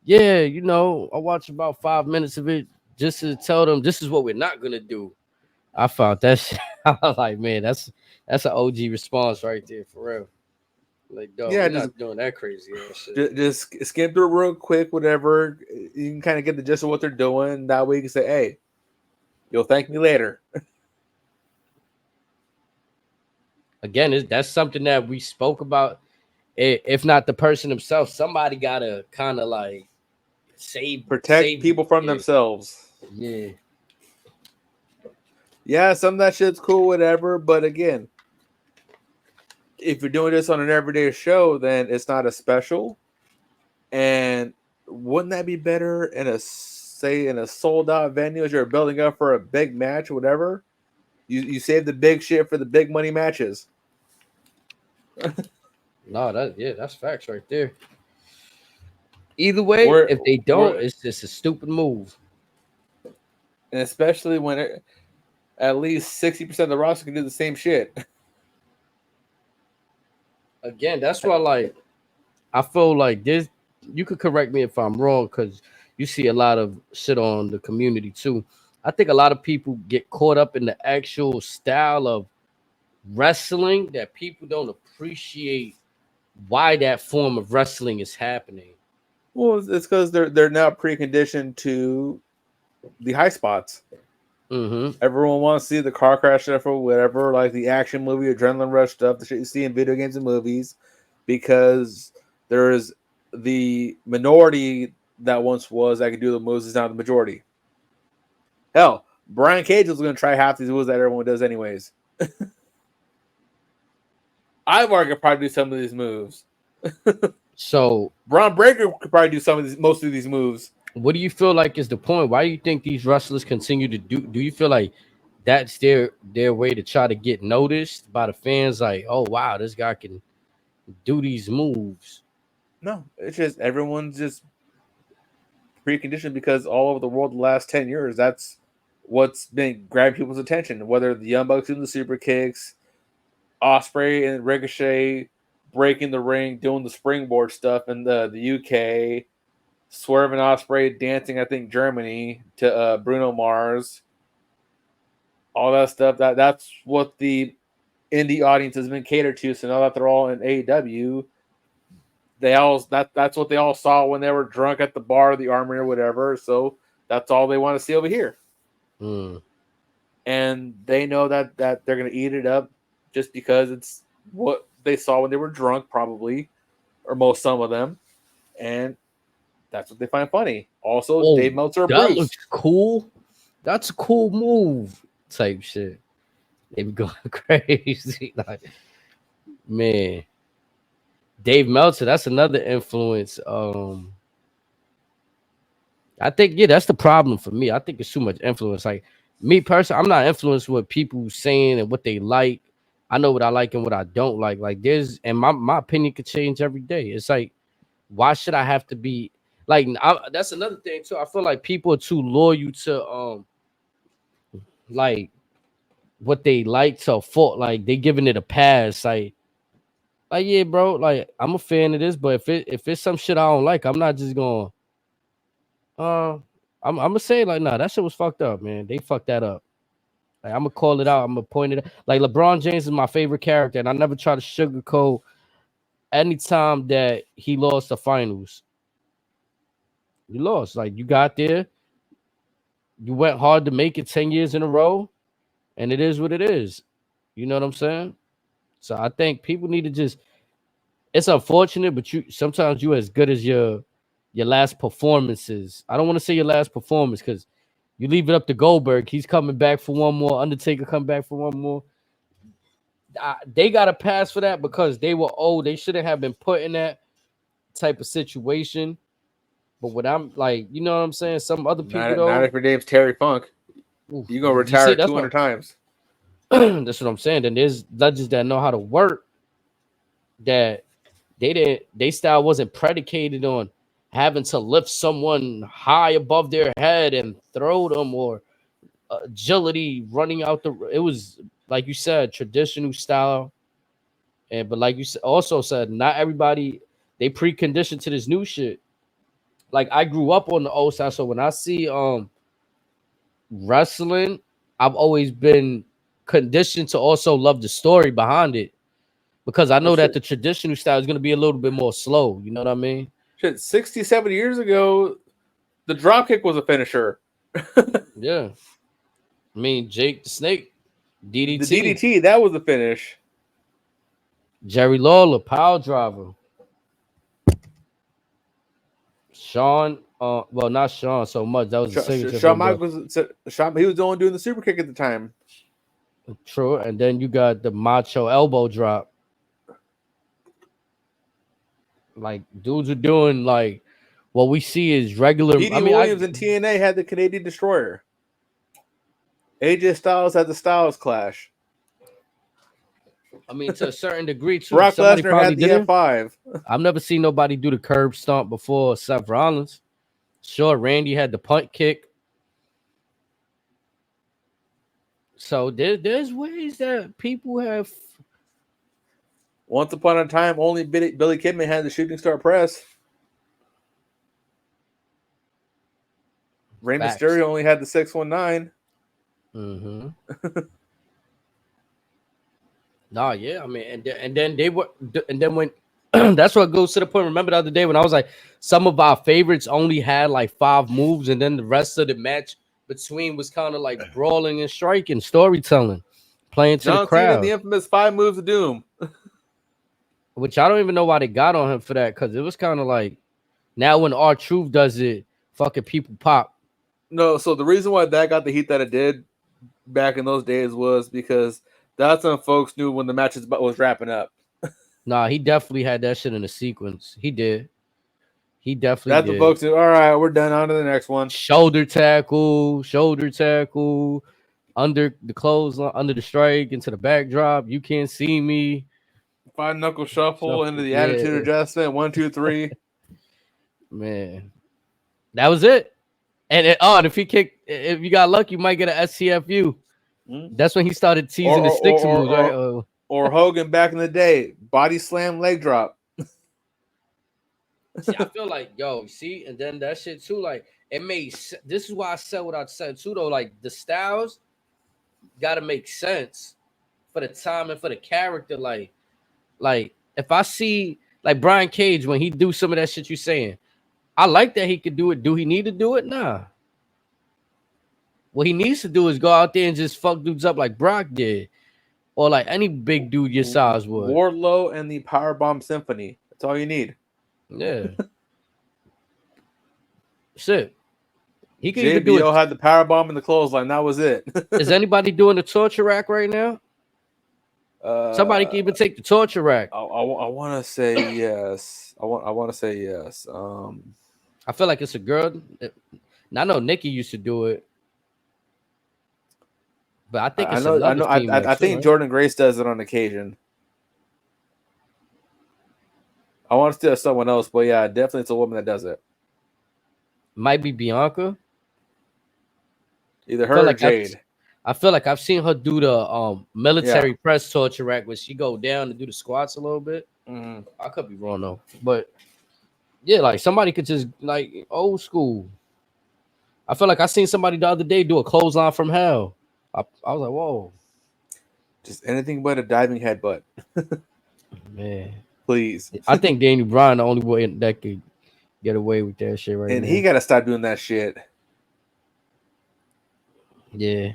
yeah, you know, I watch about 5 minutes of it just to tell them this is what we're not gonna do. I found that shit. I was like, man, that's an OG response right there for real. Like, dog, we're not doing that crazy ass shit. Just skim through it real quick, whatever. You can kind of get the gist of what they're doing. That way you can say, hey, you'll thank me later. Again, that's something that we spoke about. If not the person himself, somebody gotta kind of like protect people from themselves. Yeah. Yeah, some of that shit's cool, whatever. But again, if you're doing this on an everyday show, then it's not a special. And wouldn't that be better in a sold out venue as you're building up for a big match, whatever? You save the big shit for the big money matches. No, that's facts right there. Either way, if they don't, it's just a stupid move. And especially when at least 60% of the roster can do the same shit. Again, that's why like I feel like this. You could correct me if I'm wrong, because you see a lot of shit on the community too. I think a lot of people get caught up in the actual style of wrestling that people don't appreciate why that form of wrestling is happening. Well, it's because they're now preconditioned to the high spots. Mm-hmm. Everyone wants to see the car crash stuff or whatever, like the action movie, adrenaline rush stuff, the shit you see in video games and movies, because there's the minority that once was that could do the moves is now the majority. Hell, Brian Cage was going to try half these moves that everyone does anyways. Ivar could probably do some of these moves. So Braun Breaker could probably do most of these moves. What do you feel like is the point? Why do you think these wrestlers continue to do? Do you feel like that's their way to try to get noticed by the fans? Like, oh wow, this guy can do these moves. No, it's just everyone's just preconditioned because all over the world the last 10 years, that's what's been grabbing people's attention. Whether the Young Bucks doing the super kicks, Ospreay and Ricochet breaking the ring, doing the springboard stuff in the UK, Swerve and Ospreay dancing, I think, Germany to Bruno Mars. All that stuff. That's what the indie audience has been catered to. So now that they're all in AEW, that's what they all saw when they were drunk at the bar, the Armory, or whatever. So that's all they want to see over here. And they know that they're going to eat it up just because it's what they saw when they were drunk, probably. or some of them, and that's what they find funny. Also, Dave Meltzer or that Bruce. looks cool. That's a cool move type shit. They be going crazy. Like, man. Dave Meltzer, that's another influence. I think, yeah, that's the problem for me. I think it's too much influence. Like me personally, I'm not influenced with people saying and what they like. I know what I like and what I don't like. Like there's, and my opinion could change every day. It's like, why should I have to be like? That's another thing too. I feel like people are too loyal to like what they like to a fault. Like they giving it a pass. Like yeah, bro. Like I'm a fan of this, but if it's some shit I don't like, I'm not just going. I'm gonna say like, nah, that shit was fucked up, man. They fucked that up. Like, I'm gonna call it out. I'm gonna point it out. Like LeBron James is my favorite character, and I never try to sugarcoat any time that he lost the finals. You lost. Like you got there, you went hard to make it 10 years in a row, and it is what it is. You know what I'm saying? So I think people need to just. It's unfortunate, but sometimes you as good as your last performances. I don't want to say your last performance because you leave it up to Goldberg. He's coming back for one more. Undertaker come back for one more. They got a pass for that because they were old. They shouldn't have been put in that type of situation. But what I'm like, you know what I'm saying? Some other people Not if your name's Terry Funk. oof, You're gonna retire 200 times. That's what I'm saying. Then there's legends that know how to work. That they style wasn't predicated on having to lift someone high above their head and throw them or agility running out it was like you said, traditional style. But like you also said, not everybody they preconditioned to this new shit. Like I grew up on the old style, so when I see wrestling, I've always been conditioned to also love the story behind it. Because I know that the traditional style is going to be a little bit more slow. You know what I mean? Shit, 60, 70 years ago, the dropkick was a finisher. Yeah. I mean, Jake the Snake, DDT. The DDT, that was the finish. Jerry Lawler, power driver. Sean, well, not Sean so much. That was the signature. Shawn Michaels, he was the one doing the super kick at the time. True. And then you got the macho elbow drop. Like dudes are doing like what we see is regular. D.D. Williams and TNA had the Canadian Destroyer. AJ Styles had the Styles Clash. I mean, to a certain degree too. Brock Lesnar had the F5. I've never seen nobody do the curb stomp before Seth Rollins. Sure, Randy had the punt kick. So there's ways that people have. Once upon a time, only Billy Kidman had the shooting star press. Rey Mysterio only had the 619. Mm-hmm. Nah, yeah, I mean, and then when that's what goes to the point. Remember the other day when I was like, some of our favorites only had like 5 moves, and then the rest of the match between was kind of like brawling and striking, storytelling, playing to the crowd. The infamous 5 moves of doom. Which I don't even know why they got on him for that, because it was kind of like now when R-Truth does it, fucking people pop. No, so the reason why that got the heat that it did back in those days was because that's when folks knew when the match was wrapping up. Nah, he definitely had that shit in a sequence. He did. He definitely that's did. The folks knew, all right, we're done. On to the next one. Shoulder tackle, under the clothesline, under the strike, into the backdrop. You can't see me. 5 knuckle shuffle into the attitude adjustment. 1, 2, 3. Man, that was it. And if you got lucky, you might get an SCFU. That's when he started teasing the sticks moves, right? Or Hogan back in the day, body slam, leg drop. See, I feel like, see, and then that shit too, like it made. This is why I said what I said too, though. Like the styles got to make sense for the time and for the character. Like if I see like Brian Cage when he do some of that shit you saying, I like that he could do it. Do he need to do it? Nah. What he needs to do is go out there and just fuck dudes up like Brock did, or like any big dude your size would. Wardlow and the Powerbomb Symphony. That's all you need. Yeah. Shit. He could even do JBL it. had the power bomb in the clothesline. That was it. Is anybody doing the torture rack right now? Somebody can even take the torture rack. I want to say yes. I want to say yes. I feel like it's a girl. I know Nikki used to do it, but I think it's another female. I think right? Jordan Grace does it on occasion. I want to say someone else, but yeah, definitely it's a woman that does it. Might be Bianca. Either her or Jade. I feel like I've seen her do the military press torture rack where she go down to do the squats a little bit. Mm-hmm. I could be wrong though, but yeah, like somebody could just like old school. I feel like I seen somebody the other day do a clothesline from hell. I was like, whoa, just anything but a diving headbutt, man. Please. I think Daniel Bryan the only way that could get away with that shit right now. And he got to stop doing that shit. Yeah,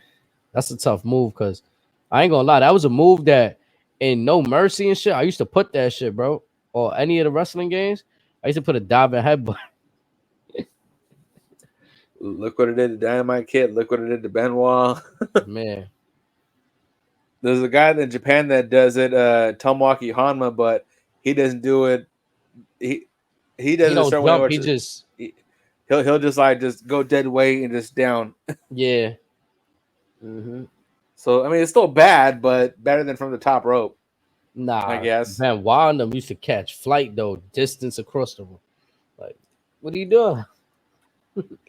that's a tough move because I ain't gonna lie, that was a move that in No Mercy and shit, I used to put that shit, bro. Or any of the wrestling games, I used to put a diving headbutt. Look what it did to Dynamite Kid. Look what it did to Benoit. Man. There's a guy in Japan that does it, Tomoaki Hanma, but he doesn't do it. He doesn't don't jump. He just he'll just go dead weight and just down. Yeah. Mm-hmm. So I mean, it's still bad, but better than from the top rope. Nah, I guess. Man, Wandham used to catch flight though, distance across the room. Like, what are you doing?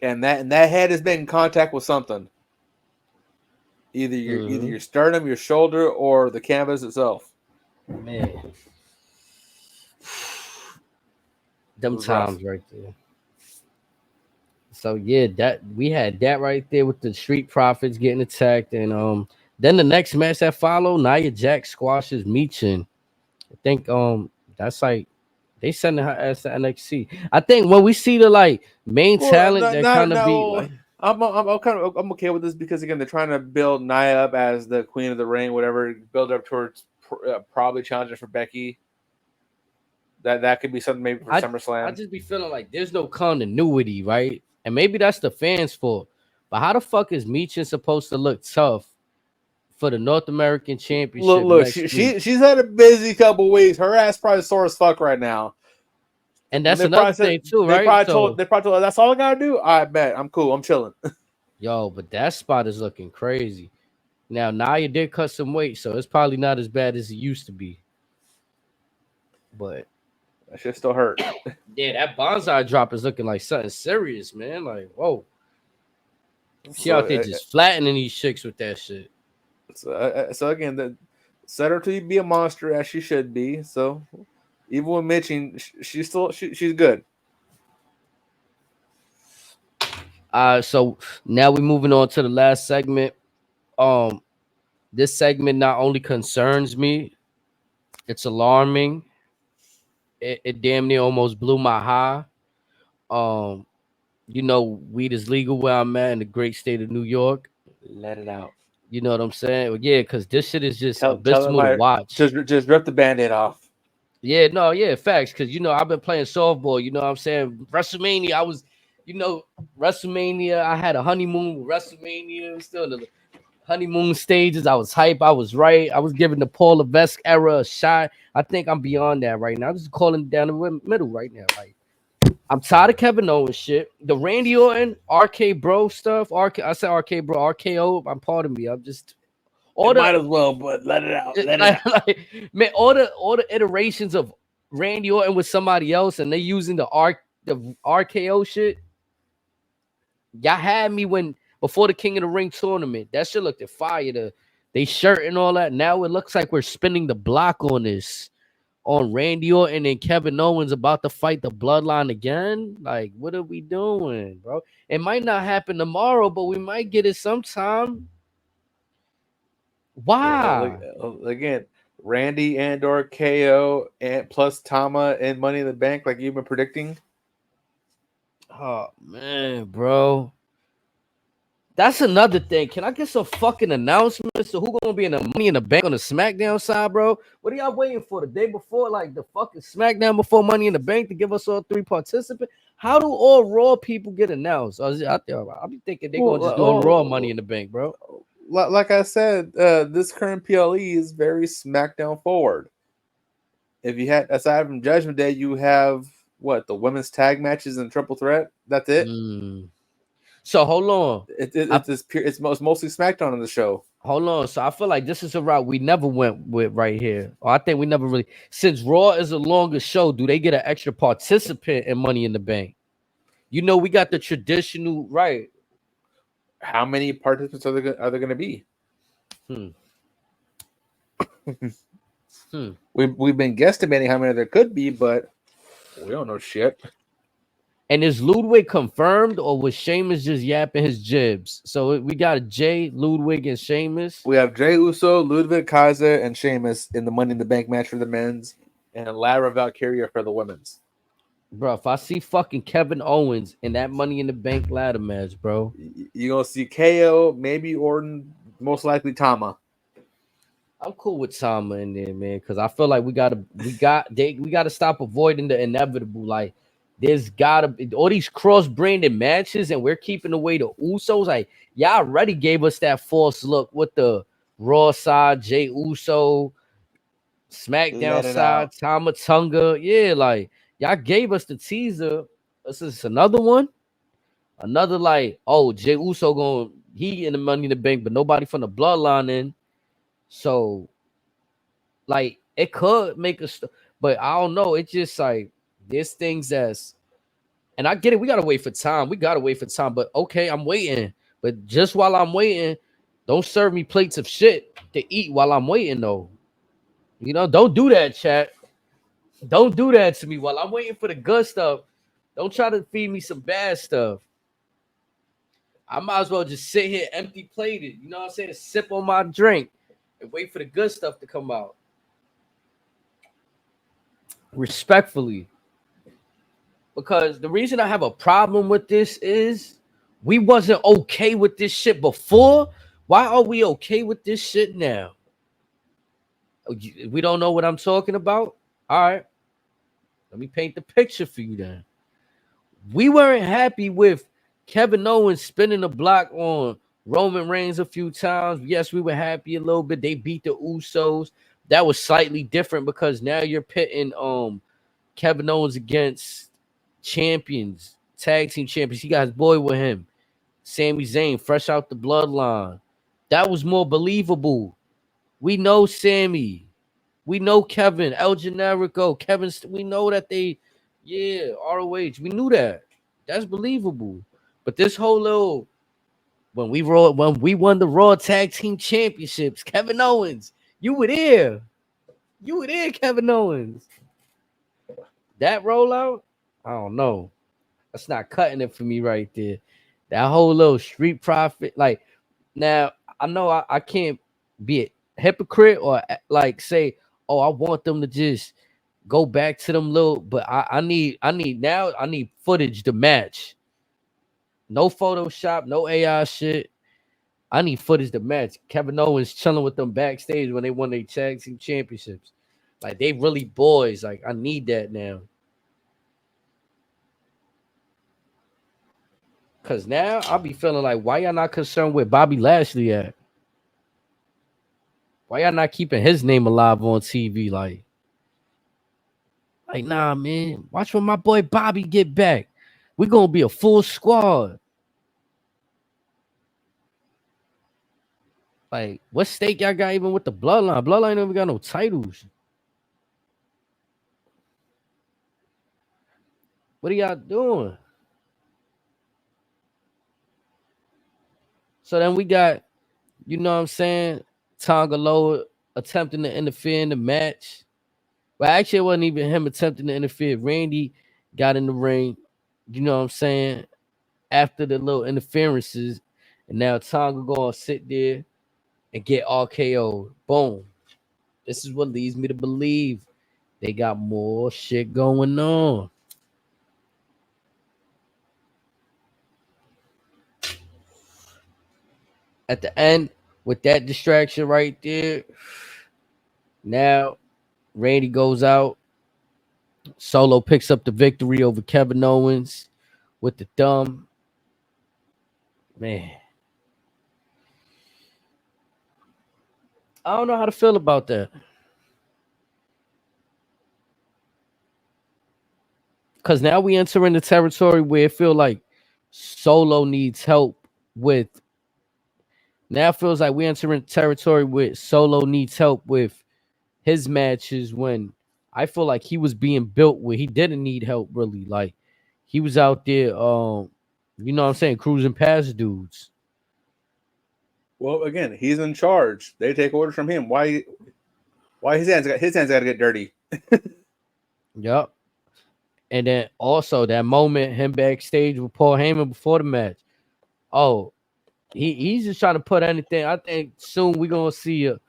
And that head has been in contact with something. Either your sternum, your shoulder, or the canvas itself. Man, them times right there. So yeah, that we had that right there with the Street Profits getting attacked, and then the next match that followed, Nia Jax squashes Michin. I think that's like they sending her ass to NXT. I think when we see the like main talent that kind of be like, I'm okay with this because again they're trying to build Nia up as the Queen of the Ring, whatever, build up towards probably challenging for Becky. That could be something maybe for SummerSlam. I just be feeling like there's no continuity, right? And maybe that's the fans' fault. But how the fuck is Michin supposed to look tough for the North American Championship? Look, she's had a busy couple weeks. Her ass probably sore as fuck right now. And that's another thing too, right? They probably told her, that's all I gotta do. I bet I'm cool. I'm chilling. Yo, but that spot is looking crazy. Now Nia did cut some weight, so it's probably not as bad as it used to be. But that shit still hurt. Yeah, that bonsai drop is looking like something serious, man. Like, whoa. She out there just flattening these chicks with that shit. So again, set her to be a monster as she should be. So even with Mitching, she's good. So now we're moving on to the last segment. This segment not only concerns me, it's alarming. It damn near almost blew my high. You know, weed is legal where I'm at in the great state of New York. Let it out. You know what I'm saying? Well, yeah, because this shit is just abysmal to watch. Just rip the Band-Aid off. Yeah, no, yeah, facts. Because, you know, I've been playing softball. You know what I'm saying? WrestleMania, WrestleMania, I had a honeymoon with WrestleMania. Still in the honeymoon stages. I was hype. I was right. I was giving the Paul Levesque era a shot. I think I'm beyond that right now. I'm just calling it down the middle right now. Like, I'm tired of Kevin Owens shit. The Randy Orton, RK Bro stuff. I said RK Bro, RKO. I'm pardon me. I'm just might as well, but let it out. Man, all the iterations of Randy Orton with somebody else, and they using the RKO shit. Y'all had me before the King of the Ring tournament. That shit looked fire. They shirt and all that. Now it looks like we're spinning the block on this. On Randy Orton and Kevin Owens about to fight the Bloodline again? Like, what are we doing, bro? It might not happen tomorrow, but we might get it sometime. Why? Again, Randy and or KO and plus Tama and Money in the Bank, like you've been predicting. Oh man, bro. That's another thing. Can I get some fucking announcements to who gonna be in the Money in the Bank on the SmackDown side, bro? What are y'all waiting for? The day before, like the fucking SmackDown before Money in the Bank to give us all 3 participants? How do all Raw people get announced? I be thinking they're gonna just do a Raw Money in the Bank, bro. Like I said, this current PLE is very SmackDown forward. If you had, aside from Judgment Day, you have what, the women's tag matches and triple threat. That's it. So hold on. It's mostly SmackDown on the show. Hold on. So I feel like this is a route we never went with right here. Or I think we never really, since Raw is a longer show, do they get an extra participant in Money in the Bank? You know, we got the traditional, right? How many participants are there going to be? We've been guesstimating how many there could be, but we don't know shit. And is Ludwig confirmed, or was Sheamus just yapping his jibs? So we got Jay, Ludwig, and Sheamus. We have Jey Uso, Ludwig Kaiser, and Sheamus in the Money in the Bank match for the men's, and Lara Valkyria for the women's. Bro, if I see fucking Kevin Owens in that Money in the Bank ladder match, bro, you're gonna see KO, maybe Orton, most likely Tama. I'm cool with Tama in there, man, because I feel like we gotta stop avoiding the inevitable. Like, there's gotta be all these cross-branded matches, and we're keeping away the Usos. Like, y'all already gave us that false look with the Raw side, Jey Uso, SmackDown side, Tama Tonga. Yeah, like, y'all gave us the teaser. This is another one. Another, like, oh, Jey Uso he in the Money in the Bank, but nobody from the bloodline in. So, like, it could make us, but I don't know. It's just like there's things and I get it. We gotta wait for time. But okay, I'm waiting. But just while I'm waiting, don't serve me plates of shit to eat while I'm waiting, though. You know, don't do that, chat. Don't do that to me while I'm waiting for the good stuff. Don't try to feed me some bad stuff. I might as well just sit here empty plated. You know what I'm saying? Sip on my drink and wait for the good stuff to come out. Respectfully. Because the reason I have a problem with this is we wasn't okay with this shit before. Why are we okay with this shit now? We don't know what I'm talking about? All right. Let me paint the picture for you then. We weren't happy with Kevin Owens spinning the block on Roman Reigns a few times. Yes, we were happy a little bit. They beat the Usos. That was slightly different because now you're pitting Kevin Owens against champions, tag team champions. He got his boy with him, Sami Zayn, fresh out the bloodline. That was more believable. We know Sammy. We know Kevin, El Generico, Kevin. We know that they, ROH. We knew that. That's believable. But this whole little, when we won the Raw Tag Team Championships, Kevin Owens, you were there. You were there, Kevin Owens. That rollout, I don't know. That's not cutting it for me right there. That whole little street profit, like, now I know I can't be a hypocrite or like say, oh, I want them to just go back to them little, but I need footage to match. No Photoshop, no AI shit. I need footage to match. Kevin Owens chilling with them backstage when they won their tag team championships. Like, they really boys. Like, I need that now. Cause now I'll be feeling like, why y'all not concerned with Bobby Lashley at? Why y'all not keeping his name alive on TV? Like, nah, man. Watch when my boy Bobby get back. We're gonna be a full squad. Like, what stake y'all got even with the bloodline? Bloodline never got no titles. What are y'all doing? So then we got, you know what I'm saying, Tonga Loa attempting to interfere in the match. Well, actually, it wasn't even him attempting to interfere. Randy got in the ring, you know what I'm saying, after the little interferences. And now Tonga going to sit there and get RKO. Boom. This is what leads me to believe they got more shit going on. at the end with that distraction right there. Now Randy goes out. Solo picks up the victory over Kevin Owens with the thumb. Man, I don't know how to feel about that. Because now we enter into territory where it feel like Solo needs help with. Now it feels like we enter into territory where Solo needs help with his matches when I feel like he was being built where he didn't need help really. Like he was out there, you know what I'm saying, cruising past dudes. Well, again, he's in charge. They take orders from him. Why his hands got to get dirty? Yep. And then also that moment, him backstage with Paul Heyman before the match. Oh, he's just trying to put anything. I think soon we're gonna see a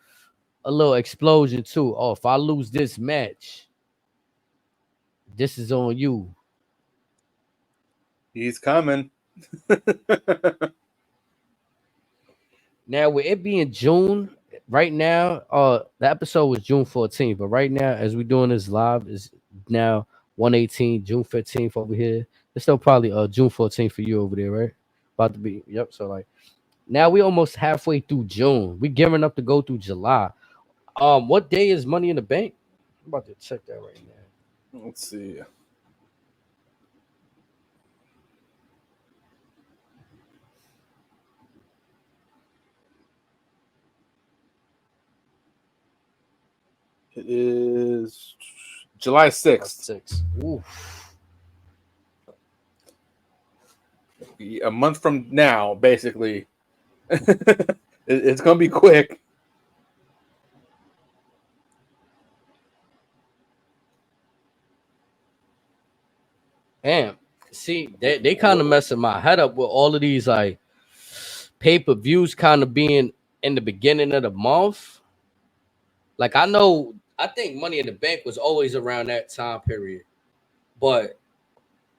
little explosion too. Oh, if I lose this match, this is on you. He's coming. Now, with it being June, right now, the episode was June 14th, but right now, as we're doing this live, is now 118, June 15th over here. It's still probably June 14th for you over there, right? About to be, yep. So like now we almost halfway through June. We gearing up to go through July. What day is Money in the Bank? I'm about to check that right now. Let's see. It is July 6th. Oof. A month from now, basically. It's going to be quick. Damn. See, they kind of messing my head up with all of these like pay-per-views kind of being in the beginning of the month. Like I think Money in the Bank was always around that time period. But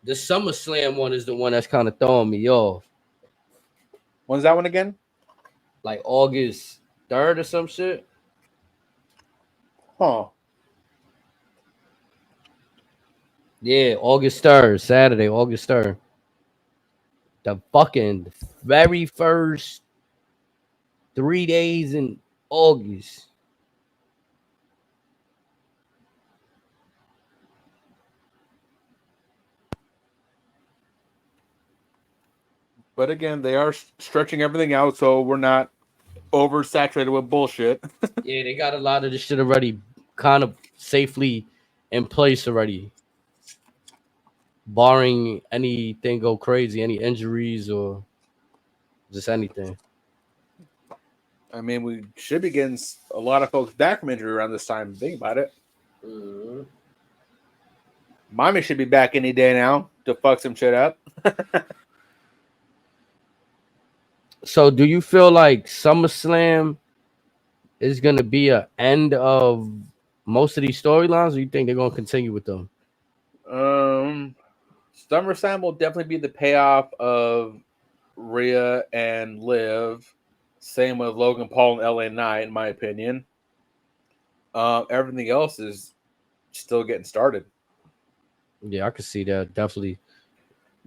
the SummerSlam one is the one that's kind of throwing me off. When's that one again? Like August 3rd or some shit. Huh. Yeah, August 3rd, Saturday, August 3rd. The fucking very first 3 days in August. But again, they are stretching everything out, so we're not oversaturated with bullshit. Yeah, they got a lot of this shit already kind of safely in place already. Barring anything go crazy, any injuries or just anything. I mean, we should be getting a lot of folks back from injury around this time. Think about it. Mm-hmm. Mommy should be back any day now to fuck some shit up. So, do you feel like SummerSlam is going to be an end of most of these storylines, or you think they're going to continue with them? SummerSlam will definitely be the payoff of Rhea and Liv. Same with Logan Paul and LA Knight, in my opinion. Everything else is still getting started. Yeah, I could see that definitely.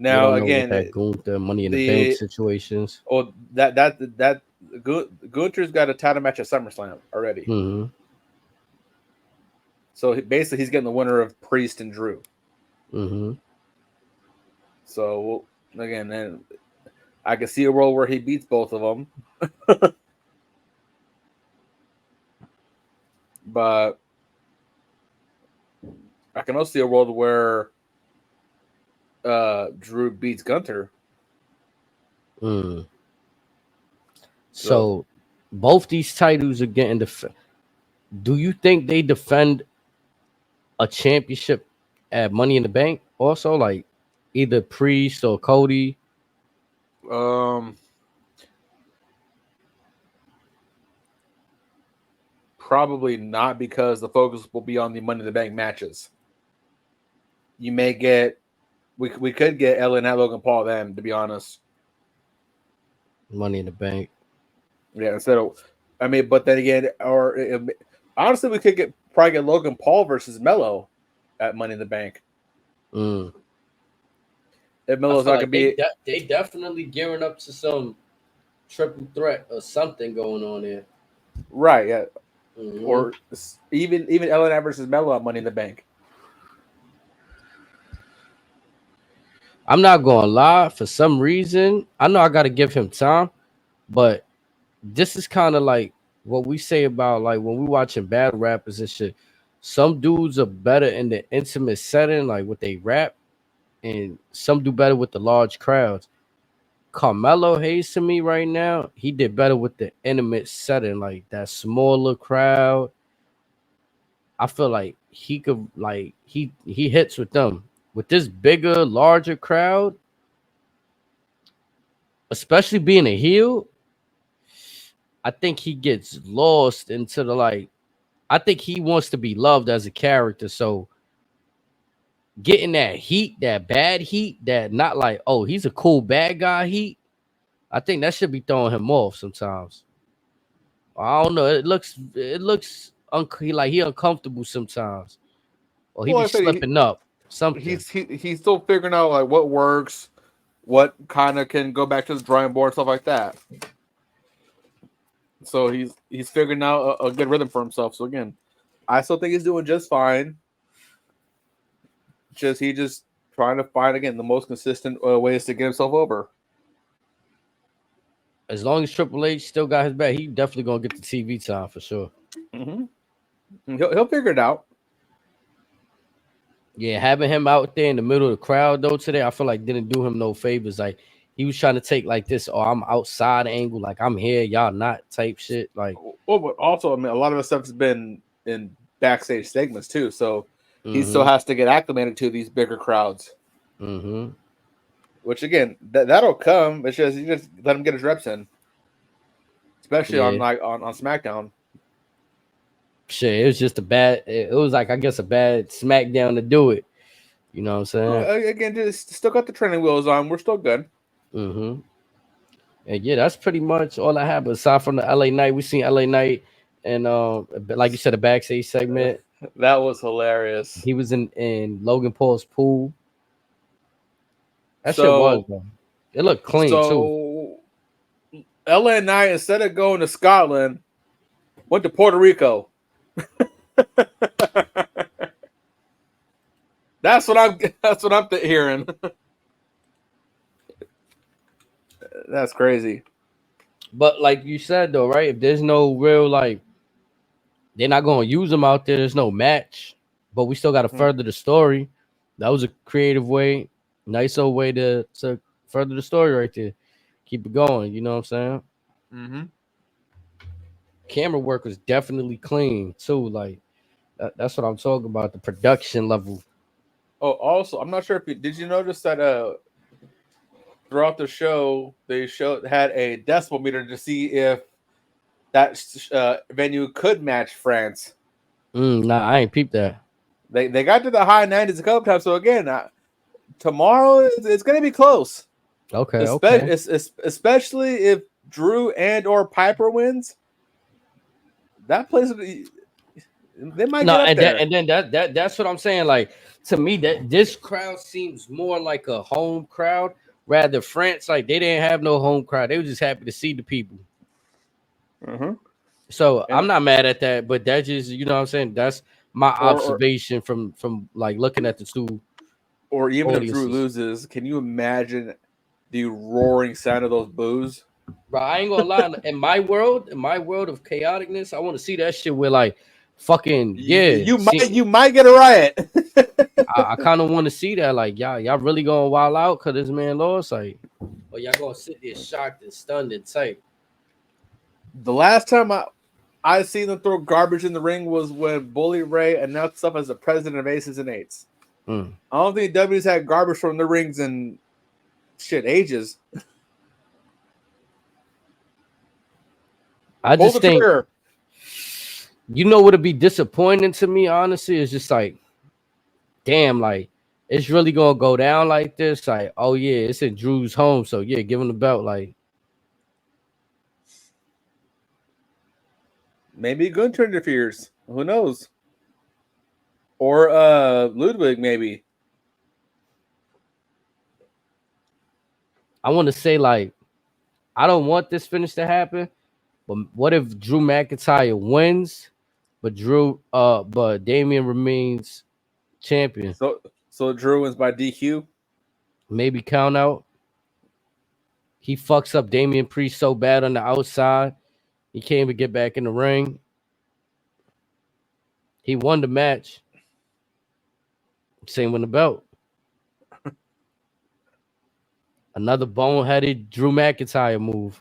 Now again, that Gunther Money in the Bank situations. Oh, that Gunther's got a title match at SummerSlam already. Mm-hmm. So basically, he's getting the winner of Priest and Drew. Mm-hmm. So again, then I can see a world where he beats both of them. But I can also see a world where Drew beats Gunther. So both these titles are getting do you think they defend a championship at Money in the Bank also, like either Priest or Cody? Probably not, because the focus will be on the Money in the Bank matches. You may get, we could get LA Knight, Logan Paul then, to be honest. Money in the Bank. Yeah, instead of, I mean, but then again, honestly, we could probably get Logan Paul versus Melo at Money in the Bank. Mm. If Melo's not gonna be, they definitely gearing up to some triple threat or something going on there. right? Yeah, Mm-hmm. or even LA versus Melo at Money in the Bank. I'm not gonna lie. For some reason, I know I got to give him time, but this is kind of like what we say about like when we watching battle rappers and shit. Some dudes are better in the intimate setting, like what they rap, and some do better with the large crowds. Carmelo Hayes to me right now, he did better with the intimate setting, like that smaller crowd. I feel like he could like he hits with them. With this bigger, larger crowd, especially being a heel, I think he gets lost into the like. I think he wants to be loved as a character, so getting that heat, that bad heat, that not like, oh, he's a cool bad guy heat. I think that should be throwing him off sometimes. I don't know. Like he uncomfortable sometimes, or he Well, be like I said, slipping up something. he's still figuring out like what works, what kind of can go back to the drawing board, stuff like that. So he's figuring out a good rhythm for himself. So again, I still think he's doing just fine. He just trying to find again the most consistent ways to get himself over. As long as Triple H still got his back, he definitely gonna get the TV time for sure. Mm-hmm. He'll figure it out. Yeah, having him out there in the middle of the crowd though today, I feel like didn't do him no favors. Like he was trying to take like this, oh, I'm outside angle, like I'm here, y'all not type shit. Like, well, but also, I mean, a lot of the stuff has been in backstage segments too, so he still mm-hmm, has to get acclimated to these bigger crowds. mm-hmm. Which again, that'll come. It's just you just let him get his reps in, especially on SmackDown. Shit, it was just a bad. It was like I guess a bad SmackDown to do it. You know what I'm saying? Well, again, just still got the training wheels on. We're still good. Mm-hmm. And yeah, that's pretty much all I have. But aside from the LA Knight, we seen LA Knight, and like you said, a backstage segment. That was hilarious. He was in Logan Paul's pool. That shit was, So, bro. It looked clean too. LA Knight, instead of going to Scotland, went to Puerto Rico. That's what I'm hearing. That's crazy. But like you said though, right? If there's no real like, they're not gonna use him out there. There's no match, but we still got to further the story. That was a creative way, nice old way to further the story right there. Keep it going. You know what I'm saying? Mm-hmm. Camera work was definitely clean too. Like that's what I'm talking about. The production level. Oh, also, I'm not sure if did you notice that throughout the show they had a decibel meter to see if that venue could match France. Nah, I ain't peeped that. They got to the high 90s a couple times. So again, tomorrow it's going to be close. Okay, especially if Drew and or Piper wins. That place, they might get up there. And then that's what I'm saying. Like to me, that this crowd seems more like a home crowd rather France. Like they didn't have no home crowd. They were just happy to see the people. Mm-hmm. So I'm not mad at that, but that's just, you know what I'm saying. That's my observation from like looking at the two. Or even audiences. if Drew loses, can you imagine the roaring sound of those boos? Bro, I ain't gonna lie. In my world of chaoticness, I want to see that shit where like fucking you might get a riot. I kind of want to see that. Like y'all really gonna wild out because this man lost, like, or y'all gonna sit there shocked and stunned and tight. The last time I seen them throw garbage in the ring was when Bully Ray announced himself as the president of Aces and Eights. I don't think W's had garbage from the rings in ages. I just think, you know, what would be disappointing to me, honestly, is just like, damn, like it's really gonna go down like this. Like, oh yeah, it's in Drew's home, so yeah, give him the belt. Like, Maybe Gunther interferes. Who knows? Or Ludwig, maybe. I want to say, like, I don't want this finish to happen, but what if Drew McIntyre wins, but Damian remains champion? So Drew wins by DQ. Maybe count out. He fucks up Damian Priest so bad on the outside, he can't even get back in the ring. He won the match. Same with the belt. Another boneheaded Drew McIntyre move.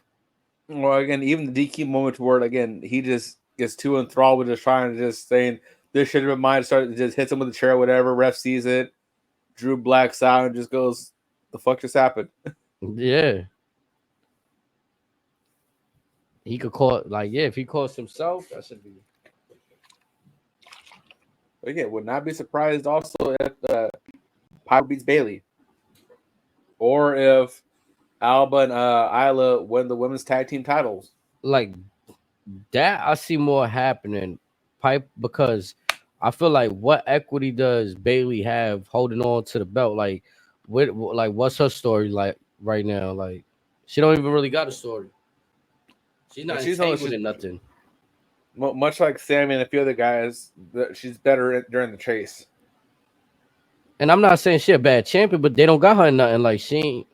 Well, again, even the DQ moment where again he just gets too enthralled with just trying to just saying this should have been mine. Start just hits him with the chair, or whatever. Ref sees it. Drew blacks out and just goes, "The fuck just happened?" Yeah. He could call it if he calls himself, that should be. Again, would not be surprised also if Piper beats Bailey, or if Alba and Isla win the women's tag team titles. Like that, I see more happening. Because I feel like what equity does Bailey have holding on to the belt? Like, what's her story like right now? Like, she don't even really got a story. She's not entangled in nothing. Much like Sammy and a few other guys, she's better during the chase. And I'm not saying she a bad champion, but they don't got her in nothing. Like, she ain't.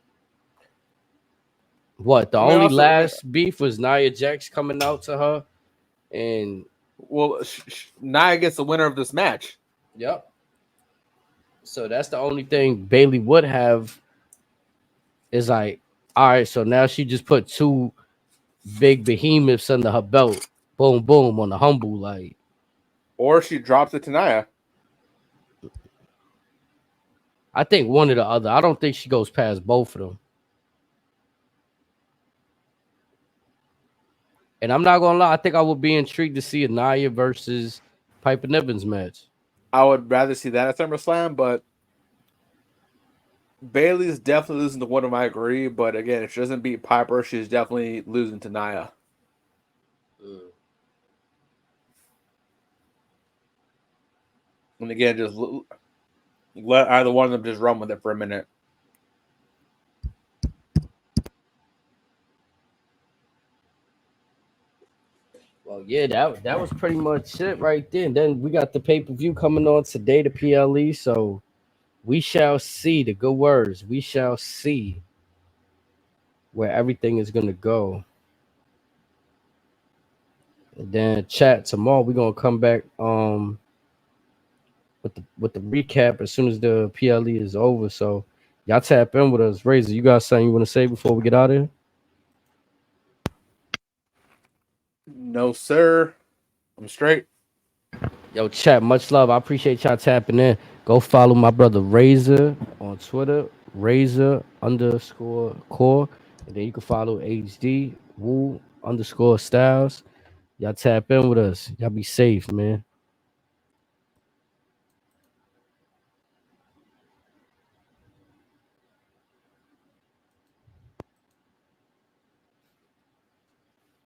What? The only last beef was Nia Jax coming out to her. And Nia gets the winner of this match. Yep. So that's the only thing Bailey would have is like, all right, so now she just put two big behemoths under her belt. Boom, boom, on the humble, like. Or she drops it to Nia. I think one or the other. I don't think she goes past both of them. And I'm not gonna lie, I think I would be intrigued to see a Nia versus Piper Niven's match. I would rather see that at SummerSlam, but Bailey's definitely losing to one of them, I agree. But again, if she doesn't beat Piper, she's definitely losing to Nia. And again, just let either one of them just run with it for a minute. Well, yeah, that was pretty much it right there. And then we got the pay-per-view coming on today, the PLE. So we shall see the good words. We shall see where everything is gonna go. And then chat tomorrow. We're gonna come back with the recap as soon as the PLE is over. So y'all tap in with us. Razor, you got something you want to say before we get out of here? No, sir. I'm straight. Yo, chat, much love. I appreciate y'all tapping in. Go follow my brother Razor on Twitter, Razor_core. And then you can follow HD Woo_Styles. Y'all tap in with us. Y'all be safe, man.